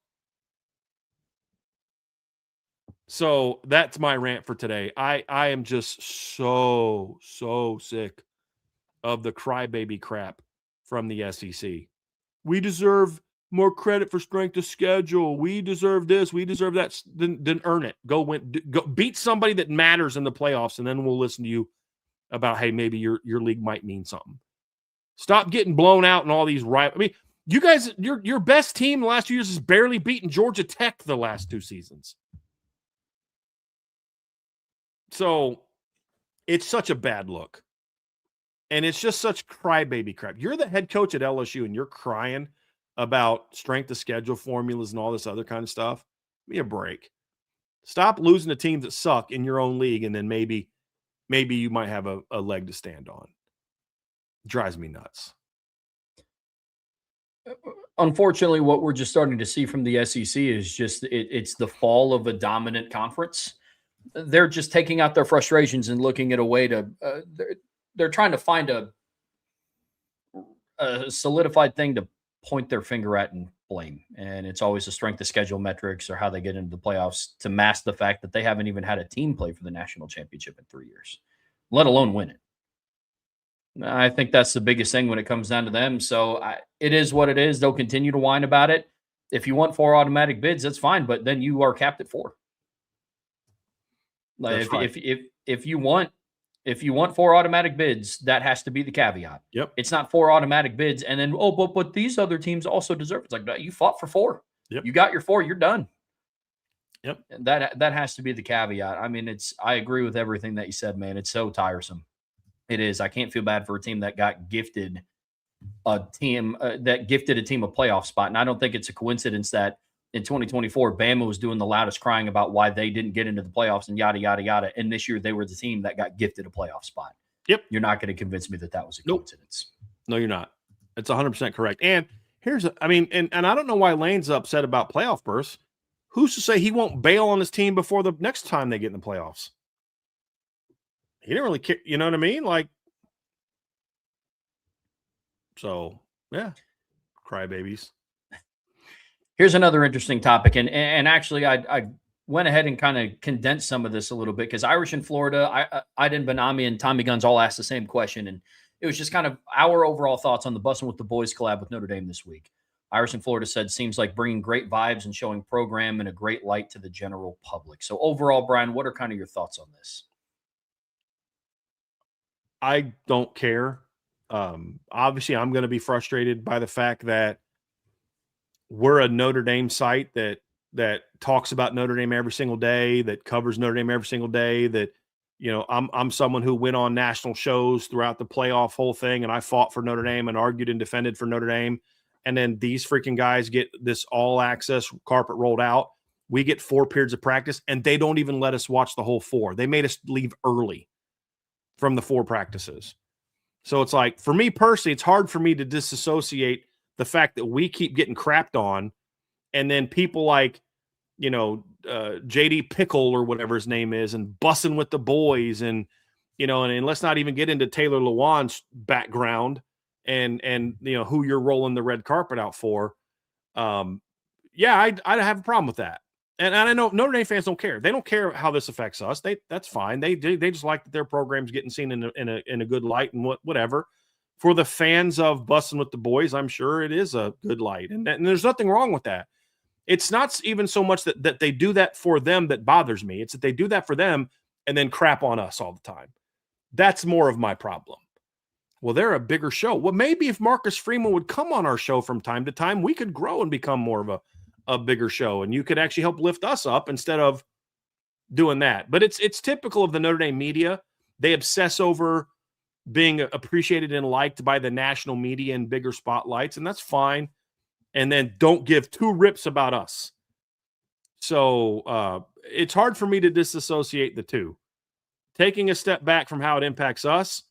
So that's my rant for today. I am just so sick of the crybaby crap from the SEC. We deserve more credit for strength of schedule. We deserve this. We deserve that. Then earn it. Go beat somebody that matters in the playoffs, and then we'll listen to you about, hey, maybe your league might mean something. Stop getting blown out in all these I mean, you guys, your best team the last 2 years has barely beaten Georgia Tech the last 2 seasons. So it's such a bad look. And it's just such crybaby crap. You're the head coach at LSU and you're crying about strength of schedule formulas and all this other kind of stuff. Give me a break. Stop losing to teams that suck in your own league, and then maybe you might have a leg to stand on. It drives me nuts. Unfortunately, what we're just starting to see from the SEC is just it's the fall of a dominant conference. They're just taking out their frustrations and looking at a way to they're trying to find a a solidified thing to point their finger at and blame. And it's always the strength of schedule metrics or how they get into the playoffs to mask the fact that they haven't even had a team play for the national championship in 3 years, let alone win it. I think that's the biggest thing when it comes down to them. So it is what it is. They'll continue to whine about it. If you want 4 automatic bids, that's fine, but then you are capped at 4. Like if you want 4 automatic bids, that has to be the caveat. Yep. It's not 4 automatic bids and then but these other teams also deserve it. It's like, no, you fought for 4. Yep. You got your 4, you're done. Yep. That has to be the caveat. I mean, I agree with everything that you said, man. It's so tiresome. It is. I can't feel bad for a team that got gifted a team a playoff spot. And I don't think it's a coincidence that in 2024, Bama was doing the loudest crying about why they didn't get into the playoffs and yada, yada, yada. And this year they were the team that got gifted a playoff spot. Yep. You're not going to convince me that was a coincidence. No, you're not. It's 100% correct. And and I don't know why Lane's upset about playoff berths. Who's to say he won't bail on his team before the next time they get in the playoffs? He didn't really care. You know what I mean? Like, so yeah, crybabies. Here's another interesting topic. And actually I went ahead and kind of condensed some of this a little bit because Irish in Florida, Aiden Benami and Tommy Guns all asked the same question. And it was just kind of our overall thoughts on the Bussin' with the Boys collab with Notre Dame this week. Irish in Florida said, seems like bringing great vibes and showing program in a great light to the general public. So overall, Brian, what are kind of your thoughts on this? I don't care. Obviously, I'm going to be frustrated by the fact that we're a Notre Dame site that talks about Notre Dame every single day, that covers Notre Dame every single day, that, you know, I'm someone who went on national shows throughout the playoff whole thing, and I fought for Notre Dame and argued and defended for Notre Dame. And then these freaking guys get this all access carpet rolled out. We get 4 periods of practice, and they don't even let us watch the whole 4. They made us leave early from the 4 practices. So it's like, for me personally, it's hard for me to disassociate the fact that we keep getting crapped on, and then people like, you know, JD Pickle or whatever his name is, and Bussin' with the Boys, and, you know, and let's not even get into Taylor Lewan's background and you know, who you're rolling the red carpet out for. Yeah, I'd have a problem with that. And I know Notre Dame fans don't care. They don't care how this affects us. That's fine. They just like that their program's getting seen in a good light and whatever. For the fans of Bussin' with the Boys, I'm sure it is a good light, and there's nothing wrong with that. It's not even so much that they do that for them that bothers me. It's that they do that for them and then crap on us all the time. That's more of my problem. Well, they're a bigger show. Well, maybe if Marcus Freeman would come on our show from time to time, we could grow and become more of a bigger show, and you could actually help lift us up instead of doing that. But it's typical of the Notre Dame media. They obsess over being appreciated and liked by the national media and bigger spotlights, and that's fine. And then don't give 2 rips about us. So it's hard for me to disassociate the two. Taking a step back from how it impacts us,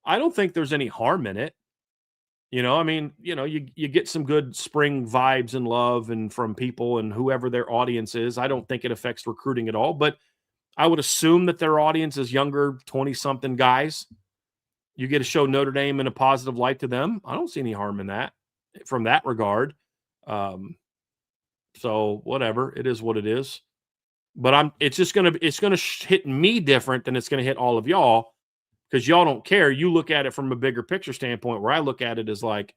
I don't think there's any harm in it. You know, I mean, you know, you get some good spring vibes and love and from people and whoever their audience is. I don't think it affects recruiting at all, but I would assume that their audience is younger, 20-something guys. You get to show Notre Dame in a positive light to them. I don't see any harm in that from that regard. So whatever, it is what it is. But it's going to hit me different than it's going to hit all of y'all, because y'all don't care. You look at it from a bigger picture standpoint, where I look at it as like,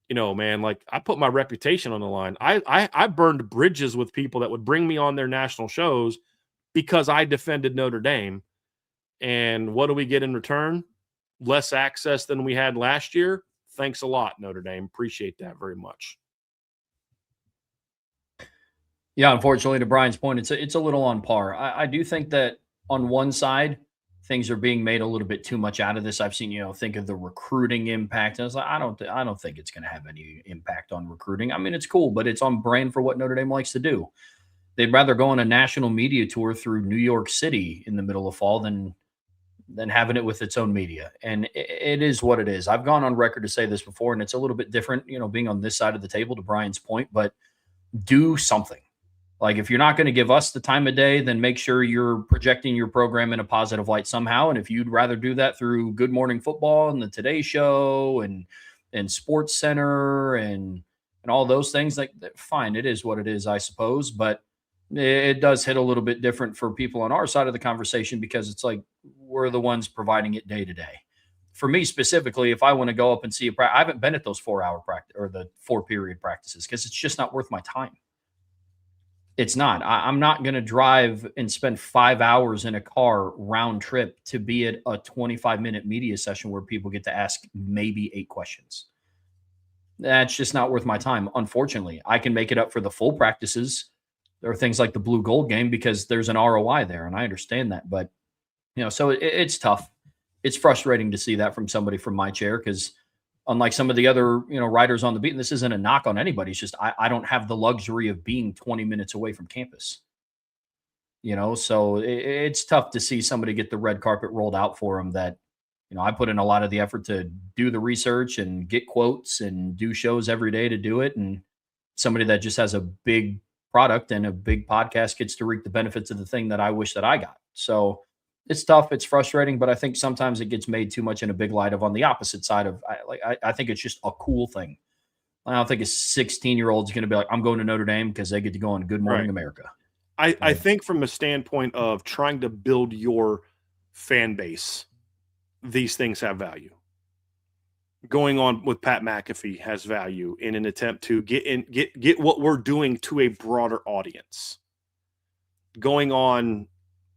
you know, man, like I put my reputation on the line. I burned bridges with people that would bring me on their national shows because I defended Notre Dame. And what do we get in return? Less access than we had last year. Thanks a lot, Notre Dame. Appreciate that very much. Yeah, unfortunately, to Brian's point, it's a little on par. I do think that on one side, things are being made a little bit too much out of this. I've seen, you know, think of the recruiting impact. And I was like, I don't think it's going to have any impact on recruiting. I mean, it's cool, but it's on brand for what Notre Dame likes to do. They'd rather go on a national media tour through New York City in the middle of fall than having it with its own media. And it is what it is. I've gone on record to say this before, and it's a little bit different, you know, being on this side of the table, to Brian's point, but do something. Like, if you're not going to give us the time of day, then make sure you're projecting your program in a positive light somehow. And if you'd rather do that through Good Morning Football and the Today Show and and Sports Center and all those things. Like, fine, it is what it is, I suppose, but it does hit a little bit different for people on our side of the conversation because it's like we're the ones providing it day to day. For me specifically, if I want to go up and see a practice, I haven't been at those 4-hour practice or the 4-period practices because it's just not worth my time. It's not. I'm not going to drive and spend 5 hours in a car round trip to be at a 25-minute media session where people get to ask maybe 8 questions. That's just not worth my time. Unfortunately, I can make it up for the full practices. There are things like the blue gold game because there's an ROI there, and I understand that. But, so it's tough. It's frustrating to see that from somebody from my chair because unlike some of the other, writers on the beat, and this isn't a knock on anybody, it's just I don't have the luxury of being 20 minutes away from campus. So it's tough to see somebody get the red carpet rolled out for them that, I put in a lot of the effort to do the research and get quotes and do shows every day to do it. And somebody that just has a big product and a big podcast gets to reap the benefits of the thing that I wish that I got. So it's tough. It's frustrating, but I think sometimes it gets made too much in a big light of on the opposite side of, I think it's just a cool thing. I don't think a 16-year-old is going to be like, I'm going to Notre Dame because they get to go on Good Morning America. I think from a standpoint of trying to build your fan base, these things have value. Going on with Pat McAfee has value in an attempt to get what we're doing to a broader audience. Going on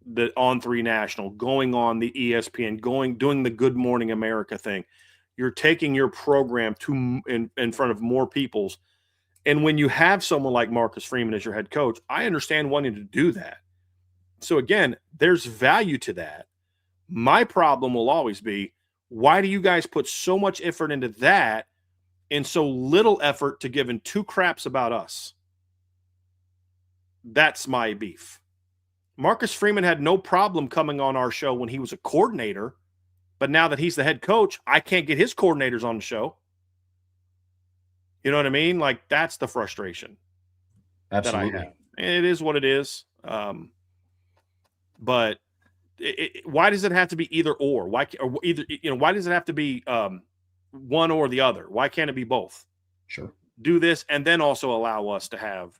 the On3 National, going on the ESPN, doing the Good Morning America thing. You're taking your program to in front of more people's. And when you have someone like Marcus Freeman as your head coach, I understand wanting to do that. So again, there's value to that. My problem will always be, why do you guys put so much effort into that and so little effort to giving 2 craps about us? That's my beef. Marcus Freeman had no problem coming on our show when he was a coordinator, but now that he's the head coach, I can't get his coordinators on the show. You know what I mean? Like, that's the frustration. Absolutely. That I have. And it is what it is. But why does it have to be either or? Why does it have to be one or the other? Why can't it be both? Sure. Do this and then also allow us to have,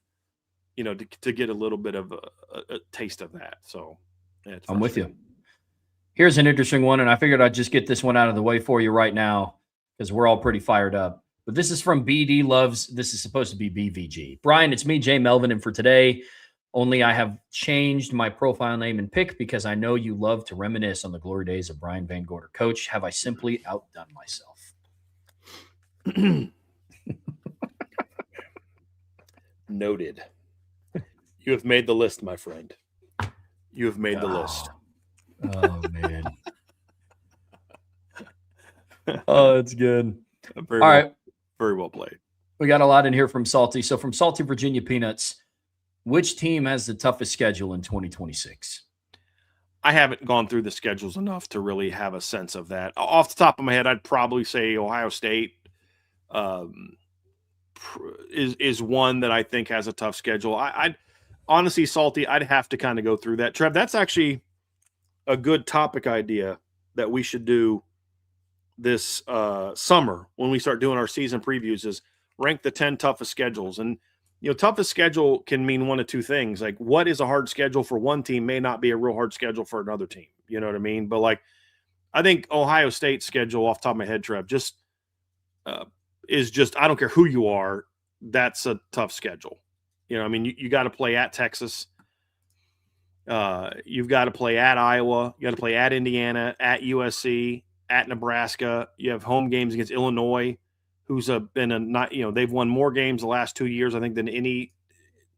to get a little bit of a taste of that. So I'm with you. Here's an interesting one, and I figured I'd just get this one out of the way for you right now because we're all pretty fired up. But this is from BD Loves. This is supposed to be BVG. Brian, it's me, Jay Melvin, and for today, only I have changed my profile name and pick because I know you love to reminisce on the glory days of Brian Van Gorder. Coach, have I simply outdone myself? Noted. You have made the list, my friend. You have made the list. Oh, man. Oh, it's good. All right. Very well played. We got a lot in here from Salty. So from Salty Virginia Peanuts, which team has the toughest schedule in 2026? I haven't gone through the schedules enough to really have a sense of that. Off the top of my head, I'd probably say Ohio State is one that I think has a tough schedule. I'd honestly, Salty, I'd have to kind of go through that. Trev, that's actually a good topic idea that we should do this summer when we start doing our season previews, is rank the 10 toughest schedules. And toughest schedule can mean one of two things. Like, what is a hard schedule for one team may not be a real hard schedule for another team. You know what I mean? But I think Ohio State's schedule, off the top of my head, Trev, is just, I don't care who you are, that's a tough schedule. You got to play at Texas. You've got to play at Iowa. You got to play at Indiana, at USC, at Nebraska. You have home games against Illinois, who's they've won more games the last 2 years, I think, than any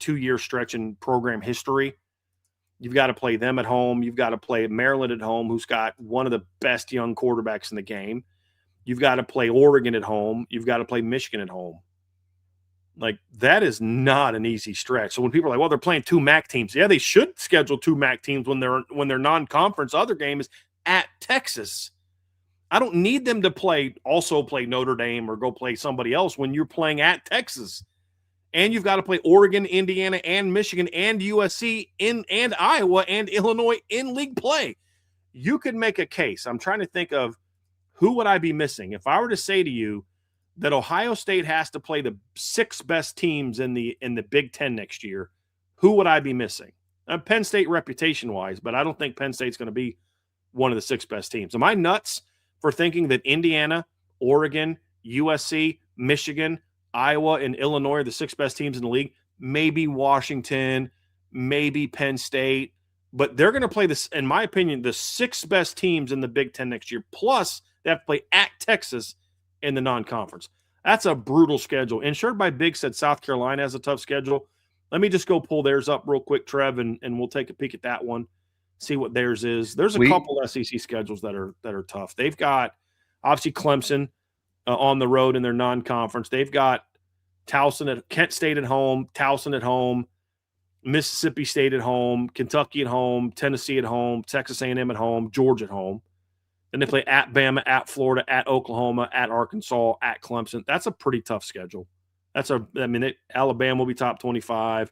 2-year stretch in program history. You've got to play them at home. You've got to play Maryland at home, who's got one of the best young quarterbacks in the game. You've got to play Oregon at home. You've got to play Michigan at home. That is not an easy stretch. So when people are like, well, they're playing 2 MAC teams. Yeah, they should schedule 2 MAC teams when they're non-conference. Other game is at Texas. I don't need them to also play Notre Dame or go play somebody else when you're playing at Texas. And you've got to play Oregon, Indiana, and Michigan, and USC and Iowa and Illinois in league play. You could make a case. I'm trying to think of who would I be missing. If I were to say to you, that Ohio State has to play the 6 best teams in the Big Ten next year, who would I be missing? Penn State reputation-wise, but I don't think Penn State's going to be one of the 6 best teams. Am I nuts for thinking that Indiana, Oregon, USC, Michigan, Iowa, and Illinois are the 6 best teams in the league? Maybe Washington, maybe Penn State, but they're going to play this, in my opinion, the 6 best teams in the Big Ten next year. Plus, they have to play at Texas in the non-conference. That's a brutal schedule. Insured by Big said South Carolina has a tough schedule. Let me just go pull theirs up real quick, Trev, and we'll take a peek at that one, see what theirs is. There's a couple SEC schedules that are tough. They've got, obviously, Clemson on the road in their non-conference. They've got Towson at Kent State at home, Towson at home, Mississippi State at home, Kentucky at home, Tennessee at home, Texas A&M at home, Georgia at home. Then they play at Bama, at Florida, at Oklahoma, at Arkansas, at Clemson. That's a pretty tough schedule. Alabama will be top 25.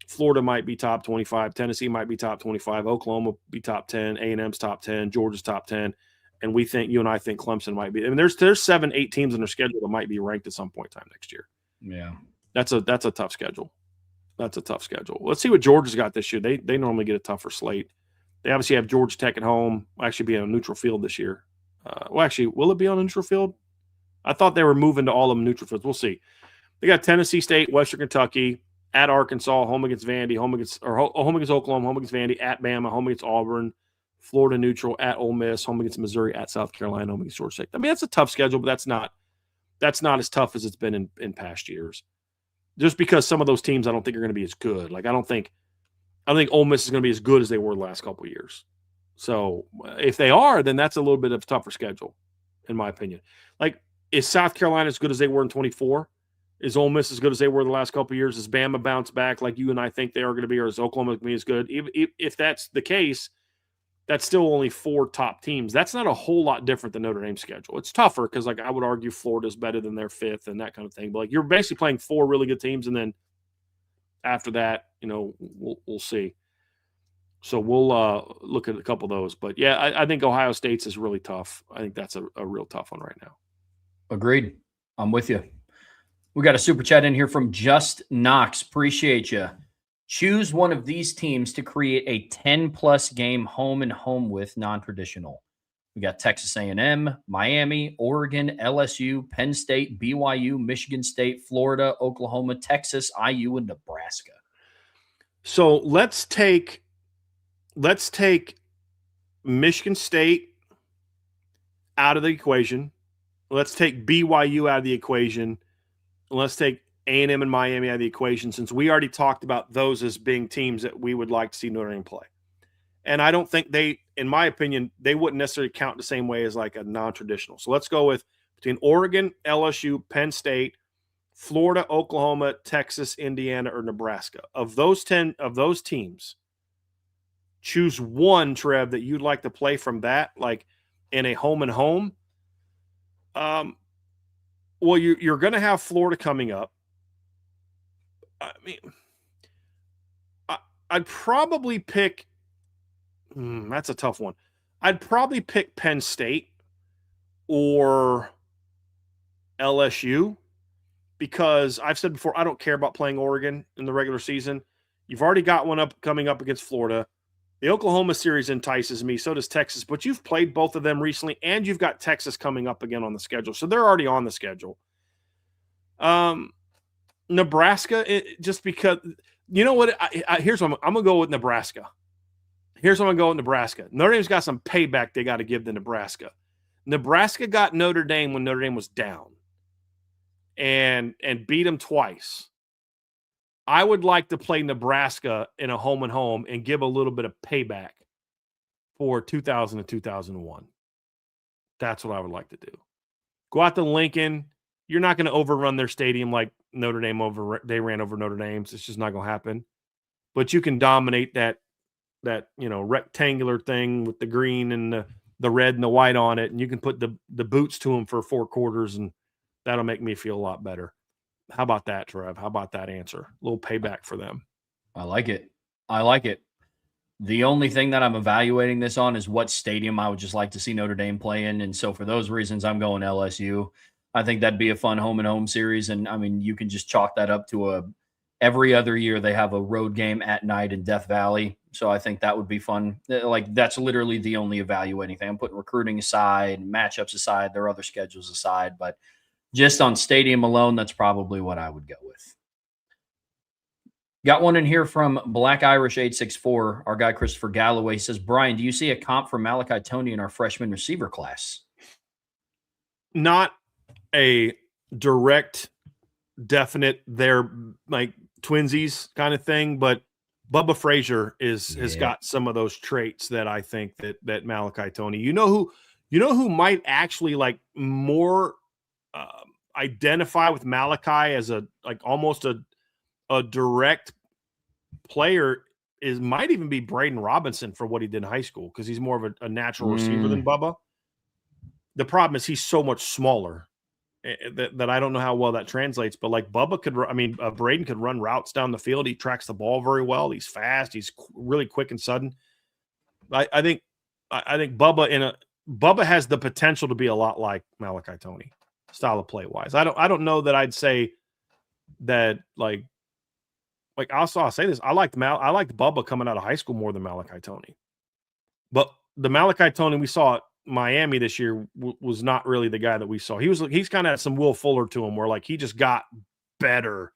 Florida might be top 25. Tennessee might be top 25. Oklahoma will be top 10. A&M's top 10. Georgia's top 10. And you and I think Clemson might be. I mean, there's 7-8 teams in their schedule that might be ranked at some point in time next year. Yeah. That's a tough schedule. That's a tough schedule. Let's see what Georgia's got this year. They normally get a tougher slate. They obviously have Georgia Tech at home. Will actually be on a neutral field this year. Will it be on a neutral field? I thought they were moving to all of them neutral fields. We'll see. They got Tennessee State, Western Kentucky, at Arkansas, home against Vandy, home against Oklahoma, home against Vandy, at Bama, home against Auburn, Florida neutral, at Ole Miss, home against Missouri, at South Carolina, home against Georgia State. I mean, that's a tough schedule, but that's not as tough as it's been in past years. Just because some of those teams I don't think are going to be as good. Like I don't think Ole Miss is going to be as good as they were the last couple of years. So if they are, then that's a little bit of a tougher schedule, in my opinion. Like, is South Carolina as good as they were in 24? Is Ole Miss as good as they were the last couple of years? Is Bama bounce back like you and I think they are going to be, or is Oklahoma going to be as good? If that's the case, that's still only 4 top teams. That's not a whole lot different than Notre Dame's schedule. It's tougher because, like, I would argue Florida's better than their 5th and that kind of thing. But, like, you're basically playing 4 really good teams, and then after that, we'll see. So we'll look at a couple of those. But, yeah, I think Ohio State's is really tough. I think that's a real tough one right now. Agreed. I'm with you. We got a super chat in here from Just Knox. Appreciate you. Choose one of these teams to create a 10-plus game home and home with non-traditional. We got Texas A&M, Miami, Oregon, LSU, Penn State, BYU, Michigan State, Florida, Oklahoma, Texas, IU, and Nebraska. So let's take Michigan State out of the equation. Let's take BYU out of the equation. Let's take A&M and Miami out of the equation, since we already talked about those as being teams that we would like to see Notre Dame play. And I don't think in my opinion, they wouldn't necessarily count the same way as like a non-traditional. So let's go with between Oregon, LSU, Penn State, Florida, Oklahoma, Texas, Indiana, or Nebraska. Of those teams, choose one, Trev, that you'd like to play from that, like in a home and home. Well, you're going to have Florida coming up. I mean, I'd probably pick that's a tough one. I'd probably pick Penn State or LSU because I've said before, I don't care about playing Oregon in the regular season. You've already got one coming up against Florida. The Oklahoma series entices me. So does Texas, but you've played both of them recently, and you've got Texas coming up again on the schedule. So they're already on the schedule. Nebraska, just because, you know what? Here's what I'm going to go with Nebraska. Notre Dame's got some payback they got to give to Nebraska. Nebraska got Notre Dame when Notre Dame was down and beat them twice. I would like to play Nebraska in a home and home and give a little bit of payback for 2000 and 2001. That's what I would like to do. Go out to Lincoln. You're not going to overrun their stadium like Notre Dame they ran over Notre Dame's. It's just not going to happen. But you can dominate that rectangular thing with the green and the red and the white on it, and you can put the boots to them for 4 quarters, and that'll make me feel a lot better. How about that, Trev? How about that answer? A little payback for them. I like it. The only thing that I'm evaluating this on is what stadium I would just like to see Notre Dame play in. And so for those reasons, I'm going LSU. I think that'd be a fun home and home series. And I mean, you can just chalk that up to every other year they have a road game at night in Death Valley. So I think that would be fun. Like that's literally the only evaluating thing. I'm putting recruiting aside, matchups aside, their other schedules aside, but just on stadium alone, that's probably what I would go with. Got one in here from Black Irish 864, our guy Christopher Galloway. He says, Brian, do you see a comp for Malachi Toney in our freshman receiver class? Not a direct, definite, they're like twinsies kind of thing, but Bubba Frazier has got some of those traits that I think that Malachi Toney. You know who might actually like more identify with Malachi as almost a direct player might even be Braden Robinson for what he did in high school, because he's more of a natural receiver than Bubba. The problem is he's so much smaller that I don't know how well that translates. But like Bubba Braden could run routes down the field. He tracks the ball very well. He's fast. He's really quick and sudden. I think Bubba has the potential to be a lot like Malachi Toney, style of play wise. I don't know that I'd say that like also I'll say this. I liked Bubba coming out of high school more than Malachi Toney. But the Malachi Toney we saw at Miami this year was not really the guy that we saw. He's kind of had some Will Fuller to him, where like he just got better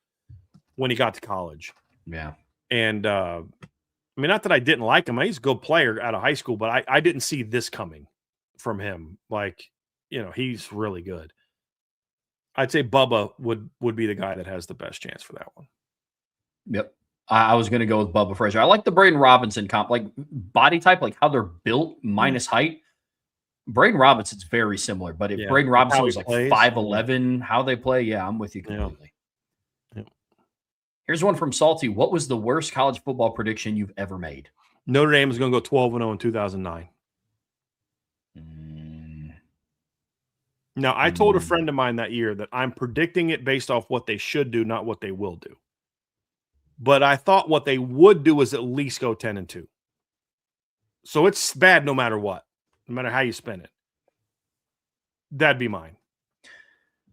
when he got to college. Yeah. And I mean, not that I didn't like him. He's a good player out of high school, but I didn't see this coming from him. Like, he's really good. I'd say Bubba would be the guy that has the best chance for that one. Yep. I was going to go with Bubba Frazier. I like the Braden Robinson comp, like body type, like how they're built minus height. Braden Robinson's very similar, but if Braden Robinson was like 5'11", how they play, I'm with you completely. Yeah. Here's one from Salty. What was the worst college football prediction you've ever made? Notre Dame is going to go 12-0 in 2009. Now, I told a friend of mine that year that I'm predicting it based off what they should do, not what they will do. But I thought what they would do is at least go 10-2. So it's bad no matter what, no matter how you spin it. That'd be mine.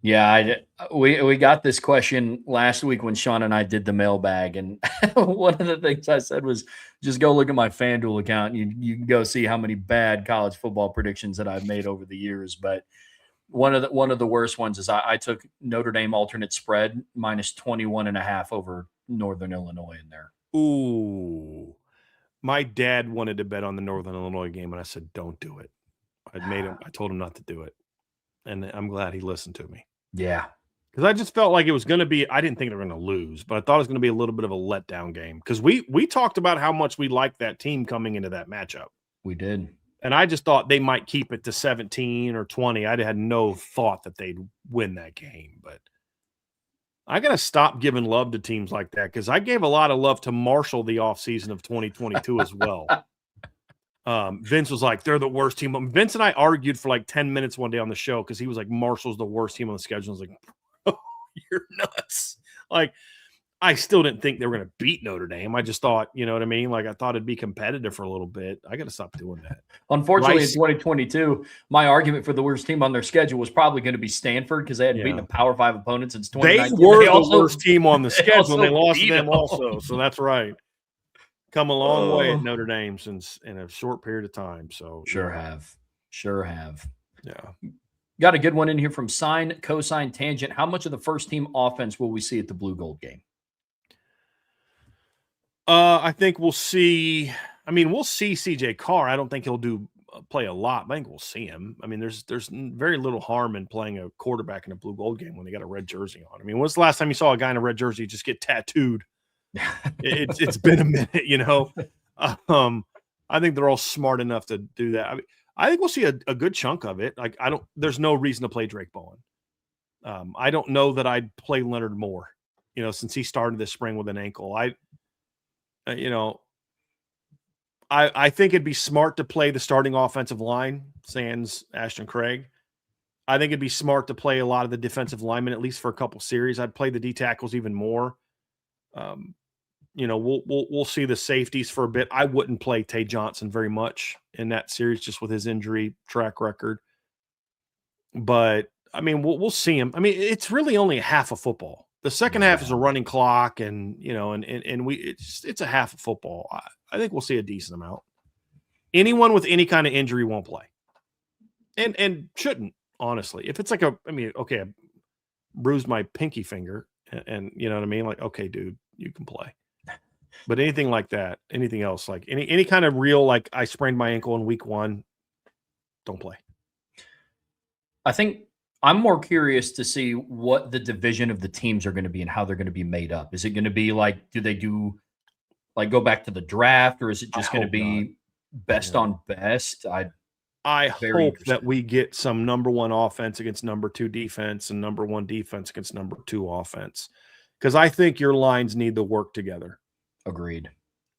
Yeah, we got this question last week when Sean and I did the mailbag, and one of the things I said was just go look at my FanDuel account. And you can go see how many bad college football predictions that I've made over the years. But one of the worst ones is I took Notre Dame alternate spread minus 21.5 over Northern Illinois in there. Ooh, my dad wanted to bet on the Northern Illinois game, and I said, "Don't do it." I told him not to do it, and I'm glad he listened to me. Yeah, because I just felt like it was going to be. I didn't think they were going to lose, but I thought it was going to be a little bit of a letdown game, because we talked about how much we liked that team coming into that matchup. We did. And I just thought they might keep it to 17 or 20. I had no thought that they'd win that game. But I got to stop giving love to teams like that, because I gave a lot of love to Marshall the offseason of 2022 as well. Vince was like, they're the worst team. Vince and I argued for like 10 minutes one day on the show, because he was like, Marshall's the worst team on the schedule. I was like, oh, you're nuts. Like, I still didn't think they were going to beat Notre Dame. I just thought, you know what I mean? Like, I thought it'd be competitive for a little bit. I got to stop doing that. Unfortunately, in 2022, my argument for the worst team on their schedule was probably going to be Stanford, because they hadn't beaten a Power 5 opponent since 2019. They were the worst team on the schedule, and they lost to them also. So that's right. Come a long way at Notre Dame since in a short period of time. So Sure have. Yeah. Got a good one in here from Sine, Cosine, Tangent. How much of the first team offense will we see at the Blue Gold game? I think we'll see. I mean, we'll see CJ Carr. I don't think he'll play a lot, but I think we'll see him. I mean, there's very little harm in playing a quarterback in a Blue Gold game when they got a red jersey on. I mean, when's the last time you saw a guy in a red jersey just get tattooed? It's been a minute, you know. I think they're all smart enough to do that. I mean, I think we'll see a good chunk of it. Like, there's no reason to play Drake Bowen. I don't know that I'd play Leonard Moore, you know, since he started this spring with an ankle. I think it'd be smart to play the starting offensive line, sans Ashton Craig. I think it'd be smart to play a lot of the defensive linemen, at least for a couple series. I'd play the D tackles even more. We'll see the safeties for a bit. I wouldn't play Tay Johnson very much in that series, just with his injury track record. But I mean, we'll see him. I mean, it's really only half of football. The second half is a running clock, and it's a half of football. I think we'll see a decent amount. Anyone with any kind of injury won't play, and shouldn't, honestly. If it's like I bruised my pinky finger, and you know what I mean, like, okay, dude, you can play. But anything like that, anything else, like any kind of real, like I sprained my ankle in week 1, don't play. I think I'm more curious to see what the division of the teams are going to be and how they're going to be made up. Is it going to be like, do they do like go back to the draft, or is it just going to be best on best? I hope that we get some number 1 offense against number 2 defense and number 1 defense against number 2 offense, because I think your lines need to work together. Agreed.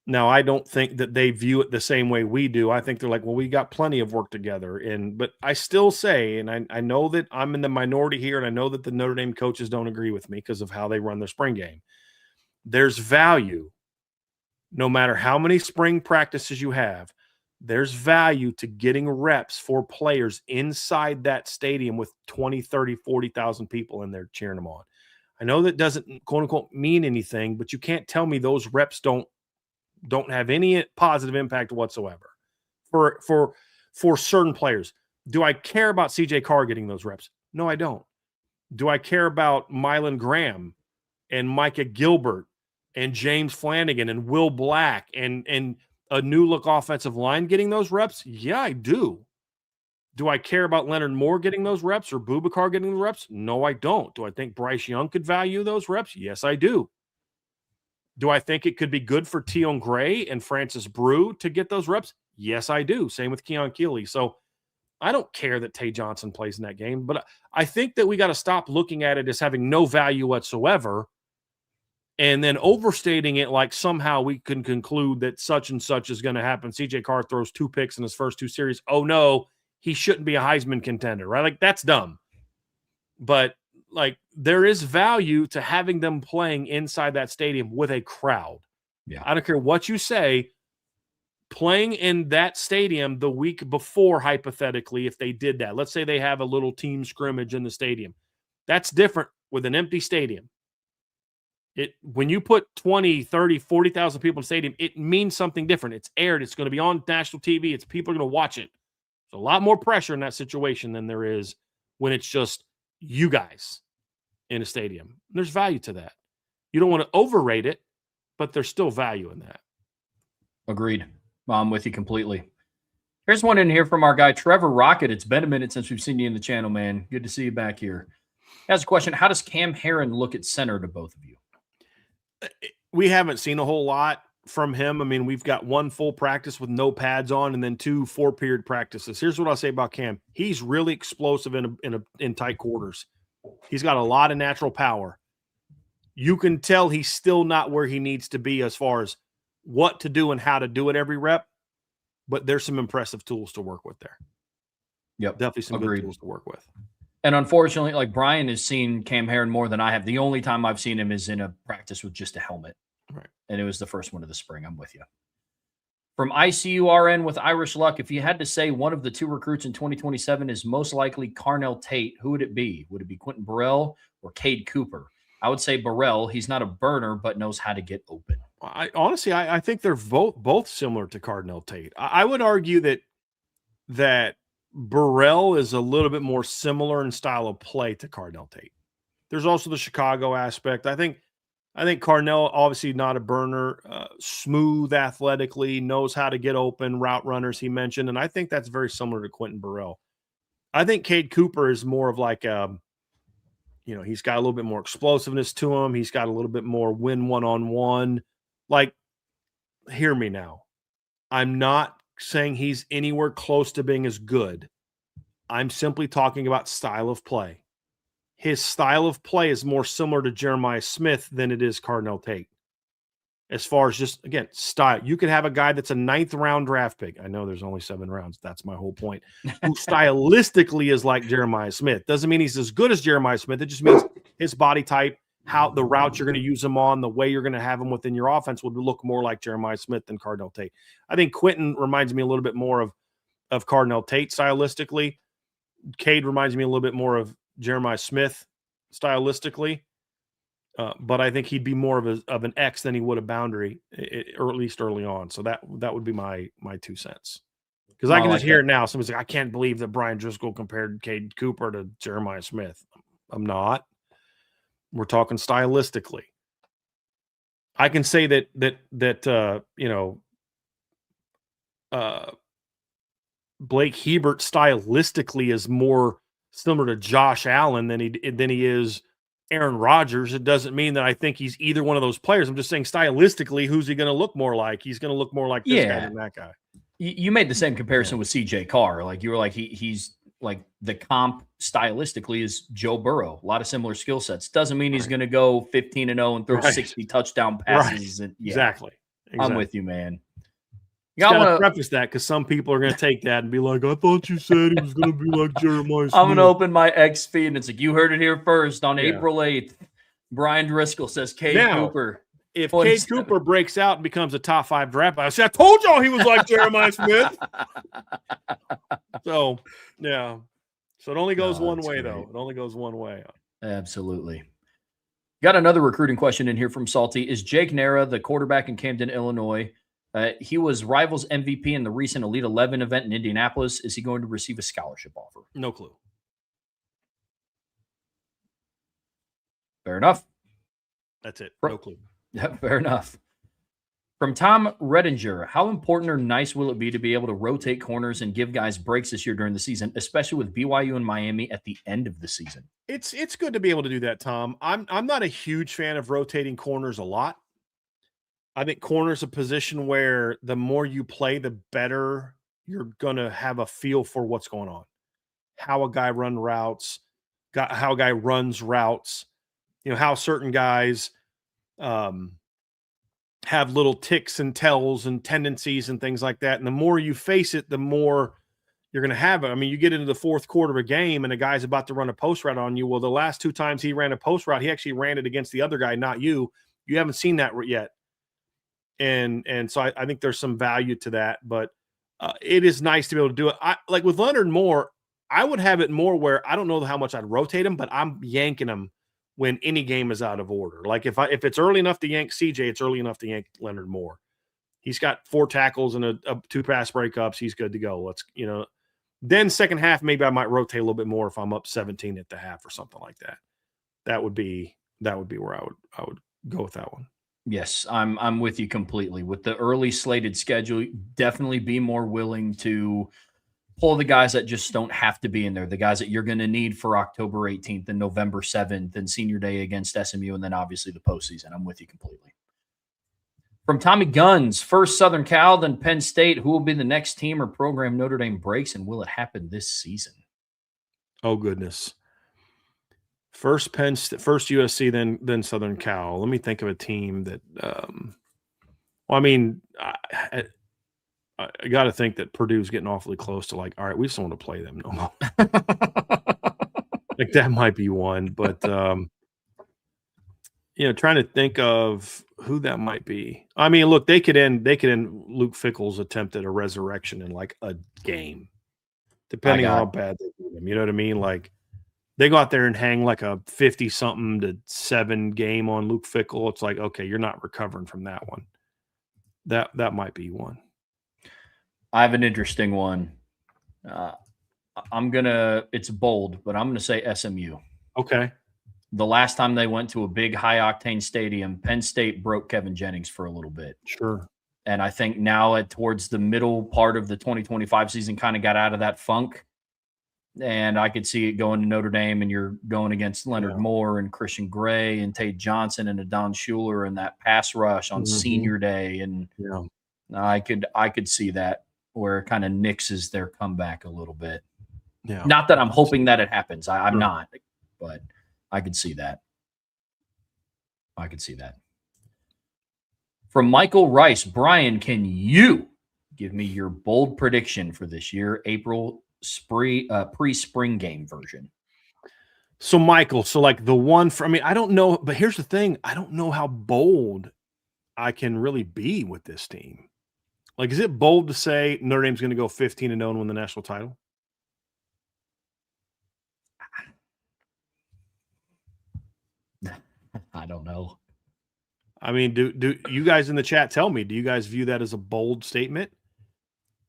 Now, I don't think that they view it the same way we do. I think they're like, well, we got plenty of work together. But I still say, and I know that I'm in the minority here, and I know that the Notre Dame coaches don't agree with me because of how they run their spring game. There's value, no matter how many spring practices you have, there's value to getting reps for players inside that stadium with 20, 30, 40,000 people in there cheering them on. I know that doesn't, quote unquote, mean anything, but you can't tell me those reps don't have any positive impact whatsoever for certain players. Do I care about CJ Carr getting those reps? No, I don't. Do I care about Mylan Graham and Micah Gilbert and James Flanagan and Will Black and a new look offensive line getting those reps? Yeah, I do. Do I care about Leonard Moore getting those reps or Boubacar getting the reps? No, I don't. Do I think Bryce Young could value those reps? Yes, I do. Do I think it could be good for Tion Gray and Francis Brew to get those reps? Yes, I do. Same with Keon Keeley. So I don't care that Tay Johnson plays in that game, but I think that we got to stop looking at it as having no value whatsoever and then overstating it like somehow we can conclude that such and such is going to happen. CJ Carr throws 2 picks in his first 2 series. Oh, no, he shouldn't be a Heisman contender, right? Like, that's dumb. But, like, there is value to having them playing inside that stadium with a crowd. Yeah. I don't care what you say. Playing in that stadium the week before, hypothetically, if they did that, let's say they have a little team scrimmage in the stadium. That's different with an empty stadium. When you put 20, 30, 40,000 people in the stadium, it means something different. It's aired. It's going to be on national TV. People are going to watch it. There's a lot more pressure in that situation than there is when it's just you guys in a stadium. There's value to that. You don't want to overrate it, but there's still value in that. Agreed. I'm with you completely. Here's one in here from our guy, Trevor Rocket. It's been a minute since we've seen you in the channel, man. Good to see you back here. He has a question. How does Cam Herron look at center to both of you? We haven't seen a whole lot from him. I mean, we've got 1 full practice with no pads on and then 2 4-period practices. Here's what I'll say about Cam. He's really explosive in tight quarters. He's got a lot of natural power. You can tell he's still not where he needs to be as far as what to do and how to do it every rep, but there's some impressive tools to work with there. Yep. Definitely some good tools to work with. And unfortunately, like, Brian has seen Cam Herron more than I have. The only time I've seen him is in a practice with just a helmet. Right. And it was the first one of the spring. I'm with you. From ICURN with Irish Luck, if you had to say one of the 2 recruits in 2027 is most likely Carnell Tate, who would it be? Would it be Quentin Burrell or Cade Cooper? I would say Burrell. He's not a burner, but knows how to get open. I think they're both similar to Carnell Tate. I would argue that Burrell is a little bit more similar in style of play to Carnell Tate. There's also the Chicago aspect. I think Carnell, obviously not a burner, smooth athletically, knows how to get open, route runners he mentioned, and I think that's very similar to Quentin Burrell. I think Cade Cooper is more of like he's got a little bit more explosiveness to him. He's got a little bit more win one-on-one. Like, hear me now. I'm not saying he's anywhere close to being as good. I'm simply talking about style of play. His style of play is more similar to Jeremiah Smith than it is Carnell Tate. As far as just, again, style. You could have a guy that's a 9th-round draft pick. I know there's only 7 rounds. That's my whole point. Who stylistically is like Jeremiah Smith. Doesn't mean he's as good as Jeremiah Smith. It just means his body type, how the route you're going to use him on, the way you're going to have him within your offense would look more like Jeremiah Smith than Carnell Tate. I think Quentin reminds me a little bit more of Carnell Tate stylistically. Cade reminds me a little bit more of Jeremiah Smith stylistically, but I think he'd be more of an X than he would a boundary, or at least early on. So that would be my 2 cents. Because I can just hear it now. Somebody's like, I can't believe that Brian Driscoll compared Cade Cooper to Jeremiah Smith. I'm not. We're talking stylistically. I can say that Blake Hebert stylistically is more similar to Josh Allen than he is Aaron Rodgers. It doesn't mean that I think he's either one of those players. I'm just saying stylistically, who's he going to look more like? He's going to look more like this guy than that guy. You made the same comparison with CJ Carr. Like you were like, he's like the comp stylistically is Joe Burrow. A lot of similar skill sets. Doesn't mean he's going to go 15-0 and throw 60 touchdown passes. Right. And, Exactly. I'm with you, man. You got to preface that because some people are going to take that and be like, I thought you said he was going to be like Jeremiah Smith. I'm going to open my X feed and it's like, you heard it here first on April 8th. Brian Driscoll says Cade Cooper. If Cade Cooper breaks out and becomes a top 5 draft, I told y'all he was like Jeremiah Smith. So, yeah. So it only goes one way, though. It only goes one way. Absolutely. Got another recruiting question in here from Salty. Is Jake Nara, the quarterback in Camden, Illinois, he was Rivals MVP in the recent Elite 11 event in Indianapolis. Is he going to receive a scholarship offer? No clue. Fair enough. That's it. No clue. Yeah, fair enough. From Tom Redinger, how important or nice will it be to be able to rotate corners and give guys breaks this year during the season, especially with BYU and Miami at the end of the season? It's good to be able to do that, Tom. I'm not a huge fan of rotating corners a lot. I think corner's a position where the more you play, the better you're going to have a feel for what's going on, how a guy runs routes, how a guy runs routes, how certain guys have little ticks and tells and tendencies and things like that. And the more you face it, the more you're going to have it. I mean, you get into the fourth quarter of a game and a guy's about to run a post route on you. Well, the last 2 times he ran a post route, he actually ran it against the other guy, not you. You haven't seen that yet. And so I think there's some value to that, but it is nice to be able to do it. Like with Leonard Moore, I would have it more where I don't know how much I'd rotate him, but I'm yanking him when any game is out of order. Like if it's early enough to yank CJ, it's early enough to yank Leonard Moore. He's got 4 tackles and 2 pass breakups. He's good to go. Then second half, maybe I might rotate a little bit more if I'm up 17 at the half or something like that. That would be where I would go with that one. Yes, I'm with you completely. With the early slated schedule, definitely be more willing to pull the guys that just don't have to be in there, the guys that you're going to need for October 18th and November 7th and Senior Day against SMU, and then obviously the postseason. I'm with you completely. From Tommy Guns, first Southern Cal, then Penn State. Who will be the next team or program Notre Dame breaks, and will it happen this season? Oh, goodness. First Penn State, first USC, then Southern Cal. Let me think of a team that. I got to think that Purdue's getting awfully close to all right, we just don't want to play them no more. Like that might be one, but trying to think of who that might be. I mean, look, they could end Luke Fickell's attempt at a resurrection in like a game, depending on how bad they do them. You know what I mean? Like. They go out there and hang like a 50-something to 7 game on Luke Fickell. It's like, okay, you're not recovering from that one. That might be one. I have an interesting one. It's bold, but I'm going to say SMU. Okay. The last time they went to a big high-octane stadium, Penn State broke Kevin Jennings for a little bit. Sure. And I think now towards the middle part of the 2025 season kind of got out of that funk. And I could see it going to Notre Dame, and you're going against Leonard Moore and Christian Gray and Tate Johnson and Adon Schuler and that pass rush on Senior Day. And I could see that where it kind of nixes their comeback a little bit. Yeah. Not that I'm hoping that it happens. I'm not, but I could see that. From Michael Rice, Brian, can you give me your bold prediction for this year, April pre-spring game version? So Michael, like the one I don't know, but here's the thing. I don't know how bold I can really be with this team. Like, is it bold to say Notre Dame's going to go 15-0 and win the national title? I don't know. I mean, do you guys in the chat tell me? Do you guys view that as a bold statement?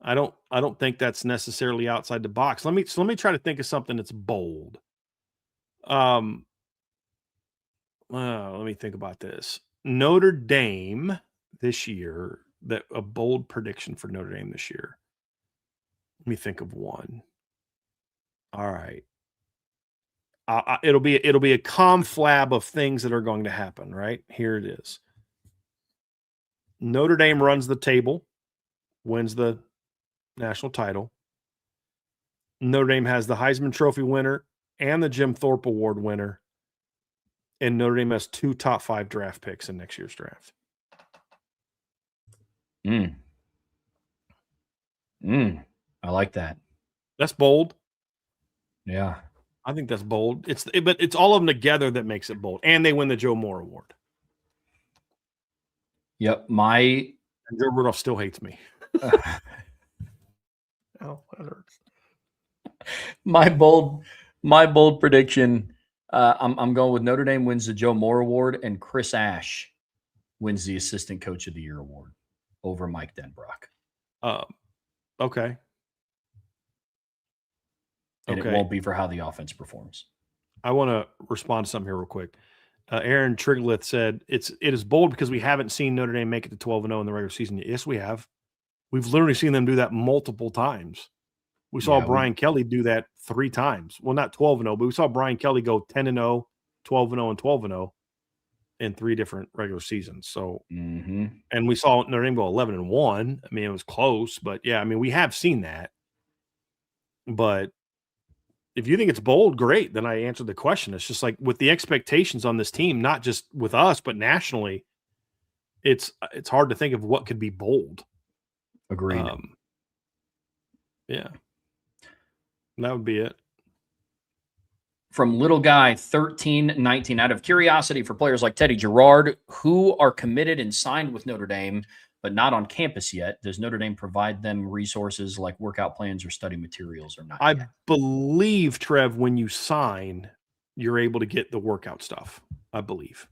I don't think that's necessarily outside the box. Let me try to think of something that's bold. Let me think about this. Notre Dame this year. That a bold prediction for Notre Dame this year. Let me think of one. All right. It'll be a conflab of things that are going to happen, right? Here it is. Notre Dame runs the table, wins the national title. Notre Dame has the Heisman Trophy winner and the Jim Thorpe Award winner. And Notre Dame has 2 top 5 draft picks in next year's draft. I like that. That's bold. Yeah. I think that's bold. But it's all of them together that makes it bold. And they win the Joe Moore Award. Yep. And Joe Rudolph still hates me. Oh, that hurts. My bold prediction. I'm going with Notre Dame wins the Joe Moore Award and Chris Ash wins the Assistant Coach of the Year award over Mike Denbrock. Okay. And it won't be for how the offense performs. I want to respond to something here real quick. Aaron Triglith said it is bold because we haven't seen Notre Dame make it to 12-0 in the regular season. Yes, we have. We've literally seen them do that multiple times. We saw Brian Kelly do that 3 times. Well, not 12-0, but we saw Brian Kelly go 10-0, 12-0, and 12-0 in 3 different regular seasons. So, and we saw Notre Dame go 11-1. I mean, it was close, but yeah, I mean, we have seen that. But if you think it's bold, great. Then I answered the question. It's just like with the expectations on this team, not just with us, but nationally, it's hard to think of what could be bold. Agreed. Yeah. That would be it. From Little Guy 1319, out of curiosity for players like Teddy Gerard, who are committed and signed with Notre Dame, but not on campus yet, does Notre Dame provide them resources like workout plans or study materials or not? I believe, Trev, when you sign, you're able to get the workout stuff. I believe.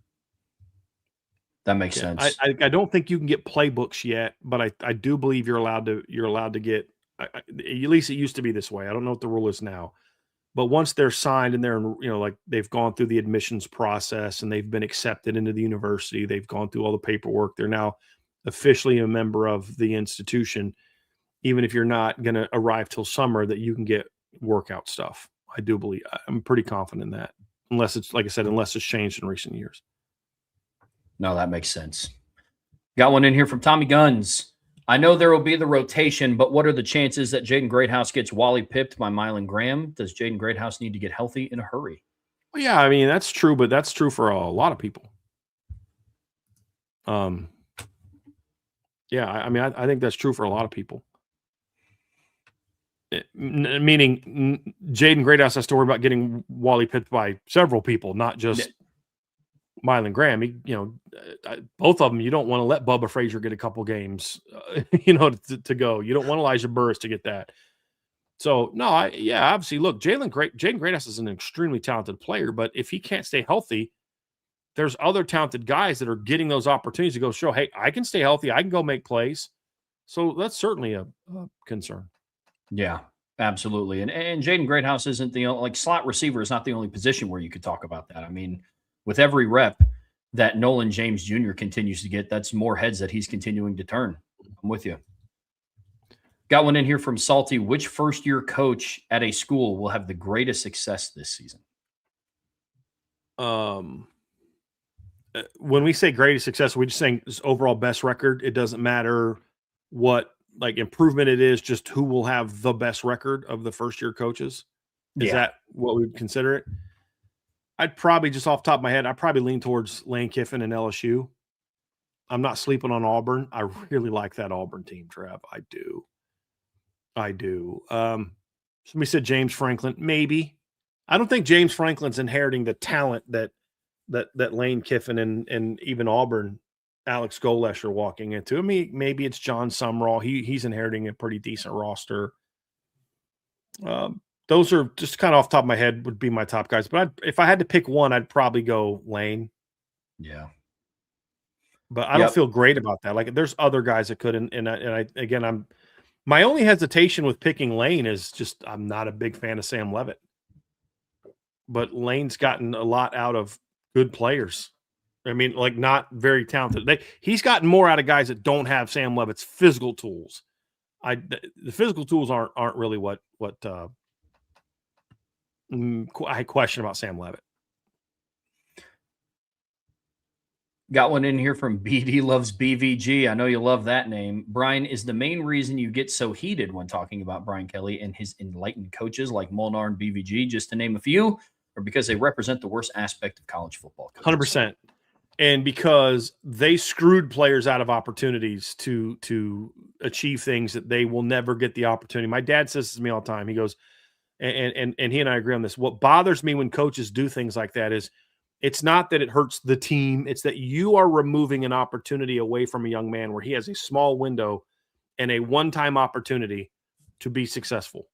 That makes sense. I don't think you can get playbooks yet, but I do believe you're allowed to get. At least it used to be this way. I don't know what the rule is now, but once they're signed and they're like they've gone through the admissions process and they've been accepted into the university, they've gone through all the paperwork. They're now officially a member of the institution. Even if you're not going to arrive till summer, that you can get workout stuff. I do believe. I'm pretty confident in that, unless it's like I said, unless it's changed in recent years. No, that makes sense. Got one in here from Tommy Guns. I know there will be the rotation, but what are the chances that Jaden Greathouse gets Wally pipped by Mylan Graham? Does Jaden Greathouse need to get healthy in a hurry? Well, yeah, I mean, that's true, but that's true for a lot of people. Yeah, I mean, I think that's true for a lot of people. Meaning Jaden Greathouse has to worry about getting Wally pipped by several people, not just Mylan Graham. Both of them, you don't want to let Bubba Frazier get a couple games, to go. You don't want Elijah Burris to get that. So, no, obviously, look, Jaden Greathouse is an extremely talented player, but if he can't stay healthy, there's other talented guys that are getting those opportunities to go show, hey, I can stay healthy. I can go make plays. So that's certainly a concern. Yeah, absolutely. And Jaden Greathouse isn't slot receiver is not the only position where you could talk about that. I mean, with every rep that Nolan James Jr. continues to get, that's more heads that he's continuing to turn. I'm with you. Got one in here from Salty. Which first-year coach at a school will have the greatest success this season? When we say greatest success, we're just saying overall best record. It doesn't matter what improvement it is, just who will have the best record of the first-year coaches. Is that what we would consider it? I'd probably, just off the top of my head, I'd probably lean towards Lane Kiffin and LSU. I'm not sleeping on Auburn. I really like that Auburn team, Trev. I do. Somebody said James Franklin. Maybe. I don't think James Franklin's inheriting the talent that Lane Kiffin and even Auburn, Alex Golesh are walking into. I mean, maybe it's John Sumrall. He's inheriting a pretty decent roster. Those are just kind of off the top of my head would be my top guys. But if I had to pick one, I'd probably go Lane. Yeah. But I don't feel great about that. Like, there's other guys that could, and I again, my only hesitation with picking Lane is just I'm not a big fan of Sam Levitt. But Lane's gotten a lot out of good players. I mean, like, not very talented. He's gotten more out of guys that don't have Sam Levitt's physical tools. The physical tools aren't really what I question about Sam Levitt. Got one in here from BD Loves BVG. I know you love that name. Brian, is the main reason you get so heated when talking about Brian Kelly and his enlightened coaches like Molnar and BVG, just to name a few, or because they represent the worst aspect of college football? 100%. And because they screwed players out of opportunities to achieve things that they will never get the opportunity. My dad says this to me all the time. He goes, and he and I agree on this. What bothers me when coaches do things like that is it's not that it hurts the team. It's that you are removing an opportunity away from a young man where he has a small window and a one-time opportunity to be successful.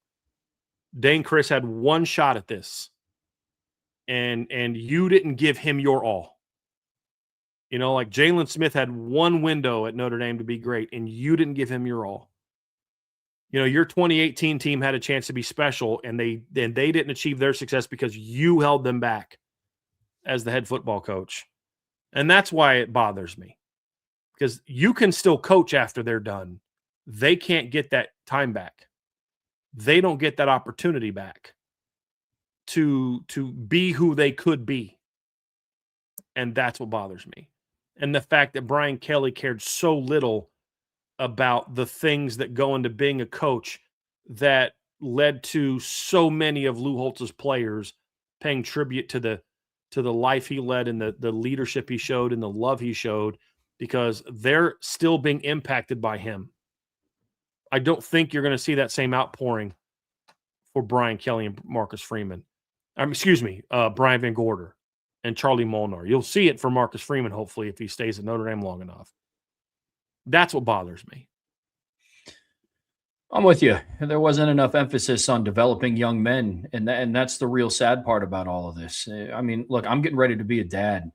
Dane Chris had one shot at this, and you didn't give him your all. You know, like Jalen Smith had one window at Notre Dame to be great, and you didn't give him your all. You know, your 2018 team had a chance to be special, and they didn't achieve their success because you held them back as the head football coach. And that's why it bothers me, because you can still coach after they're done. They can't get that time back. They don't get that opportunity back to be who they could be. And that's what bothers me. And the fact that Brian Kelly cared so little about the things that go into being a coach that led to so many of Lou Holtz's players paying tribute to the life he led and the leadership he showed and the love he showed, because they're still being impacted by him. I don't think you're going to see that same outpouring for Brian Kelly and Marcus Freeman. Brian Van Gorder and Charlie Molnar. You'll see it for Marcus Freeman, hopefully, if he stays at Notre Dame long enough. That's what bothers me. I'm with you. There wasn't enough emphasis on developing young men, and that's the real sad part about all of this. I mean, look, I'm getting ready to be a dad,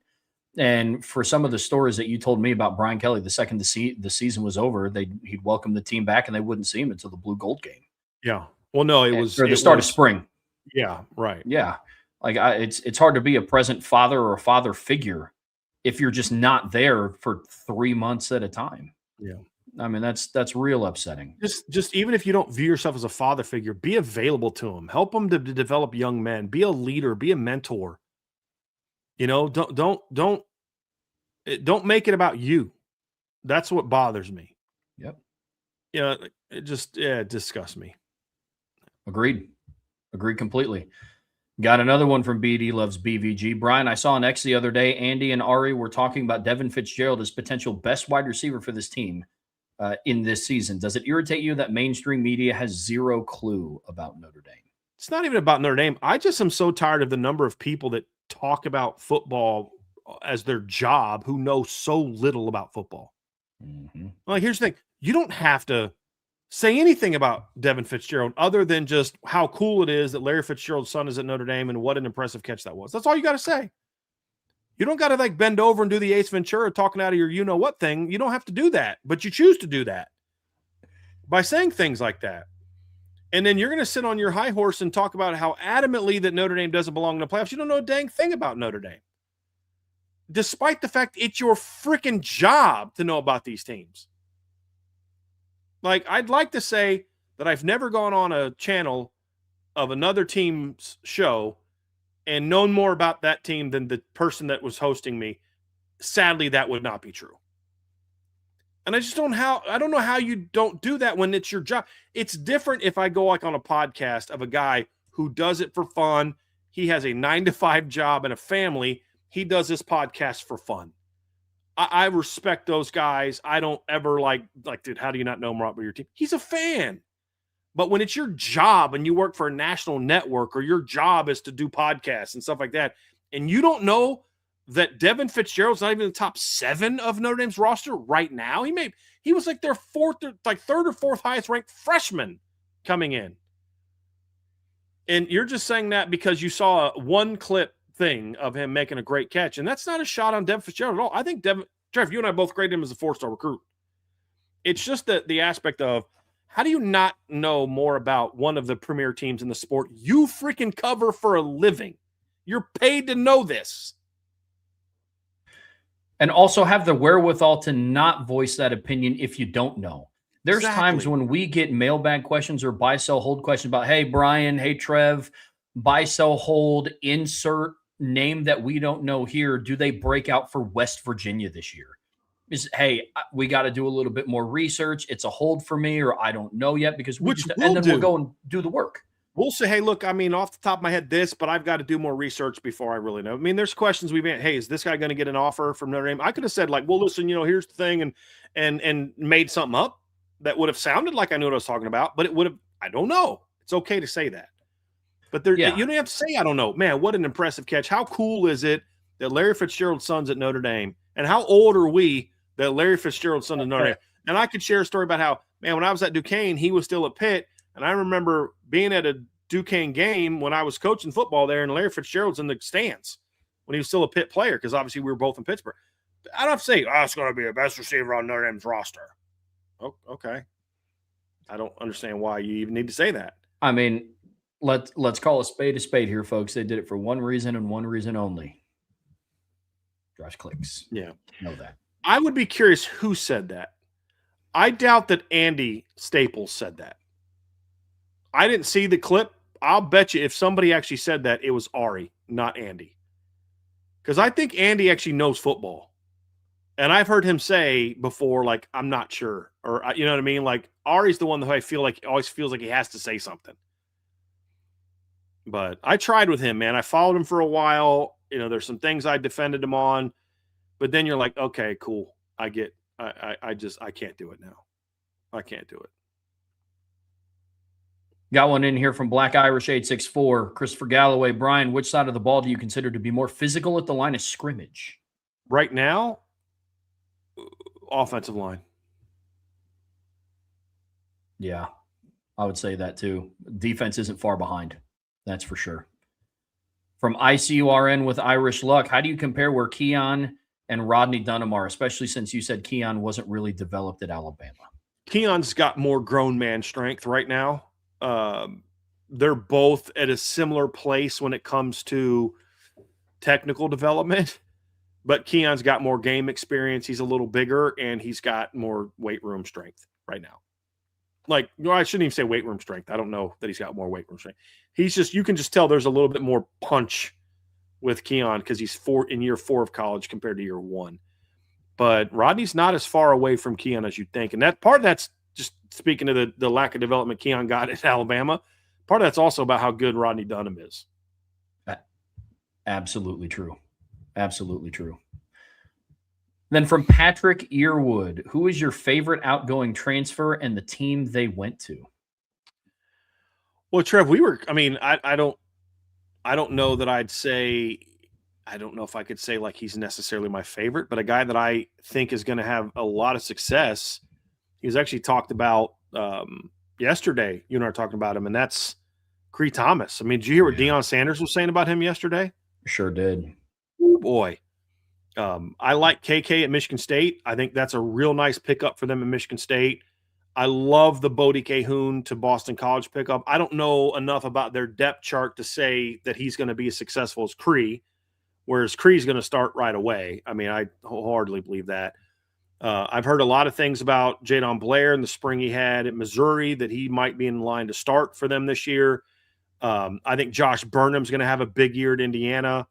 and for some of the stories that you told me about Brian Kelly, the second the season was over, he'd welcome the team back, and they wouldn't see him until the Blue Gold game. Yeah. Well, no, it was the start of spring. Yeah, right. Yeah. Like it's hard to be a present father or a father figure if you're just not there for 3 months at a time. Yeah. I mean, that's real upsetting. Just even if you don't view yourself as a father figure, be available to them. Help them to develop young men. Be a leader. Be a mentor. You know, don't make it about you. That's what bothers me. Yep. You know, it disgusts me. Agreed completely. Got another one from BD Loves BVG. Brian, I saw on X the other day, Andy and Ari were talking about Devin Fitzgerald as potential best wide receiver for this team in this season. Does it irritate you that mainstream media has zero clue about Notre Dame? It's not even about Notre Dame. I just am so tired of the number of people that talk about football as their job who know so little about football. Mm-hmm. Like, here's the thing. You don't have to say anything about Devin Fitzgerald other than just how cool it is that Larry Fitzgerald's son is at Notre Dame and what an impressive catch that was. That's all you got to say. You don't got to like bend over and do the Ace Ventura talking out of your you-know-what thing. You don't have to do that, but you choose to do that by saying things like that. And then you're going to sit on your high horse and talk about how adamantly that Notre Dame doesn't belong in the playoffs. You don't know a dang thing about Notre Dame, despite the fact it's your freaking job to know about these teams. Like, I'd like to say that I've never gone on a channel of another team's show and known more about that team than the person that was hosting me. Sadly, that would not be true. And I don't know how you don't do that when it's your job. It's different if I go like on a podcast of a guy who does it for fun. He has a 9-to-5 job and a family. He does this podcast for fun. I respect those guys. I don't ever like, dude, how do you not know more about your team? He's a fan. But when it's your job and you work for a national network or your job is to do podcasts and stuff like that, and you don't know that Devin Fitzgerald's not even in the top 7 of Notre Dame's roster right now. He was like their third or fourth highest ranked freshman coming in. And you're just saying that because you saw one clip thing of him making a great catch. And that's not a shot on Devin Fitzgerald at all. I think Trev, you and I both graded him as a 4-star recruit. It's just the aspect of, how do you not know more about one of the premier teams in the sport you freaking cover for a living? You're paid to know this. And also have the wherewithal to not voice that opinion if you don't know. There's times when we get mailbag questions or buy, sell, hold questions about, hey, Brian, hey, Trev, buy, sell, hold, insert name that we don't know here. Do they break out for West Virginia this year? Hey, we got to do a little bit more research. It's a hold for me, or I don't know yet, because we'll go and do the work. We'll say, hey, look, I mean, off the top of my head, this, but I've got to do more research before I really know. I mean, there's questions we've had. Hey, is this guy going to get an offer from Notre Dame? I could have said, like, well, listen, here's the thing, and made something up that would have sounded like I knew what I was talking about, but it would have, I don't know. It's okay to say that. But you don't have to say, I don't know. Man, what an impressive catch. How cool is it that Larry Fitzgerald's son's at Notre Dame? And how old are we that Larry Fitzgerald's son at Notre Dame? And I could share a story about how, man, when I was at Duquesne, he was still at Pitt. And I remember being at a Duquesne game when I was coaching football there, and Larry Fitzgerald's in the stands when he was still a Pitt player, because obviously we were both in Pittsburgh. I don't have to say, it's going to be the best receiver on Notre Dame's roster. Oh, okay. I don't understand why you even need to say that. I mean, let's call a spade here, folks. They did it for one reason and one reason only. Drives clicks. Yeah. Know that. I would be curious who said that. I doubt that Andy Staples said that. I didn't see the clip. I'll bet you if somebody actually said that, it was Ari, not Andy. Because I think Andy actually knows football. And I've heard him say before, like, I'm not sure. Or, you know what I mean? Like, Ari's the one who I feel like always feels like he has to say something. But I tried with him, man. I followed him for a while. There's some things I defended him on. But then you're like, okay, cool. I can't do it now. I can't do it. Got one in here from Black Irish 864. Christopher Galloway. Brian, which side of the ball do you consider to be more physical at the line of scrimmage? Right now, offensive line. Yeah, I would say that too. Defense isn't far behind. That's for sure. From ICURN with Irish Luck, how do you compare where Keon and Rodney Dunham are, especially since you said Keon wasn't really developed at Alabama? Keon's got more grown man strength right now. They're both at a similar place when it comes to technical development, but Keon's got more game experience. He's a little bigger, and he's got more weight room strength right now. Like, I shouldn't even say weight room strength. I don't know that he's got more weight room strength. You can just tell there's a little bit more punch with Keon because he's in year 4 of college compared to year 1. But Rodney's not as far away from Keon as you think. And that part of that's just speaking of the lack of development Keon got at Alabama. Part of that's also about how good Rodney Dunham is. Absolutely true. Absolutely true. Then from Patrick Earwood, who is your favorite outgoing transfer and the team they went to? Well, Trev, I don't know that I'd say, I don't know if I could say like he's necessarily my favorite, but a guy that I think is going to have a lot of success. He was actually talked about yesterday. You and I were talking about him, and that's Cree Thomas. I mean, did you hear what Deion Sanders was saying about him yesterday? Sure did. Ooh, boy. I like KK at Michigan State. I think that's a real nice pickup for them in Michigan State. I love the Bodie Cahoon to Boston College pickup. I don't know enough about their depth chart to say that he's going to be as successful as Cree, whereas Cree's going to start right away. I mean, I wholeheartedly believe that. I've heard a lot of things about Jadon Blair in the spring he had at Missouri, that he might be in line to start for them this year. I think Josh Burnham's going to have a big year at Indiana.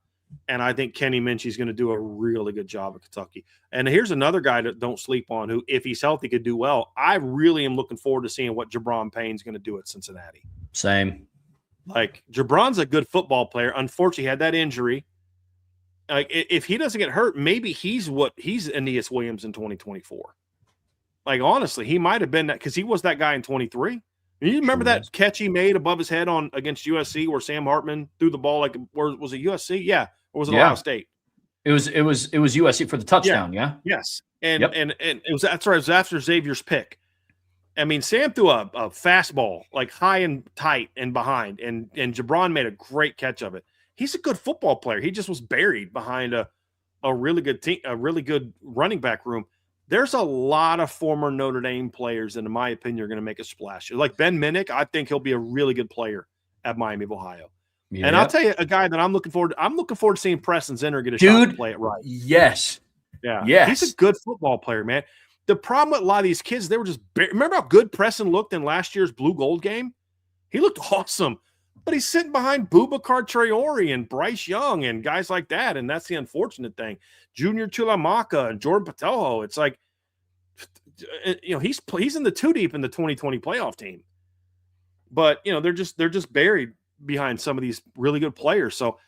And I think Kenny Minchie's going to do a really good job at Kentucky. And here's another guy that don't sleep on, who, if he's healthy, could do well. I really am looking forward to seeing what Jabron Payne's going to do at Cincinnati. Same. Like, Jabron's a good football player. Unfortunately, he had that injury. Like, if he doesn't get hurt, maybe he's Aeneas Williams in 2024. Like, honestly, he might have been that, because he was that guy in 23. You remember that catch he made above his head against USC where Sam Hartman threw the ball, like, where was it, USC? Yeah. Or was it Ohio State? It was USC for the touchdown, yeah? Yes. And it was, that's right, it was after Xavier's pick. I mean, Sam threw a fastball, like high and tight and behind, and Jabron made a great catch of it. He's a good football player. He just was buried behind a really good team, a really good running back room. There's a lot of former Notre Dame players that, in my opinion, are going to make a splash. Like Ben Minnick, I think he'll be a really good player at Miami of Ohio. Yep. And I'll tell you a guy that I'm looking forward to seeing Preston Zinner get a shot to play it right. Yes. Yeah. Yes. He's a good football player, man. The problem with a lot of these kids, they were just remember how good Preston looked in last year's Blue Gold game? He looked awesome. But he's sitting behind Boubacar Traore and Bryce Young and guys like that. And that's the unfortunate thing. Junior Tulamaka and Jordan Patelho. It's like, he's in the two deep in the 2020 playoff team. But, they're just buried behind some of these really good players. So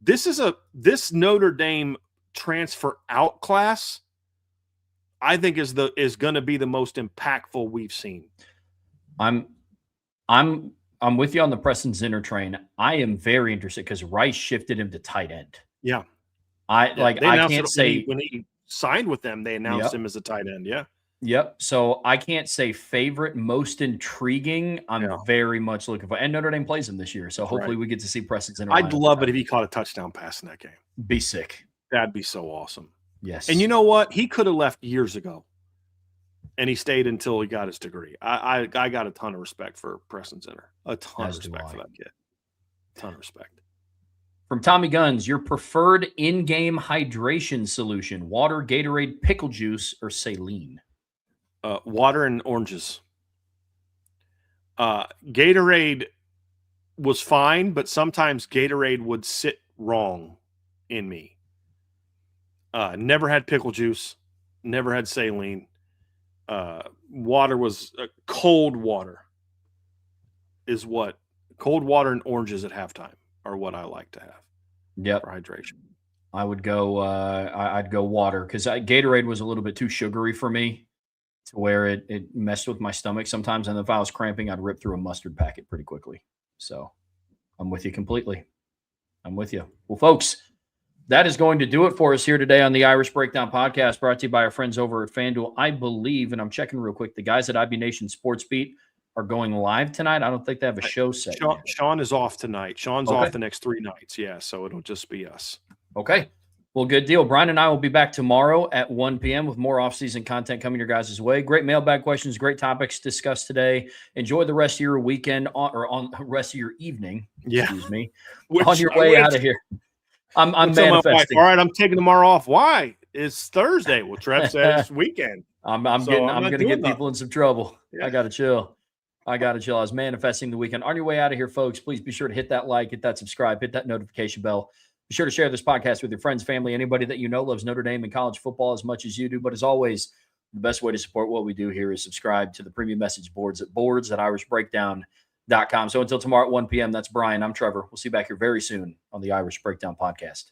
this Notre Dame transfer out class, I think is going to be the most impactful we've seen. I'm with you on the Preston Zinner train. I am very interested because Rice shifted him to tight end. Yeah. I can't say when he signed with them, they announced him as a tight end. Yeah. Yep. So I can't say favorite, most intriguing. I'm very much looking for, and Notre Dame plays him this year. So hopefully we get to see Preston Zinner. I'd love it if he caught a touchdown pass in that game. Be sick. That'd be so awesome. Yes. And you know what? He could have left years ago. And he stayed until he got his degree. I got a ton of respect for Preston Zinner. A ton of respect for that kid. A ton of respect. From Tommy Guns, your preferred in-game hydration solution: water, Gatorade, pickle juice, or saline? Water and oranges. Gatorade was fine, but sometimes Gatorade would sit wrong in me. Never had pickle juice. Never had saline. Water was cold water cold water and oranges at halftime are what I like to have. Yep. For hydration. I would go, I'd go water because Gatorade was a little bit too sugary for me to where it messed with my stomach sometimes. And if I was cramping, I'd rip through a mustard packet pretty quickly. So I'm with you completely. I'm with you. Well, folks, that is going to do it for us here today on the Irish Breakdown Podcast, brought to you by our friends over at FanDuel. I believe, and I'm checking real quick, the guys at IB Nation Sports Beat are going live tonight. I don't think they have a show set. Sean is off tonight. Sean's off the next 3 nights. Yeah, so it'll just be us. Okay. Well, good deal. Brian and I will be back tomorrow at 1 p.m. with more off-season content coming your guys' way. Great mailbag questions, great topics discussed today. Enjoy the rest of your weekend on the rest of your evening. Yeah. Excuse me. On your way out of here. I'm manifesting. All right, I'm taking tomorrow off. Why? It's Thursday. Well, Trev said it's weekend. I'm going to get people in some trouble. Yeah. I got to chill. I was manifesting the weekend. On your way out of here, folks, please be sure to hit that like, hit that subscribe, hit that notification bell. Be sure to share this podcast with your friends, family, anybody that you know loves Notre Dame and college football as much as you do. But as always, the best way to support what we do here is subscribe to the premium message boards at boards.irishbreakdown.com. So until tomorrow at 1 p.m., that's Brian. I'm Trevor. We'll see you back here very soon on the Irish Breakdown Podcast.